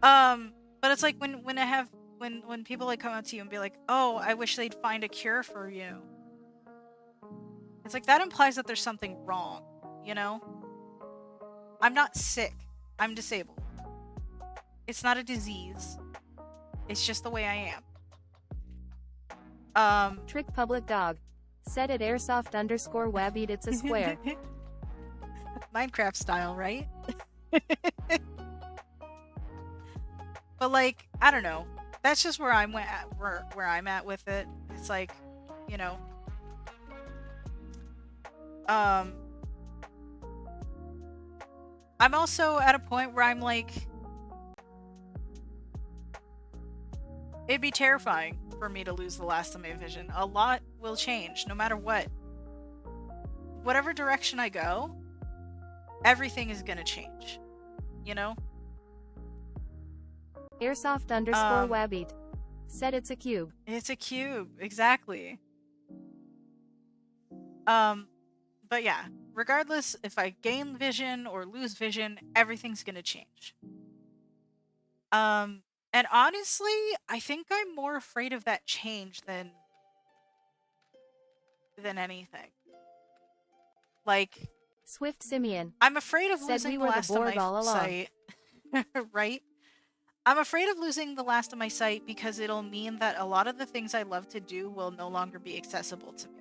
But it's like when people like come up to you and be like, oh, I wish they'd find a cure for you. It's like, that implies that there's something wrong, you know? I'm not sick. I'm disabled. It's not a disease. It's just the way I am. Trick Public Dog, said at Airsoft_Wabbit, it's a square. Minecraft style, right? But like, I don't know. That's just where I'm at, where I'm at with it. It's like, you know, I'm also at a point where I'm like, it'd be terrifying for me to lose the last of my vision. A lot will change, no matter what. Whatever direction I go, everything is gonna change. You know? Airsoft_Wabbit, Said it's a cube. It's a cube, exactly. But yeah, regardless if I gain vision or lose vision, everything's gonna change. And honestly, I think I'm more afraid of that change than anything. Like, Swift Simeon. I'm afraid of Said losing we the were the last of Borg my all along. sight. Right? I'm afraid of losing the last of my sight because it'll mean that a lot of the things I love to do will no longer be accessible to me.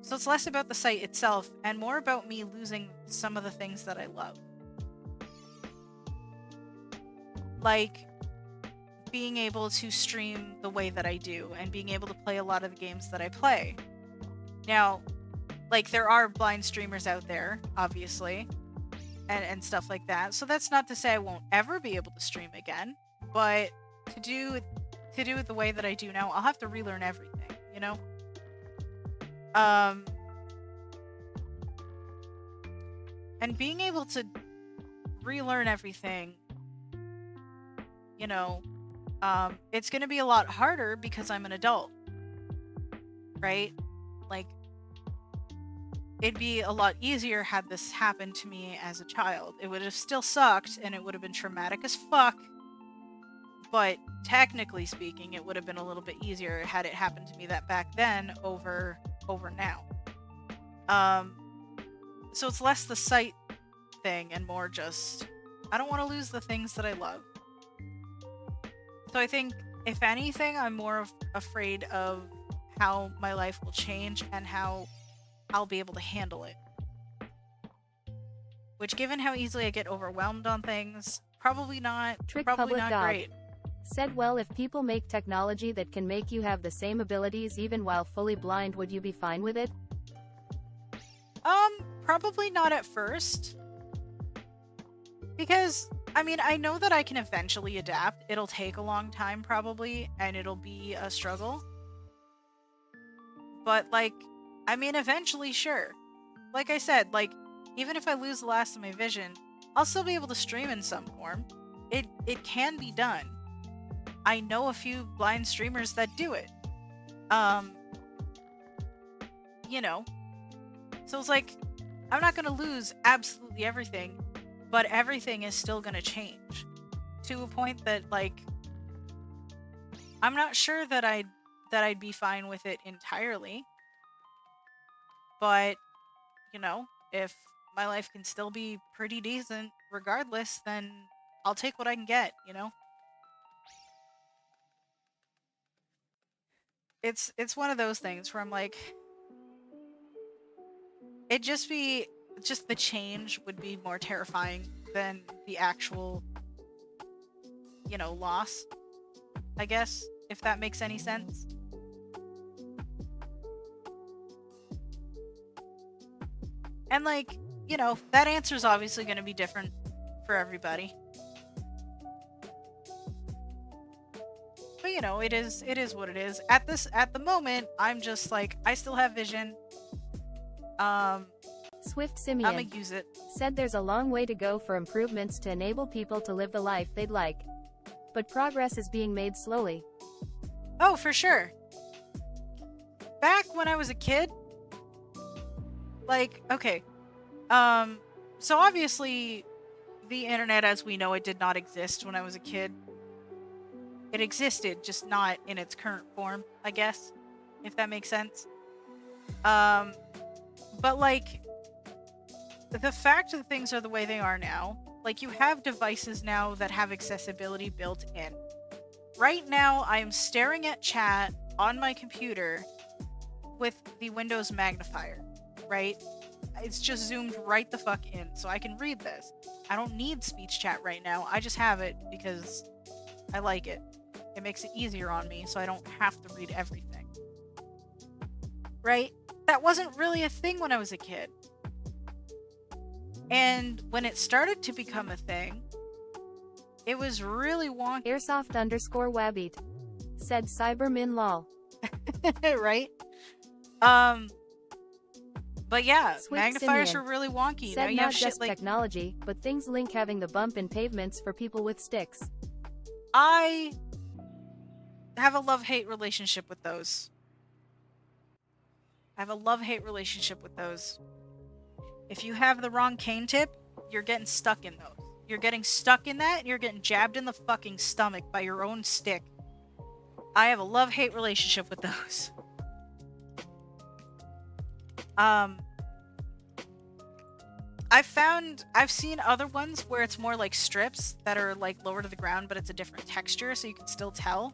So it's less about the site itself and more about me losing some of the things that I love. Like being able to stream the way that I do and being able to play a lot of the games that I play. Now, like, there are blind streamers out there, obviously, and stuff like that. So that's not to say I won't ever be able to stream again, but to do it the way that I do now, I'll have to relearn everything, you know? And being able to relearn everything, you know, it's going to be a lot harder because I'm an adult, right? Like, it'd be a lot easier had this happened to me as a child. It would have still sucked and it would have been traumatic as fuck, but technically speaking, it would have been a little bit easier had it happened to me that back then over now. So it's less the sight thing and more just, I don't want to lose the things that I love. So I think, if anything, I'm more afraid of how my life will change and how I'll be able to handle it. Which, given how easily I get overwhelmed on things, probably not great. Said, well, if people make technology that can make you have the same abilities even while fully blind, would you be fine with it? Probably not at first. Because, I mean, I know that I can eventually adapt. It'll take a long time, probably, and it'll be a struggle. But, like, I mean, eventually, sure. Like I said, like, even if I lose the last of my vision, I'll still be able to stream in some form. It can be done. I know a few blind streamers that do it. You know. So it's like, I'm not going to lose absolutely everything, but everything is still going to change. To a point that, like, I'm not sure that I'd be fine with it entirely. But, you know, if my life can still be pretty decent regardless, then I'll take what I can get, you know? It's one of those things where I'm like, just the change would be more terrifying than the actual, you know, loss, I guess, if that makes any sense. And, like, you know, that answer is obviously going to be different for everybody. But, you know, it is what it is. At the moment, I'm just like, I still have vision. Swift Simeon. I'm gonna use it. Said there's a long way to go for improvements to enable people to live the life they'd like. But progress is being made slowly. Oh, for sure. Back when I was a kid, like, okay. So obviously, the internet as we know it did not exist when I was a kid. It existed, just not in its current form, I guess, if that makes sense. But, like, the fact that things are the way they are now, like, you have devices now that have accessibility built in. Right now, I am staring at chat on my computer with the Windows magnifier, right? It's just zoomed right the fuck in, so I can read this. I don't need speech chat right now. I just have it because I like it. It makes it easier on me, so I don't have to read everything. Right? That wasn't really a thing when I was a kid. And when it started to become a thing, it was really wonky. Airsoft_Wabbit. Said Cybermin lol. Right? But yeah, Swift magnifiers Simeon. were really wonky. Said now you not have shit just like technology, but things link having the bump in pavements for people with sticks. I have a love-hate relationship with those. I have a love-hate relationship with those. If you have the wrong cane tip, you're getting stuck in those. You're getting stuck in that, and you're getting jabbed in the fucking stomach by your own stick. I have a love-hate relationship with those. I've seen other ones where it's more like strips that are like lower to the ground, but it's a different texture, so you can still tell.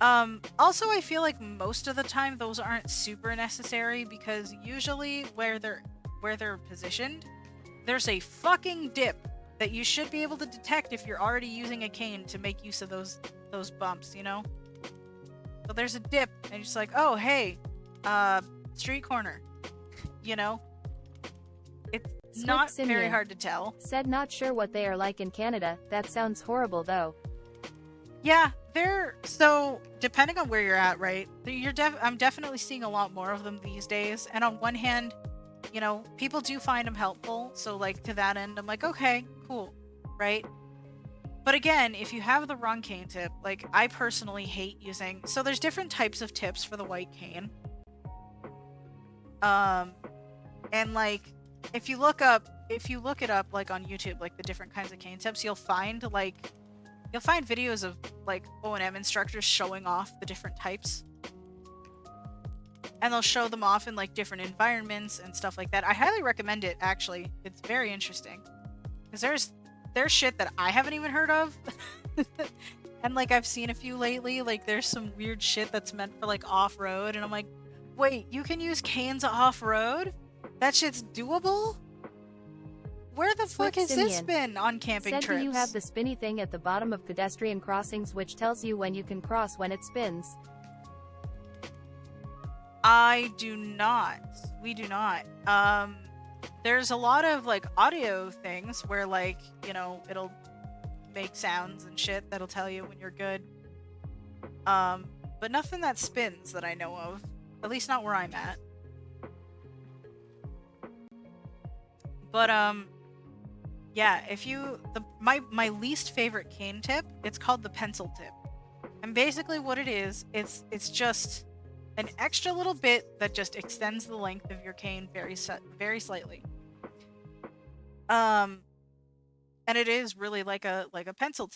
Also, I feel like most of the time those aren't super necessary, because usually where they're positioned, there's a fucking dip that you should be able to detect if you're already using a cane to make use of those bumps, you know? So there's a dip, and you're just like, oh, hey, street corner, you know? It's not very hard to tell. Said not sure what they are like in Canada. That sounds horrible, though. Yeah, so depending on where you're at, right? I'm definitely seeing a lot more of them these days. And on one hand, you know, people do find them helpful. So like to that end, I'm like, okay, cool, right? But again, if you have the wrong cane tip, like I personally hate using. So there's different types of tips for the white cane. And like if you look it up like on YouTube, like the different kinds of cane tips, you'll find videos of like O&M instructors showing off the different types. And they'll show them off in like different environments and stuff like that. I highly recommend it, actually. It's very interesting. Because there's shit that I haven't even heard of. And like I've seen a few lately. Like there's some weird shit that's meant for like off-road. And I'm like, wait, you can use canes off-road? That shit's doable? Where the fuck has this been on camping trips? Said you have the spinny thing at the bottom of pedestrian crossings which tells you when you can cross when it spins. I do not. We do not. There's a lot of like audio things where like, you know, it'll make sounds and shit that'll tell you when you're good. But nothing that spins that I know of. At least not where I'm at. But yeah, my least favorite cane tip, it's called the pencil tip. And basically what it is, it's just an extra little bit that just extends the length of your cane very slightly. And it is really like a pencil,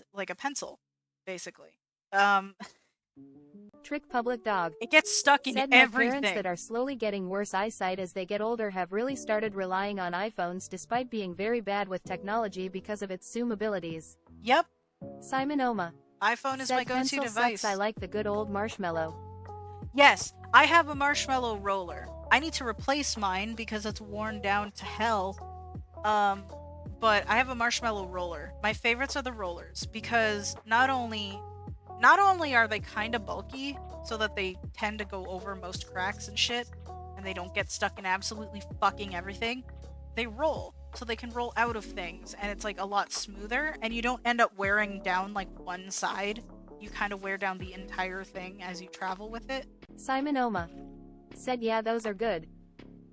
basically. Trick public dog. It gets stuck in Said everything. My parents that are slowly getting worse eyesight as they get older have really started relying on iPhones despite being very bad with technology because of its Zoom abilities. Yep. Simon Oma. iPhone is Said my go-to device. Sucks, I like the good old marshmallow. Yes, I have a marshmallow roller. I need to replace mine because it's worn down to hell. But I have a marshmallow roller. My favorites are the rollers because not only are they kind of bulky so that they tend to go over most cracks and shit and they don't get stuck in absolutely fucking everything, they roll so they can roll out of things and it's like a lot smoother and you don't end up wearing down like one side. You kind of wear down the entire thing as you travel with it. Simon Oma. Said yeah, those are good.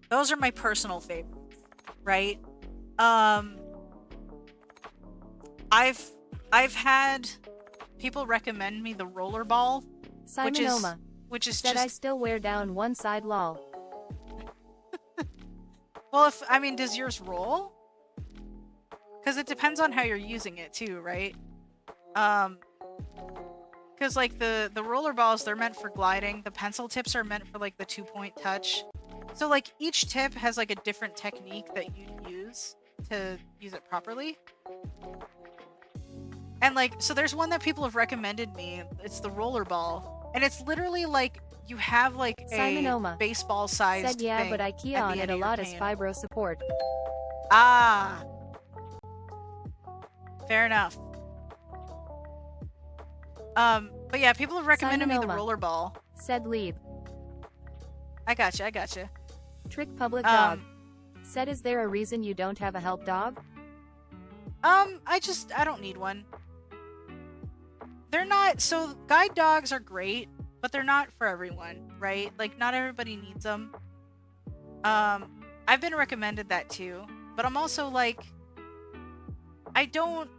Those are my personal favorites, right? I've had people recommend me the roller ball, Simon Oma. Which is said just... I still wear down one side lol. Well, does yours roll? Because it depends on how you're using it too, right? Because like the roller balls, they're meant for gliding. The pencil tips are meant for like the 2-point touch. So like each tip has like a different technique that you use to use it properly. And like, so there's one that people have recommended me. It's the roller ball. And it's literally like you have like a baseball sized said yeah, thing but IKEA on it a lot as fibro support. Ah. Fair enough. But yeah, people have recommended me the roller ball. Said Leeb. I gotcha. Trick public dog. Said is there a reason you don't have a help dog? I don't need one. They're not, so guide dogs are great, but they're not for everyone, right? Like, not everybody needs them. I've been recommended that too, but I'm also like, I don't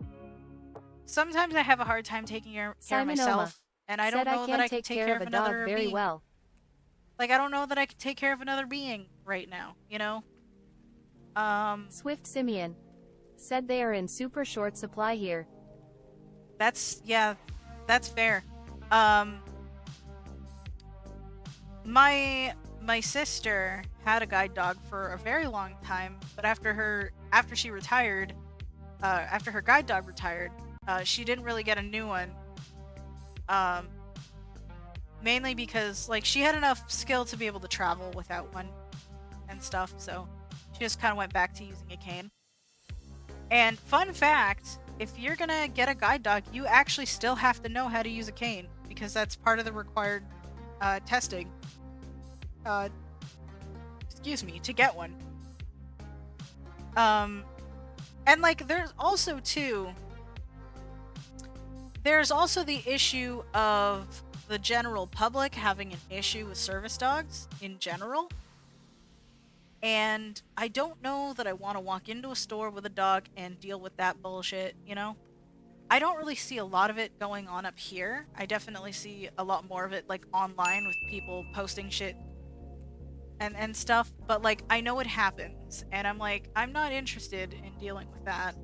sometimes I have a hard time taking care of Simon myself, and I said don't I know that can I could take take care care of of a dog another very being. well. Like, I don't know that I could take care of another being right now, you know? Swift Simeon said they are in super short supply here. Yeah, that's fair. Um, my sister had a guide dog for a very long time, but after she retired, after her guide dog retired, she didn't really get a new one. Um, mainly because like she had enough skill to be able to travel without one and stuff, so she just kind of went back to using a cane. And fun fact, if you're gonna get a guide dog, you actually still have to know how to use a cane because that's part of the required testing. Excuse me, to get one. And like there's also the issue of the general public having an issue with service dogs in general. And I don't know that I want to walk into a store with a dog and deal with that bullshit, you know? I don't really see a lot of it going on up here. I definitely see a lot more of it like online with people posting shit and stuff, but like I know it happens and I'm like I'm not interested in dealing with that.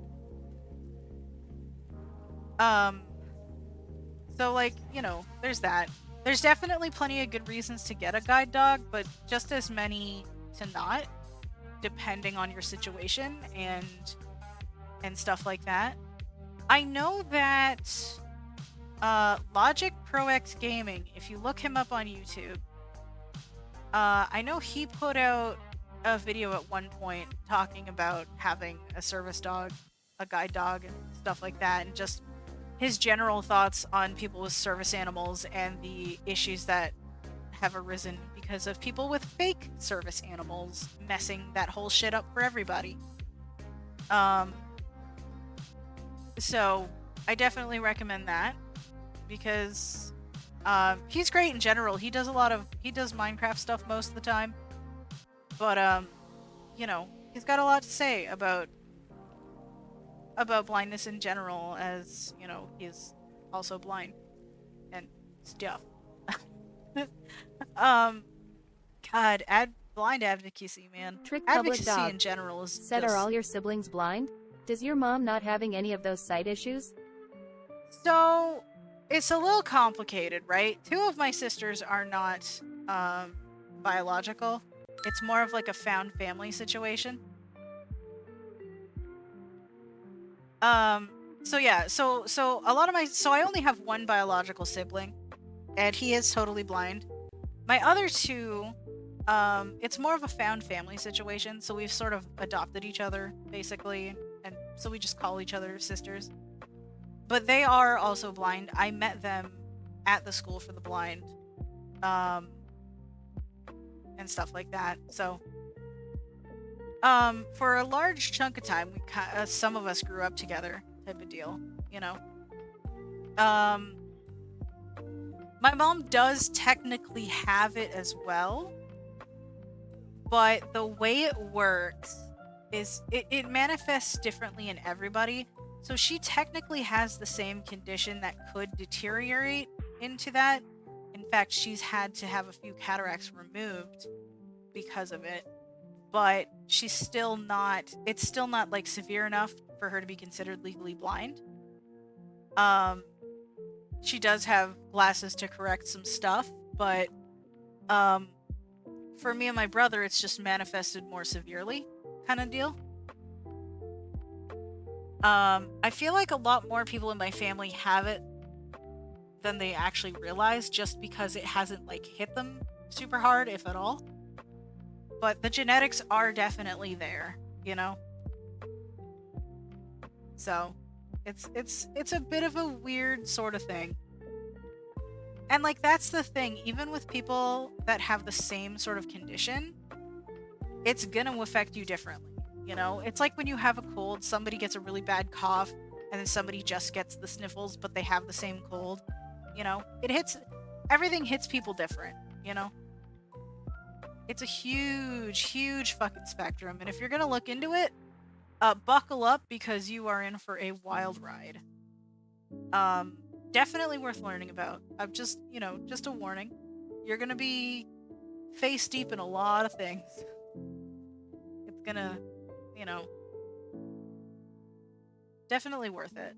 So like, you know, there's that. There's definitely plenty of good reasons to get a guide dog, but just as many to not, depending on your situation and stuff like that. I know that Logic Pro X Gaming, if you look him up on YouTube, I know he put out a video at one point talking about having a service dog, a guide dog, and stuff like that, and just his general thoughts on people with service animals and the issues that have arisen because of people with fake service animals messing that whole shit up for everybody. So I definitely recommend that because he's great in general. He does Minecraft stuff most of the time, but you know, he's got a lot to say about blindness in general, as you know, he's also blind and stuff. God, blind advocacy, man. Trick Public Advocacy Dog in general is said, just... are all your siblings blind? Does your mom not having any of those sight issues? So, it's a little complicated, right? Two of my sisters are not biological. It's more of like a found family situation. So yeah, so a lot of I only have one biological sibling, and he is totally blind. My other two, it's more of a found family situation, so we've sort of adopted each other, basically, and so we just call each other sisters. But they are also blind. I met them at the school for the blind, and stuff like that. So, for a large chunk of time, some of us grew up together, type of deal, you know. My mom does technically have it as well, but the way it works is it manifests differently in everybody. So she technically has the same condition that could deteriorate into that. In fact, she's had to have a few cataracts removed because of it. But it's still not like severe enough for her to be considered legally blind. She does have glasses to correct some stuff, but for me and my brother, it's just manifested more severely, kind of deal. I feel like a lot more people in my family have it than they actually realize, just because it hasn't like hit them super hard, if at all. But the genetics are definitely there, you know? So, it's a bit of a weird sort of thing. And like that's the thing, even with people that have the same sort of condition, it's gonna affect you differently, you know? It's like when you have a cold, somebody gets a really bad cough, and then somebody just gets the sniffles, but they have the same cold, you know? Everything hits people different, you know? It's a huge fucking spectrum, and if you're gonna look into it, buckle up because you are in for a wild ride. Definitely worth learning about. I'm just, just a warning. You're gonna be face deep in a lot of things. It's gonna, you know, definitely worth it.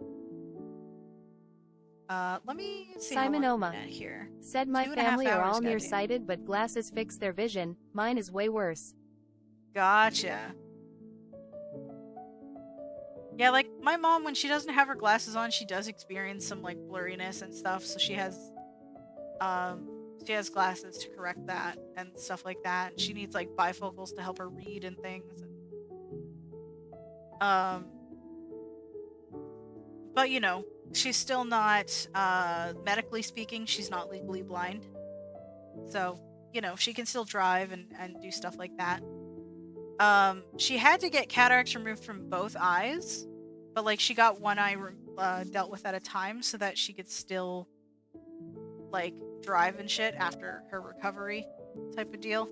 Let me see how Simon long Oma I'm at here. said my 2.5 family are hours, all goddamn. nearsighted, but glasses fix their vision. Mine is way worse. Gotcha. Yeah, like my mom, when she doesn't have her glasses on, she does experience some like blurriness and stuff. So she has glasses to correct that and stuff like that. And she needs like bifocals to help her read and things. But she's still not medically speaking, she's not legally blind. So, she can still drive and do stuff like that. She had to get cataracts removed from both eyes, but like she got one eye dealt with at a time so that she could still like drive and shit after her recovery type of deal.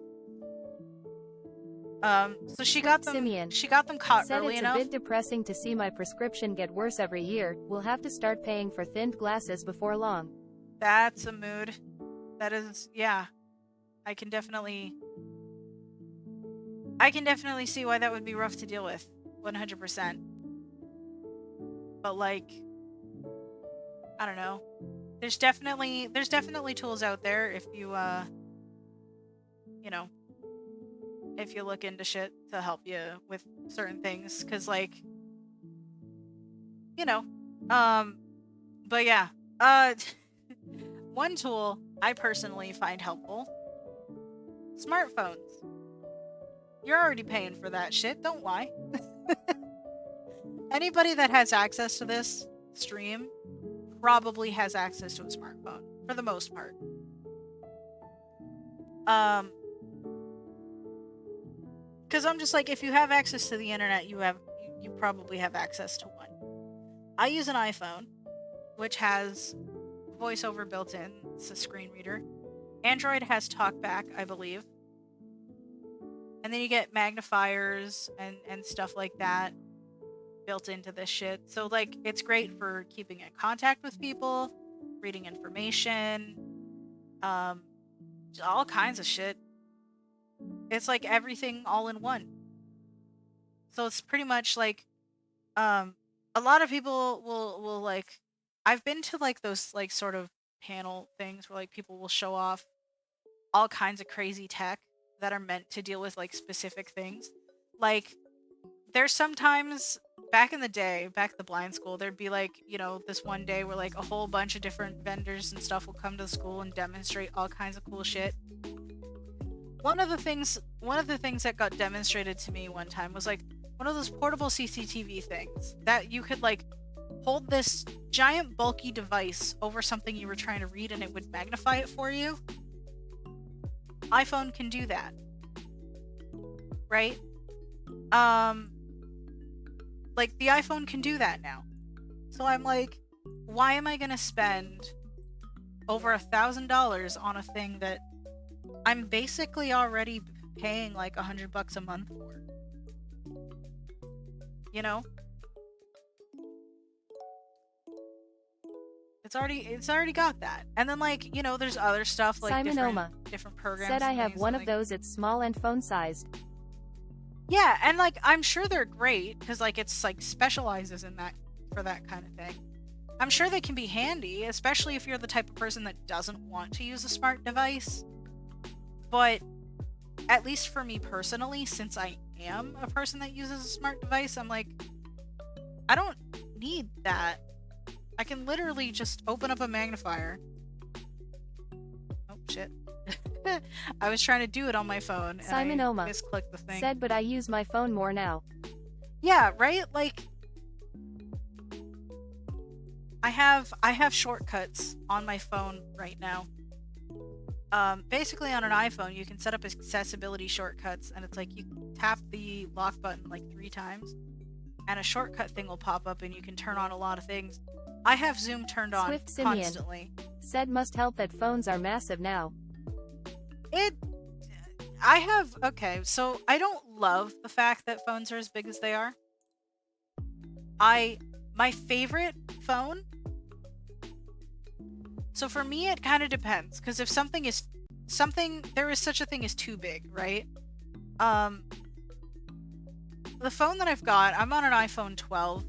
So she got them Simeon caught said early it's enough. a bit depressing to see my prescription get worse every year. We'll have to start paying for thinned glasses before long. That's a mood. That is, yeah. I can definitely see why that would be rough to deal with. 100%. But like, I don't know. There's definitely tools out there if you if you look into shit to help you with certain things, cuz like but yeah. One tool I personally find helpful: smartphones. You're already paying for that shit, don't lie. Anybody that has access to this stream probably has access to a smartphone for the most part. Because I'm just like, if you have access to the internet, you probably have access to one. I use an iPhone, which has voiceover built in. It's a screen reader. Android has TalkBack, I believe. And then you get magnifiers and stuff like that built into this shit. So like, it's great for keeping in contact with people, reading information, all kinds of shit. It's like everything all in one. So it's pretty much like, a lot of people will like, I've been to like those like sort of panel things where like people will show off all kinds of crazy tech that are meant to deal with like specific things. Like, there's sometimes back in the day, back at the blind school, there'd be like, this one day where like a whole bunch of different vendors and stuff will come to the school and demonstrate all kinds of cool shit. One of the things that got demonstrated to me one time was like one of those portable CCTV things that you could like hold this giant bulky device over something you were trying to read and it would magnify it for you. iPhone can do that. Right? Like the iPhone can do that now. So I'm like, why am I gonna spend over $1,000 on a thing that I'm basically already paying like $100 a month for? It's already got that. And then like, there's other stuff like Simon Oma different programs. said I and have things, one and, of like, those. It's small and phone sized. Yeah, and like I'm sure they're great because like it's like specializes in that for that kind of thing. I'm sure they can be handy, especially if you're the type of person that doesn't want to use a smart device. But at least for me personally, since I am a person that uses a smart device, I'm like, I don't need that. I can literally just open up a magnifier. Oh shit. I was trying to do it on my phone and Simon Oma I misclicked the thing. said, but I use my phone more now. Yeah, right? Like, I have shortcuts on my phone right now. Basically on an iPhone, you can set up accessibility shortcuts, and it's like you tap the lock button like 3 times, and a shortcut thing will pop up, and you can turn on a lot of things. I have Zoom turned on Swift Simeon constantly. said must help that phones are massive now. Okay, so I don't love the fact that phones are as big as they are. My favorite phone So for me, it kind of depends, because if there is such a thing as too big, right? The phone that I've got, I'm on an iPhone 12,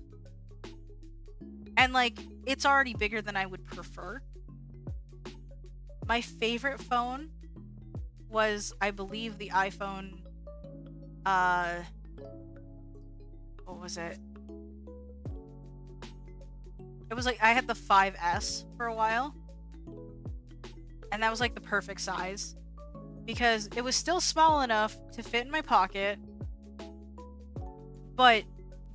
and like it's already bigger than I would prefer. My favorite phone was, I believe, the iPhone. What was it? It was like, I had the 5S for a while, and that was like the perfect size because it was still small enough to fit in my pocket, but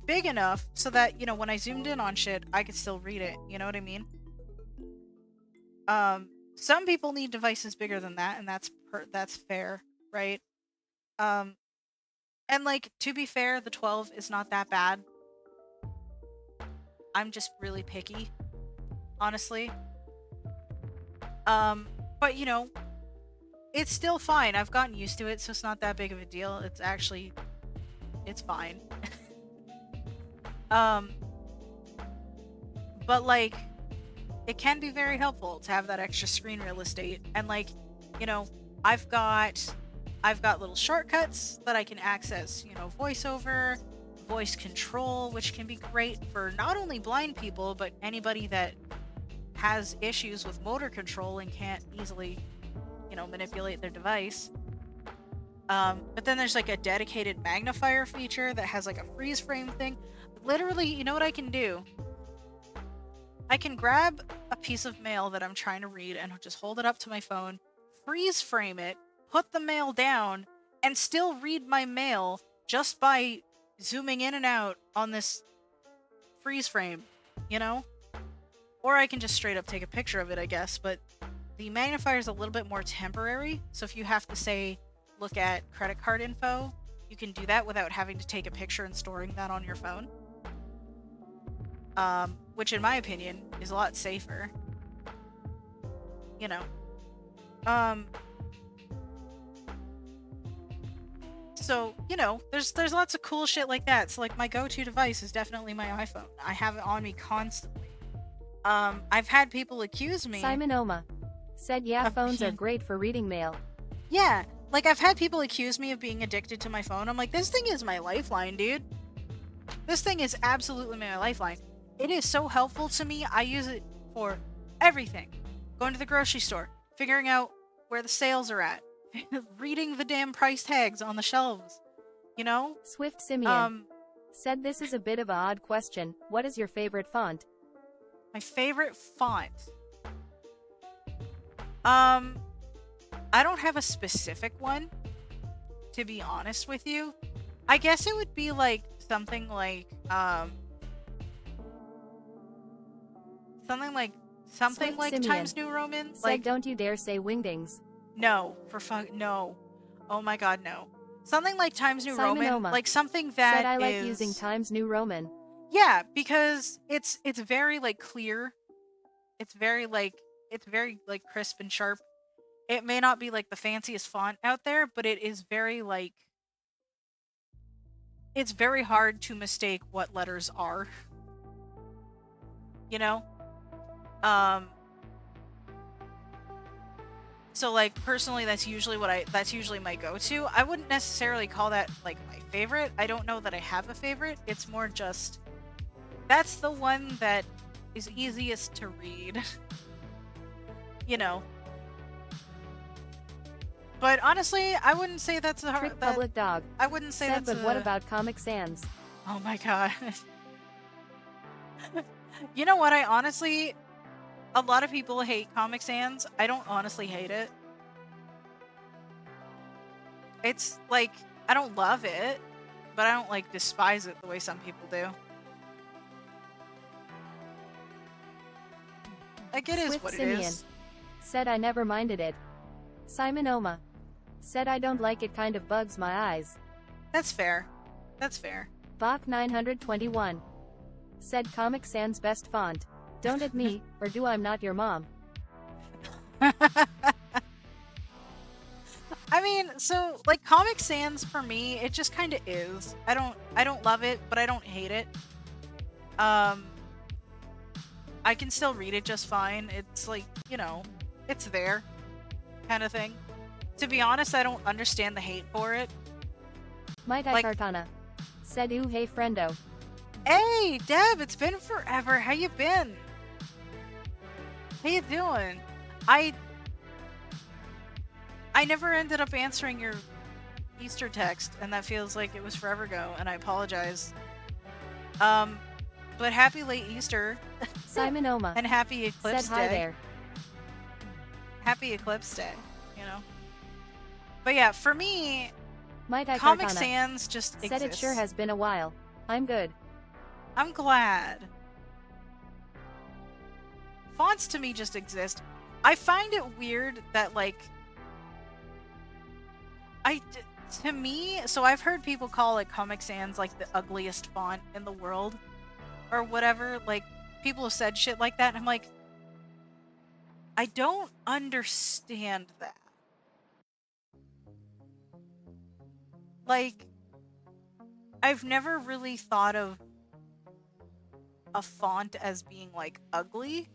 big enough so that, you know, when I zoomed in on shit, I could still read it. You know what I mean? Some people need devices bigger than that, and that's fair, right? And like, to be fair, the 12 is not that bad. I'm just really picky, honestly. But you know, it's still fine. I've gotten used to it, so it's not that big of a deal. It's fine. But like, it can be very helpful to have that extra screen real estate. And like, you know, I've got little shortcuts that I can access, you know, voiceover, voice control, which can be great for not only blind people, but anybody that has issues with motor control and can't easily, you know, manipulate their device. But then there's like a dedicated magnifier feature that has like a freeze frame thing. Literally, you know what I can do? I can grab a piece of mail that I'm trying to read and just hold it up to my phone, freeze frame it, put the mail down, and still read my mail just by zooming in and out on this freeze frame, you know? Or I can just straight up take a picture of it, I guess, but the magnifier is a little bit more temporary, so if you have to, say, look at credit card info, you can do that without having to take a picture and storing that on your phone. Which in my opinion is a lot safer. You know. So, you know, there's lots of cool shit like that. So like, my go-to device is definitely my iPhone. I have it on me constantly. I've had people accuse me. Simon Oma said, yeah, phones are great for reading mail. Yeah, like I've had people accuse me of being addicted to my phone. I'm like, this thing is my lifeline, dude. This thing is absolutely my lifeline. It is so helpful to me. I use it for everything. Going to the grocery store, figuring out where the sales are at, reading the damn price tags on the shelves, you know? Swift Simeon said, this is a bit of an odd question. What is your favorite font? My favorite font? I don't have a specific one, to be honest with you. I guess it would be like something like Times New Roman. Said, like, don't you dare say Wingdings. No, no. Oh my god, no. Something like Times New Simon Roman, Oma like something that said, I like using Times New Roman. Yeah, because it's very like clear. It's very crisp and sharp. It may not be like the fanciest font out there, but it is very like, it's very hard to mistake what letters are. You know? So like, personally, that's usually my go-to. I wouldn't necessarily call that like my favorite. I don't know that I have a favorite. It's more just, that's the one that is easiest to read. You know? But honestly, I wouldn't say that's a hard... Public Dog. I wouldn't say said, that's but what about Comic Sans? Oh my god. You know what, I honestly... A lot of people hate Comic Sans. I don't honestly hate it. It's like, I don't love it, but I don't like despise it the way some people do. Like, it is what it is. Said, I never minded it. Simon Oma said, I don't like it, kind of bugs my eyes. That's fair. That's fair. Bach 921 said, Comic Sans best font. Don't at me, or do I'm not your mom. I mean, so like, Comic Sans for me, it just kind of is. I don't love it, but I don't hate it. I can still read it just fine. It's like, you know, it's there kind of thing. To be honest, I don't understand the hate for it. Mighty Like- Cartana. Said ooh hey friendo. Hey, Deb, it's been forever. How you been? How you doing? I never ended up answering your Easter text, and that feels like it was forever ago, and I apologize. But happy late Easter. Simon Oma. And happy Eclipse Said hi Day. there. Happy Eclipse Day, you know? But yeah, for me, Mighty Comic Cartana. Sans just Said exists. it sure has been a while. I'm good. I'm glad. Fonts to me just exist. I find it weird that, like, to me, so I've heard people call like Comic Sans like the ugliest font in the world or whatever. Like, people have said shit like that, and I'm like, I don't understand that. Like, I've never really thought of a font as being like ugly.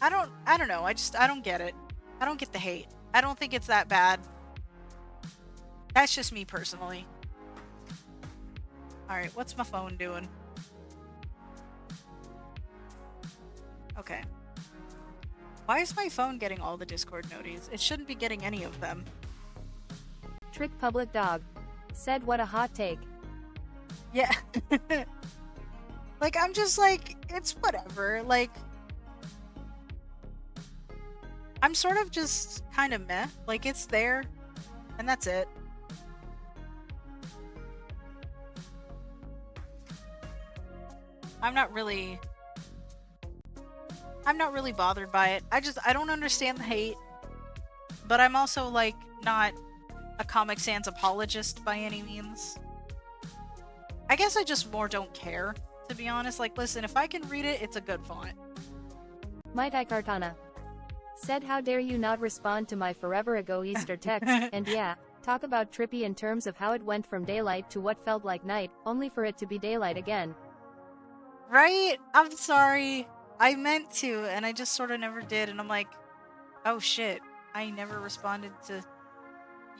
I don't know. I don't get it. I don't get the hate. I don't think it's that bad. That's just me personally. Alright, what's my phone doing? Okay. Why is my phone getting all the Discord noties? It shouldn't be getting any of them. Trick Public Dog. Said what a hot take. Yeah. Like, I'm just like, it's whatever. Like, I'm sort of just kind of meh. Like, it's there, and that's it. I'm not really bothered by it. I don't understand the hate, but I'm also, like, not a Comic Sans apologist by any means. I guess I just more don't care, to be honest. Like, listen, if I can read it, it's a good font. Mighty Cartana. Said how dare you not respond to my forever ago Easter text, and yeah, talk about trippy in terms of how it went from daylight to what felt like night, only for it to be daylight again. Right? I'm sorry. I meant to, and I just sort of never did, and I'm like, oh shit, I never responded to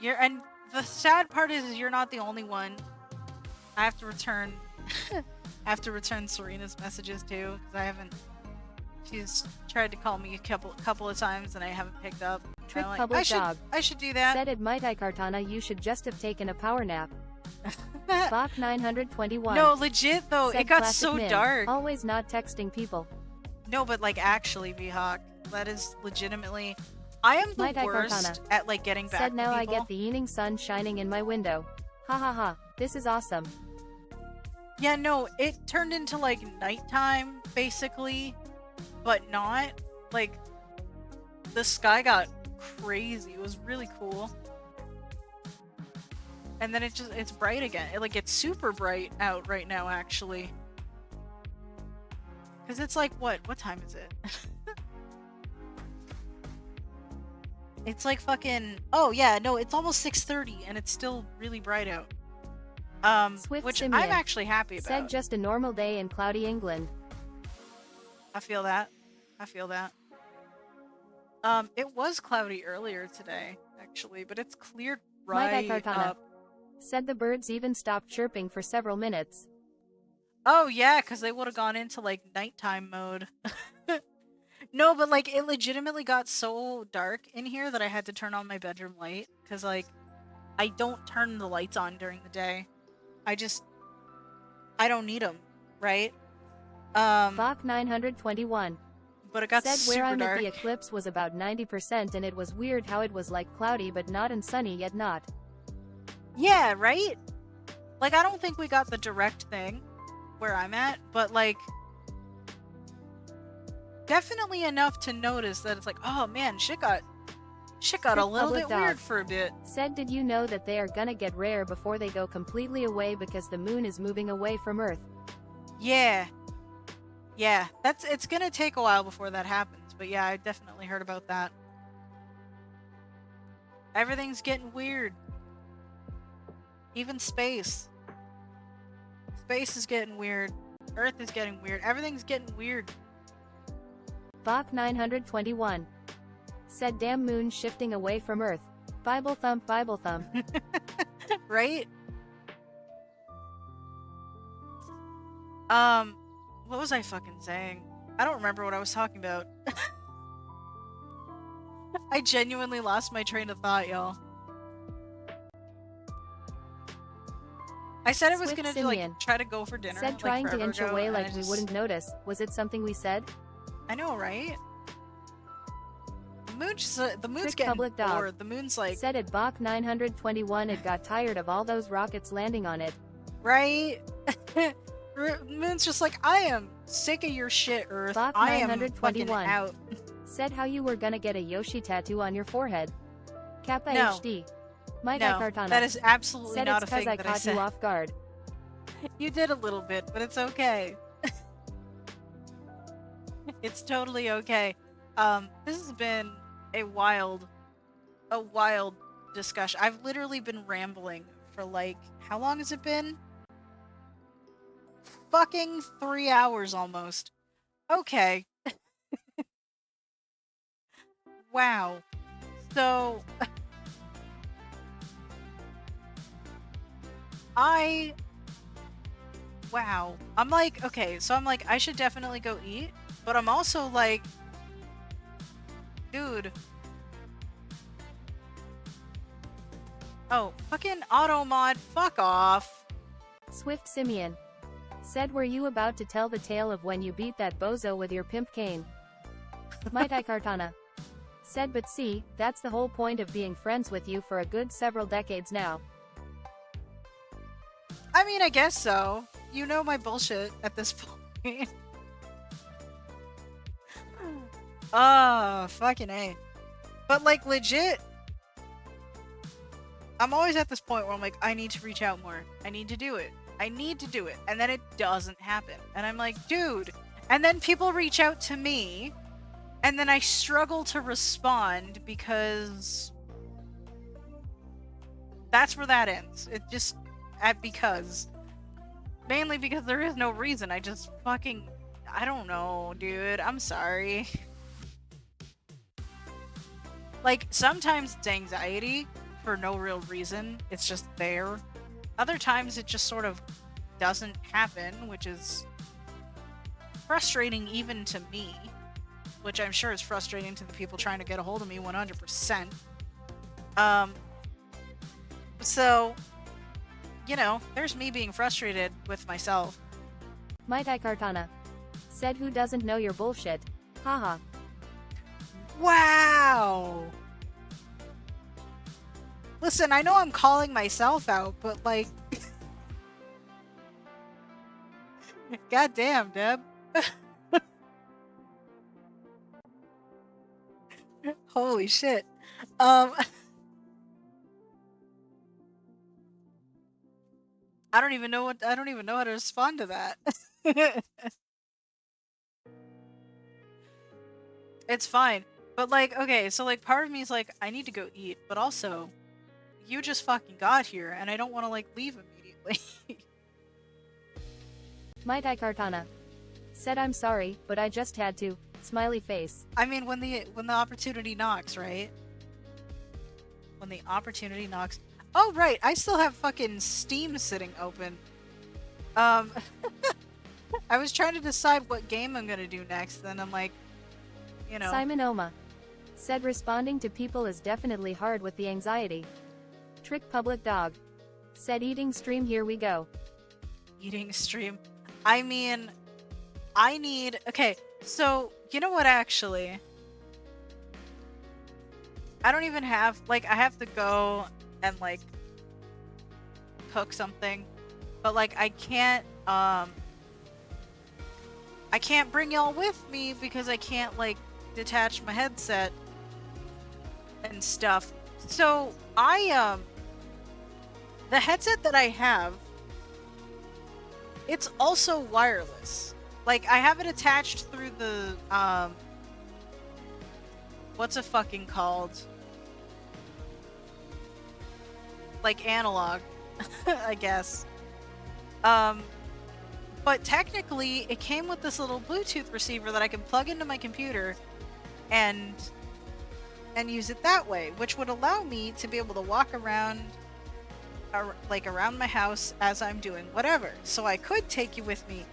your. And the sad part is you're not the only one. I have to return Serena's messages too, because I haven't. She's tried to call me a couple of times, and I haven't picked up. Trick I'm like, Public Dog. I should do that. Said it Mighty Cartana you should just have taken a power nap. Bach 921. No, legit though, Said it got classic so min. dark. Always not texting people. No, but like actually, V-Hawk, that is legitimately. I am the Mighty worst Cartana. at like getting back Said to now I people. get the evening sun shining in my window. Ha ha ha. This is awesome. Yeah, no, it turned into like nighttime basically, but not. Like, the sky got crazy. It was really cool. And then it's bright again. It's super bright out right now, actually. Because it's like, what time is it? It's like fucking, oh yeah, no, it's almost 6:30 and it's still really bright out. Swift Which Simeon. I'm actually happy about. Said just a normal day in cloudy England. I feel that. It was cloudy earlier today, actually, but it's cleared Mighty right Cartana. up. Said the birds even stopped chirping for several minutes. Oh yeah, because they would have gone into like nighttime mode. No, but like it legitimately got so dark in here that I had to turn on my bedroom light because like I don't turn the lights on during the day. I don't need them, right? Bach 921. But it got Said super where I'm dark. at the eclipse was about 90% and it was weird how it was like cloudy but not and sunny yet not. Yeah, right? Like, I don't think we got the direct thing where I'm at, but like definitely enough to notice that it's like, oh man, shit got a little Public bit Dog. weird for a bit. Said did you know that they are gonna get rare before they go completely away because the moon is moving away from Earth? Yeah. Yeah, it's gonna take a while before that happens, but yeah, I definitely heard about that. Everything's getting weird. Even space. Space is getting weird. Earth is getting weird. Everything's getting weird. Bach 921. Said damn moon shifting away from Earth. Bible thump, Bible thump. Right? What was I fucking saying? I don't remember what I was talking about. I genuinely lost my train of thought, y'all. I said I was Swift gonna Simeon. like try to go for dinner. Said like, trying to forever inch ago, away and like I we just- wouldn't notice. Was it something we said? I know, right? The moon's Trick getting public dog. bored. The moon's like, Said at Bach 921 it got tired of all those rockets landing on it. right? Moon's just like, I am sick of your shit, Earth. Bach I am fucking 921. out. Said how you were gonna get a Yoshi tattoo on your forehead. Kappa No. HD. My No, Kartana. that is absolutely Said not it's a thing cause I that I caught said. you off guard. You did a little bit, but it's okay. It's totally okay. This has been a wild discussion. I've literally been rambling for like, how long has it been? Fucking 3 hours almost. Okay. Wow. So wow. I'm like, okay, so I'm like, I should definitely go eat, but I'm also like, dude. Oh, fucking auto mod, fuck off. Swift Simeon. Said were you about to tell the tale of when you beat that bozo with your pimp cane? My Kartana. Said but see, that's the whole point of being friends with you for a good several decades now. I mean, I guess so. You know my bullshit at this point. Fucking A. But like legit, I'm always at this point where I'm like, I need to reach out more. I need to do it. I need to do it. And then it doesn't happen. And I'm like, dude. And then people reach out to me. And then I struggle to respond because that's where that ends. It just, because. Mainly because there is no reason. I just fucking, I don't know, dude. I'm sorry. Like, sometimes it's anxiety for no real reason. It's just there. Other times it just sort of doesn't happen, which is frustrating even to me. Which I'm sure is frustrating to the people trying to get a hold of me 100%. So, you know, there's me being frustrated with myself. My Kartana. Said who doesn't know your bullshit. Haha. Wow! Listen, I know I'm calling myself out, but like... Goddamn, Deb. Holy shit. I don't even know how to respond to that. It's fine. But like, okay, so like part of me is like, I need to go eat, but also, you just fucking got here and I don't want to like leave immediately. My Kartana. Said I'm sorry, but I just had to. Smiley face. I mean, when the opportunity knocks, right? When the opportunity knocks. Oh, right. I still have fucking Steam sitting open. I was trying to decide what game I'm gonna do next, then I'm like, you know. Simon Oma. Said responding to people is definitely hard with the anxiety. Trick public dog. Said eating stream here we go. Eating stream. I mean, I need... Okay, so, you know what, actually? I don't even have... Like, I have to go and, like, cook something. But, like, I can't bring y'all with me because I can't, like, detach my headset and stuff. So, the headset that I have, it's also wireless. Like, I have it attached through the, what's it fucking called? Like, analog, I guess. But technically, it came with this little Bluetooth receiver that I can plug into my computer and use it that way, which would allow me to be able to walk around around my house as I'm doing whatever. So I could take you with me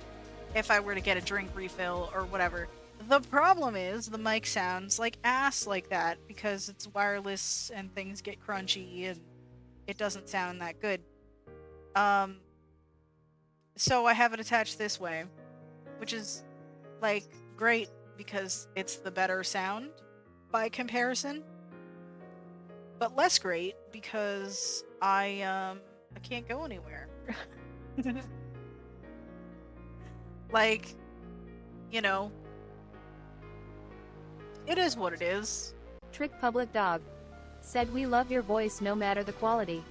if I were to get a drink refill or whatever. The problem is the mic sounds like ass like that because it's wireless and things get crunchy and it doesn't sound that good. So I have it attached this way, which is like great because it's the better sound by comparison, but less great because I can't go anywhere. Like, you know, it is what it is. Trick Public Dog. Said we love your voice no matter the quality.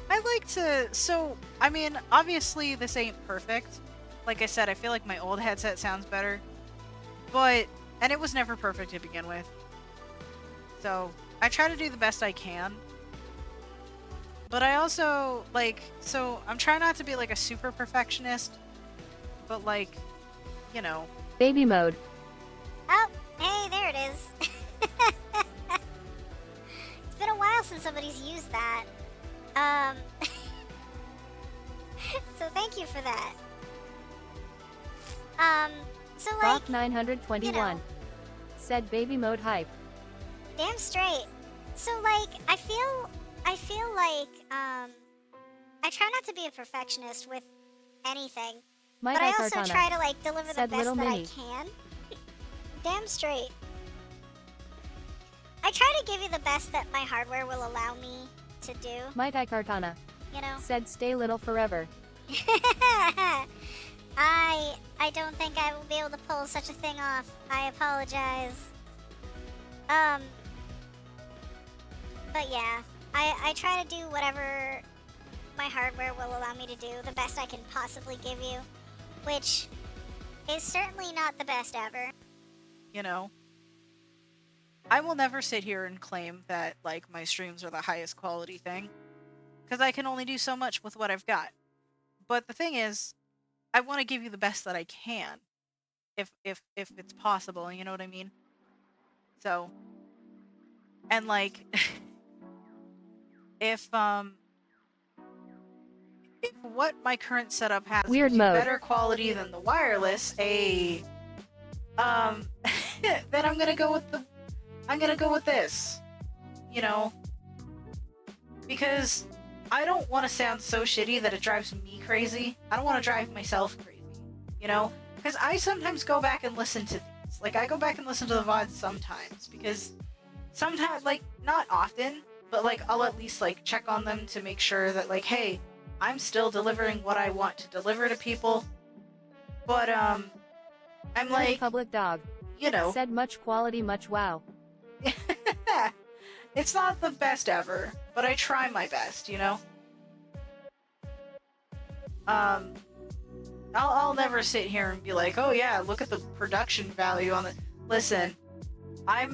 I like to, so, I mean, obviously this ain't perfect. Like I said, I feel like my old headset sounds better. But, and it was never perfect to begin with. So, I try to do the best I can. But I also, like, so, I'm trying not to be like a super perfectionist. But like, you know. Baby mode. Oh, hey, there it is. It's been a while since somebody's used that. So thank you for that. So like, Rock 921. you know. Said baby mode hype. damn straight. So like, I feel like, I try not to be a perfectionist with anything. My But I guy also Cartana. try to like deliver the Said best Little that Minnie. I can. Damn straight. I try to give you the best that my hardware will allow me to do, My guy Cartana. you know? Said stay little forever. I don't think I will be able to pull such a thing off. I apologize. But yeah, I try to do whatever my hardware will allow me to do, the best I can possibly give you, which is certainly not the best ever. You know, I will never sit here and claim that like my streams are the highest quality thing because I can only do so much with what I've got. But the thing is, I want to give you the best that I can if it's possible, you know what I mean? So, and like if what my current setup has Weird is mode. better quality than the wireless, then I'm gonna go with this, you know, because I don't want to sound so shitty that it drives me crazy. I don't want to drive myself crazy, you know, because I sometimes go back and listen to these. Like I go back and listen to the VODs sometimes because sometimes, like not often, but like I'll at least like check on them to make sure that like, hey, I'm still delivering what I want to deliver to people. But I'm Trick like, Public Dog. you know, Said much quality, much wow. it's not the best ever, but I try my best, you know? I'll never sit here and be like, oh yeah, look at the production value on the... Listen, I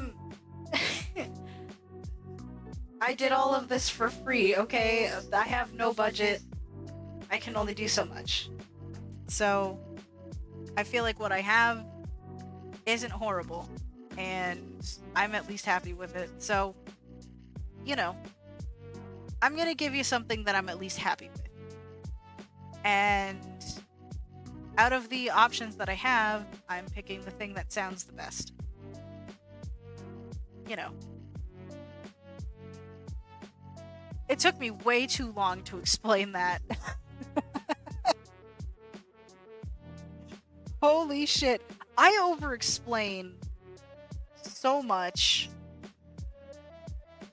did all of this for free, okay? I have no budget. I can only do so much. So, I feel like what I have isn't horrible, and I'm at least happy with it. So, you know, I'm gonna give you something that I'm at least happy with. And out of the options that I have, I'm picking the thing that sounds the best. You know. It took me way too long to explain that. Holy shit. I over-explain so much.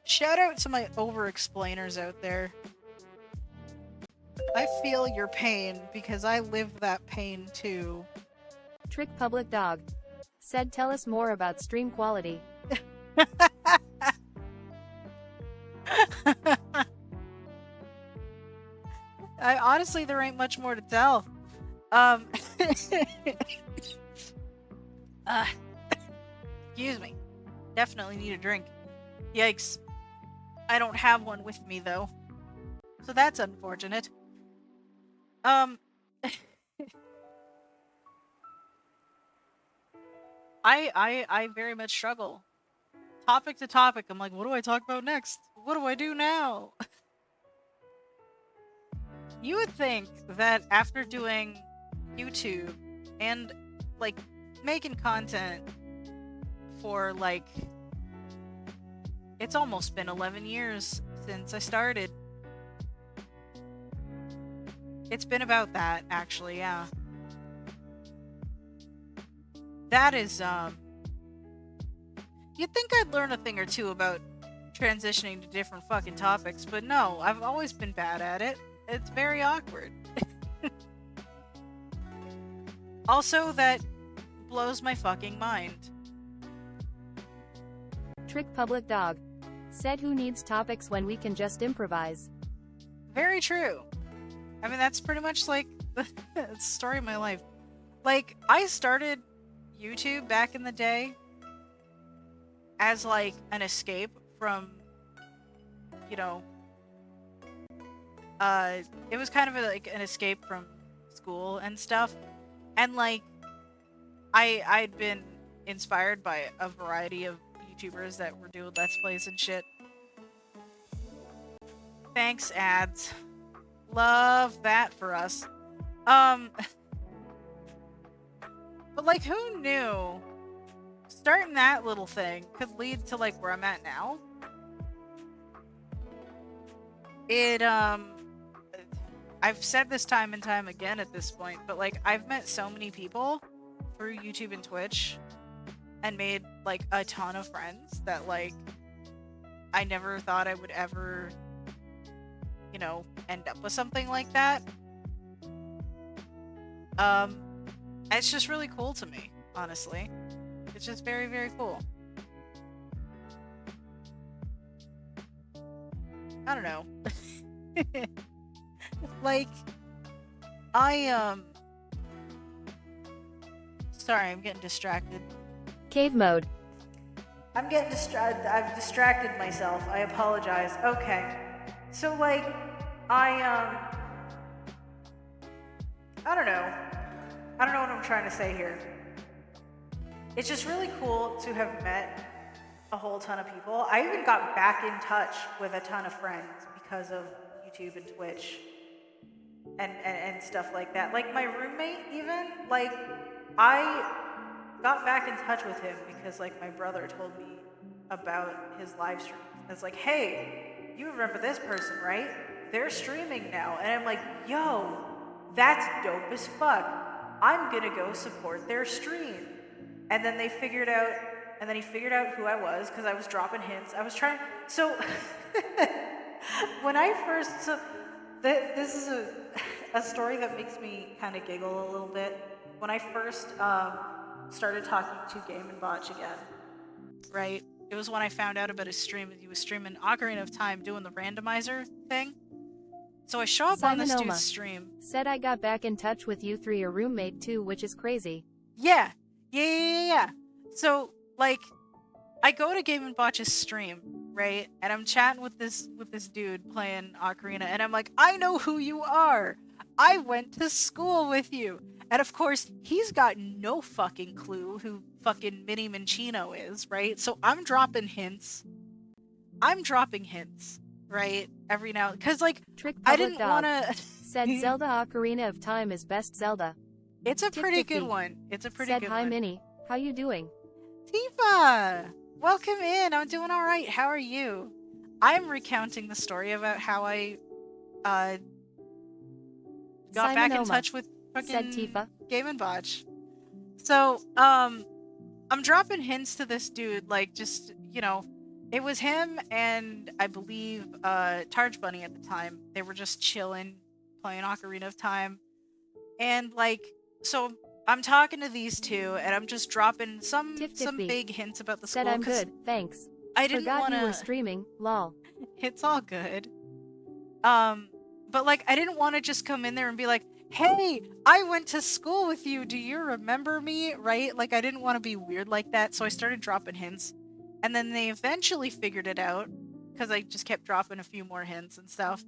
Shout out to my over-explainers out there. I feel your pain because I live that pain too. Trick Public Dog. Said tell us more about stream quality. Honestly, there ain't much more to tell. Excuse me. Definitely need a drink. Yikes. I don't have one with me though. So that's unfortunate. I very much struggle. Topic to topic, I'm like, what do I talk about next? What do I do now? You would think that after doing YouTube and like making content for like it's almost been 11 years since I started. It's been about that actually, yeah. That is you'd think I'd learn a thing or two about transitioning to different fucking topics, but no, I've always been bad at it. It's very awkward. Also, that blows my fucking mind. Trick Public Dog. Said who needs topics when we can just improvise. Very true. I mean, that's pretty much like the story of my life. Like, I started YouTube back in the day as like an escape from, you know, it was kind of like an escape from school and stuff. And like, I'd been inspired by a variety of YouTubers that were doing Let's Plays and shit. Thanks, ads. Love that for us. But like, who knew starting that little thing could lead to like where I'm at now? I've said this time and time again at this point, but like, I've met so many people through YouTube and Twitch and made like a ton of friends that like I never thought I would ever, you know, end up with something like that. It's just really cool to me, honestly. It's just very, very cool. I don't know. Like, sorry, I'm getting distracted. Cave mode. I'm getting distracted. I've distracted myself. I apologize. Okay. So, like, I don't know. I don't know what I'm trying to say here. It's just really cool to have met a whole ton of people. I even got back in touch with a ton of friends because of YouTube and Twitch and stuff like that. Like my roommate even, like I got back in touch with him because like my brother told me about his live stream. It's like, hey, you remember this person, right? They're streaming now. And I'm like, yo, that's dope as fuck. I'm gonna go support their stream. And then he figured out who I was because I was dropping hints. I was trying, so when I first, this is a story that makes me kind of giggle a little bit. When I first started talking to Game and Botch again, right? It was when I found out about his stream. He was streaming Ocarina of Time doing the randomizer thing. So I show up on this dude's stream. Said I got back in touch with you through your roommate too, which is crazy. Yeah. So, like, I go to Game and Botch's stream, right? And I'm chatting with this dude playing Ocarina, and I'm like, I know who you are. I went to school with you. And of course, he's got no fucking clue who fucking Minnie Minchino is, right? So I'm dropping hints. Right? Every now, because like, I didn't want to. Said Zelda Ocarina of Time is best Zelda. It's a pretty good one. Said hi Minnie, how you doing? Tifa! Welcome in. I'm doing all right. How are you? I'm recounting the story about how I got back in touch with fucking said Tifa. Game and Botch. So, I'm dropping hints to this dude, like, just, you know, it was him and I believe Targe Bunny at the time. They were just chilling, playing Ocarina of Time. And like, so I'm talking to these two and I'm just dropping some big hints about the school. Said I'm good, thanks. I didn't Forgot you were streaming, lol. It's all good. But like, I didn't want to just come in there and be like, hey, I went to school with you. Do you remember me? Right? Like, I didn't want to be weird like that. So I started dropping hints. And then they eventually figured it out because I just kept dropping a few more hints and stuff.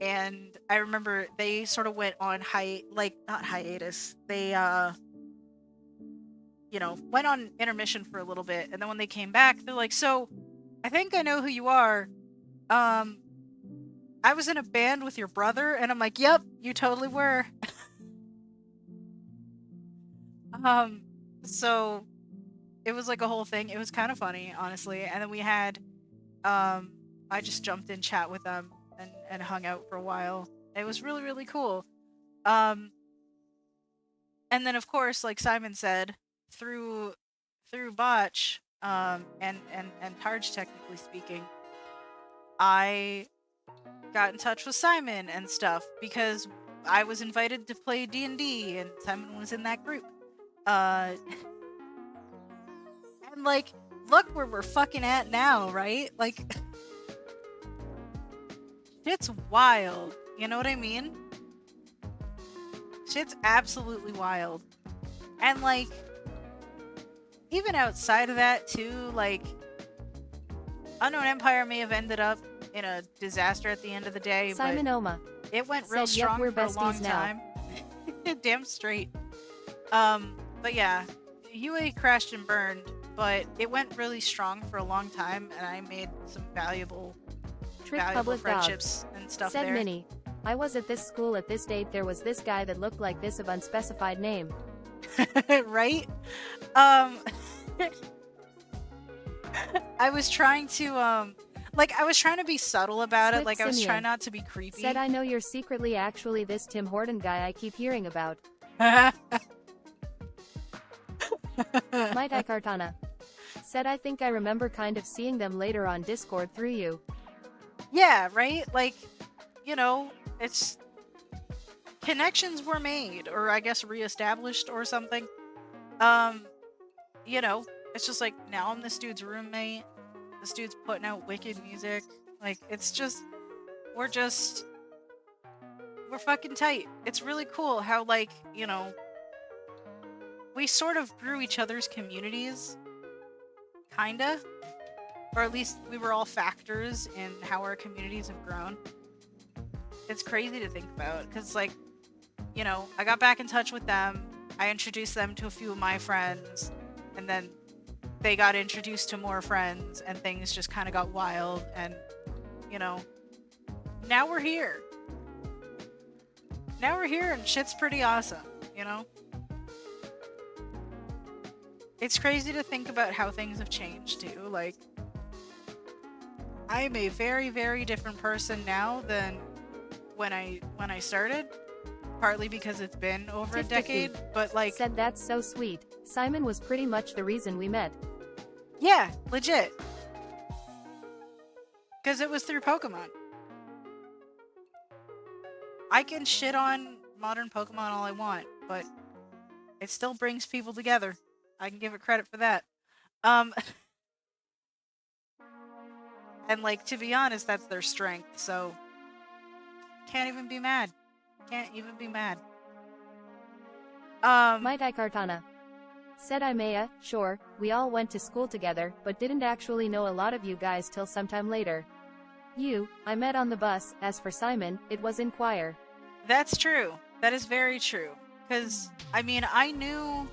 And I remember they sort of went on not hiatus. They, went on intermission for a little bit, and then when they came back, they're like, "So, I think I know who you are. Um, I was in a band with your brother," and I'm like, "Yep, you totally were." So it was like a whole thing. It was kind of funny, honestly. And then we had, I just jumped in chat with them and hung out for a while. It was really, really cool. And then of course, like Simon said, through Botch, and Targe, technically speaking, I got in touch with Simon and stuff because I was invited to play D&D and Simon was in that group. And like, look where we're fucking at now, right? Like, shit's wild. You know what I mean? Shit's absolutely wild. And like, even outside of that too, like, Unknown Empire may have ended up in a disaster at the end of the day, Simon but Oma it went real said, "Yep, strong we're for a long besties now." time. Damn straight. But yeah, UA crashed and burned, but it went really strong for a long time, and I made some valuable Trick Public Dog friendships and stuff said, there. "Minnie, I was at this school at this date. There was this guy that looked like this of unspecified name." Right? I was trying to I was trying to be subtle about it. Swift Like, I was Simeon trying not to be creepy. said, "I know you're secretly actually this Tim Horton guy I keep hearing about." Might I Cartana said, "I think I remember kind of seeing them later on Discord through you." Yeah, right? Like, it's connections were made, or I guess reestablished or something. It's just like, now I'm this dude's roommate. This dude's putting out wicked music. Like, it's just, we're fucking tight. It's really cool how, like, we sort of grew each other's communities, kinda. Or at least we were all factors in how our communities have grown. It's crazy to think about, because, like, I got back in touch with them, I introduced them to a few of my friends, and then they got introduced to more friends, and things just kind of got wild, and, now we're here. Now we're here, and shit's pretty awesome, It's crazy to think about how things have changed, too. Like, I'm a very, very different person now than when I started. Partly because it's been over a decade, but like... said, "That's so sweet. Simon was pretty much the reason we met." Yeah, legit. Because it was through Pokemon. I can shit on modern Pokemon all I want, but it still brings people together. I can give it credit for that. And like, to be honest, that's their strength, so can't even be mad. Can't even be mad. Might I Cartana said, "Maya, sure, we all went to school together, but didn't actually know a lot of you guys till sometime later. You, I met on the bus. As for Simon, it was in choir." That's true. That is very true. Because, I mean, I knew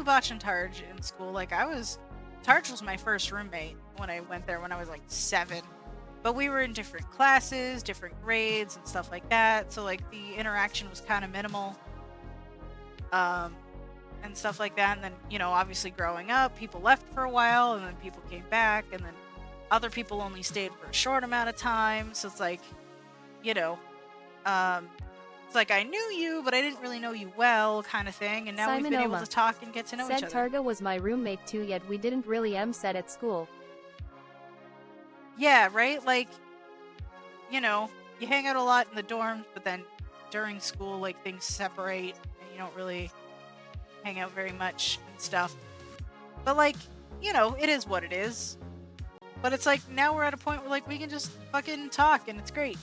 Botch and Targe in school. Like, Targe was my first roommate when I went there when I was like 7. But we were in different classes, different grades, and stuff like that. So, like, the interaction was kind of minimal. And stuff like that. And then, obviously growing up, people left for a while, and then people came back, and then other people only stayed for a short amount of time. So it's like, it's like, I knew you, but I didn't really know you well, kind of thing. And now Simon we've been Oma able to talk and get to know said, each other. "Targa was my roommate too, yet we didn't really set at school." Yeah, right? Like, you hang out a lot in the dorms, but then during school, like, things separate, and you don't really hang out very much and stuff. But, like, it is what it is. But it's like, now we're at a point where, like, we can just fucking talk, and it's great.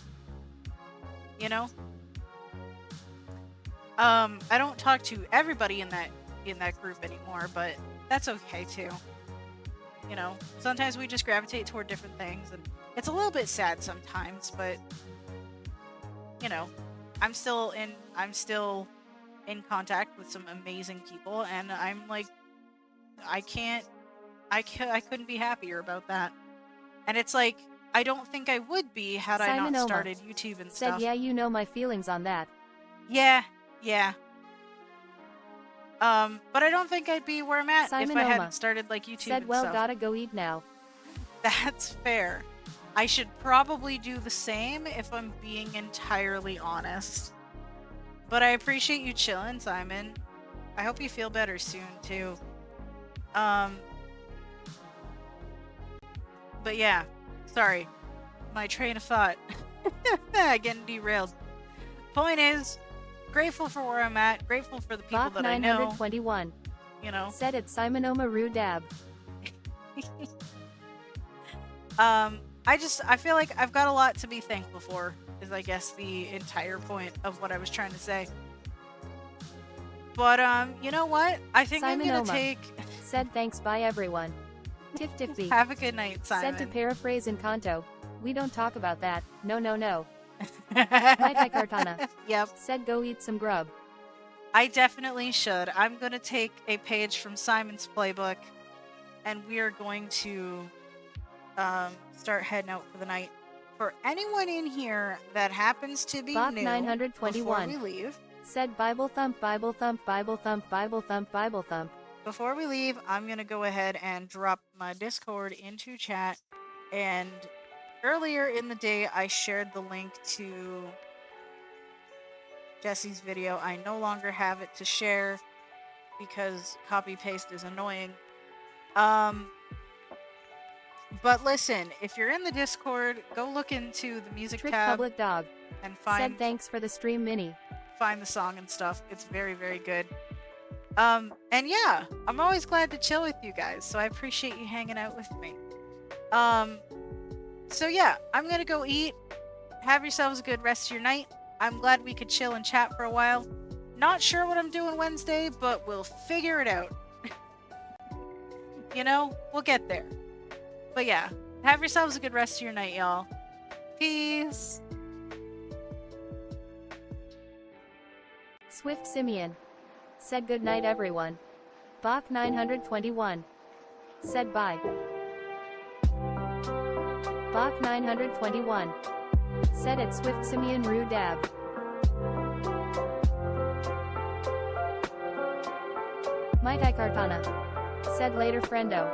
I don't talk to everybody in that group anymore, but that's okay too. Sometimes we just gravitate toward different things, and it's a little bit sad sometimes, but I'm still in contact with some amazing people, and I'm like I couldn't be happier about that. And it's like, I don't think I would be had I Simon not Oma started YouTube and said, stuff. yeah, you know my feelings on that. Yeah. But I don't think I'd be where I'm at Simon if I Oma hadn't started like YouTube said, and well, stuff. gotta go eat now. That's fair. I should probably do the same if I'm being entirely honest. But I appreciate you chilling, Simon. I hope you feel better soon too. But yeah, sorry. My train of thought getting derailed. Point is, grateful for where I'm at, grateful for the people Bach that I know. 921 You know. said it's Simon Oma Rue Dab. I feel like I've got a lot to be thankful for, is I guess the entire point of what I was trying to say. But you know what? I think Simon I'm Oma gonna take said thanks, bye everyone. Tiff Tiffy have a good night, Simon. said to paraphrase in Kanto, we don't talk about that, no. Mai Cartana Yep. said go eat some grub. I definitely should. I'm gonna take a page from Simon's playbook, and we are going to start heading out for the night. For anyone in here that happens to be Bach new, 921 before we leave, said Bible thump, Bible thump, Bible thump, Bible thump, Bible thump. before we leave, I'm gonna go ahead and drop my Discord into chat. And earlier in the day, I shared the link to Jesse's video. I no longer have it to share because copy paste is annoying. But listen, if you're in the Discord, go look into the music Trick tab Public Dog and said thanks for the stream mini. find the song and stuff. It's very, very good. And yeah, I'm always glad to chill with you guys, so I appreciate you hanging out with me. So yeah, I'm gonna go eat. Have yourselves a good rest of your night. I'm glad we could chill and chat for a while. Not sure what I'm doing Wednesday, but we'll figure it out. You know, we'll get there. But yeah, have yourselves a good rest of your night, y'all. Peace. Swift Simeon said good night everyone. Bach 921 said bye. Bach 921 said at Swift Simeon Rue Dab. Mai Cartana said later friendo.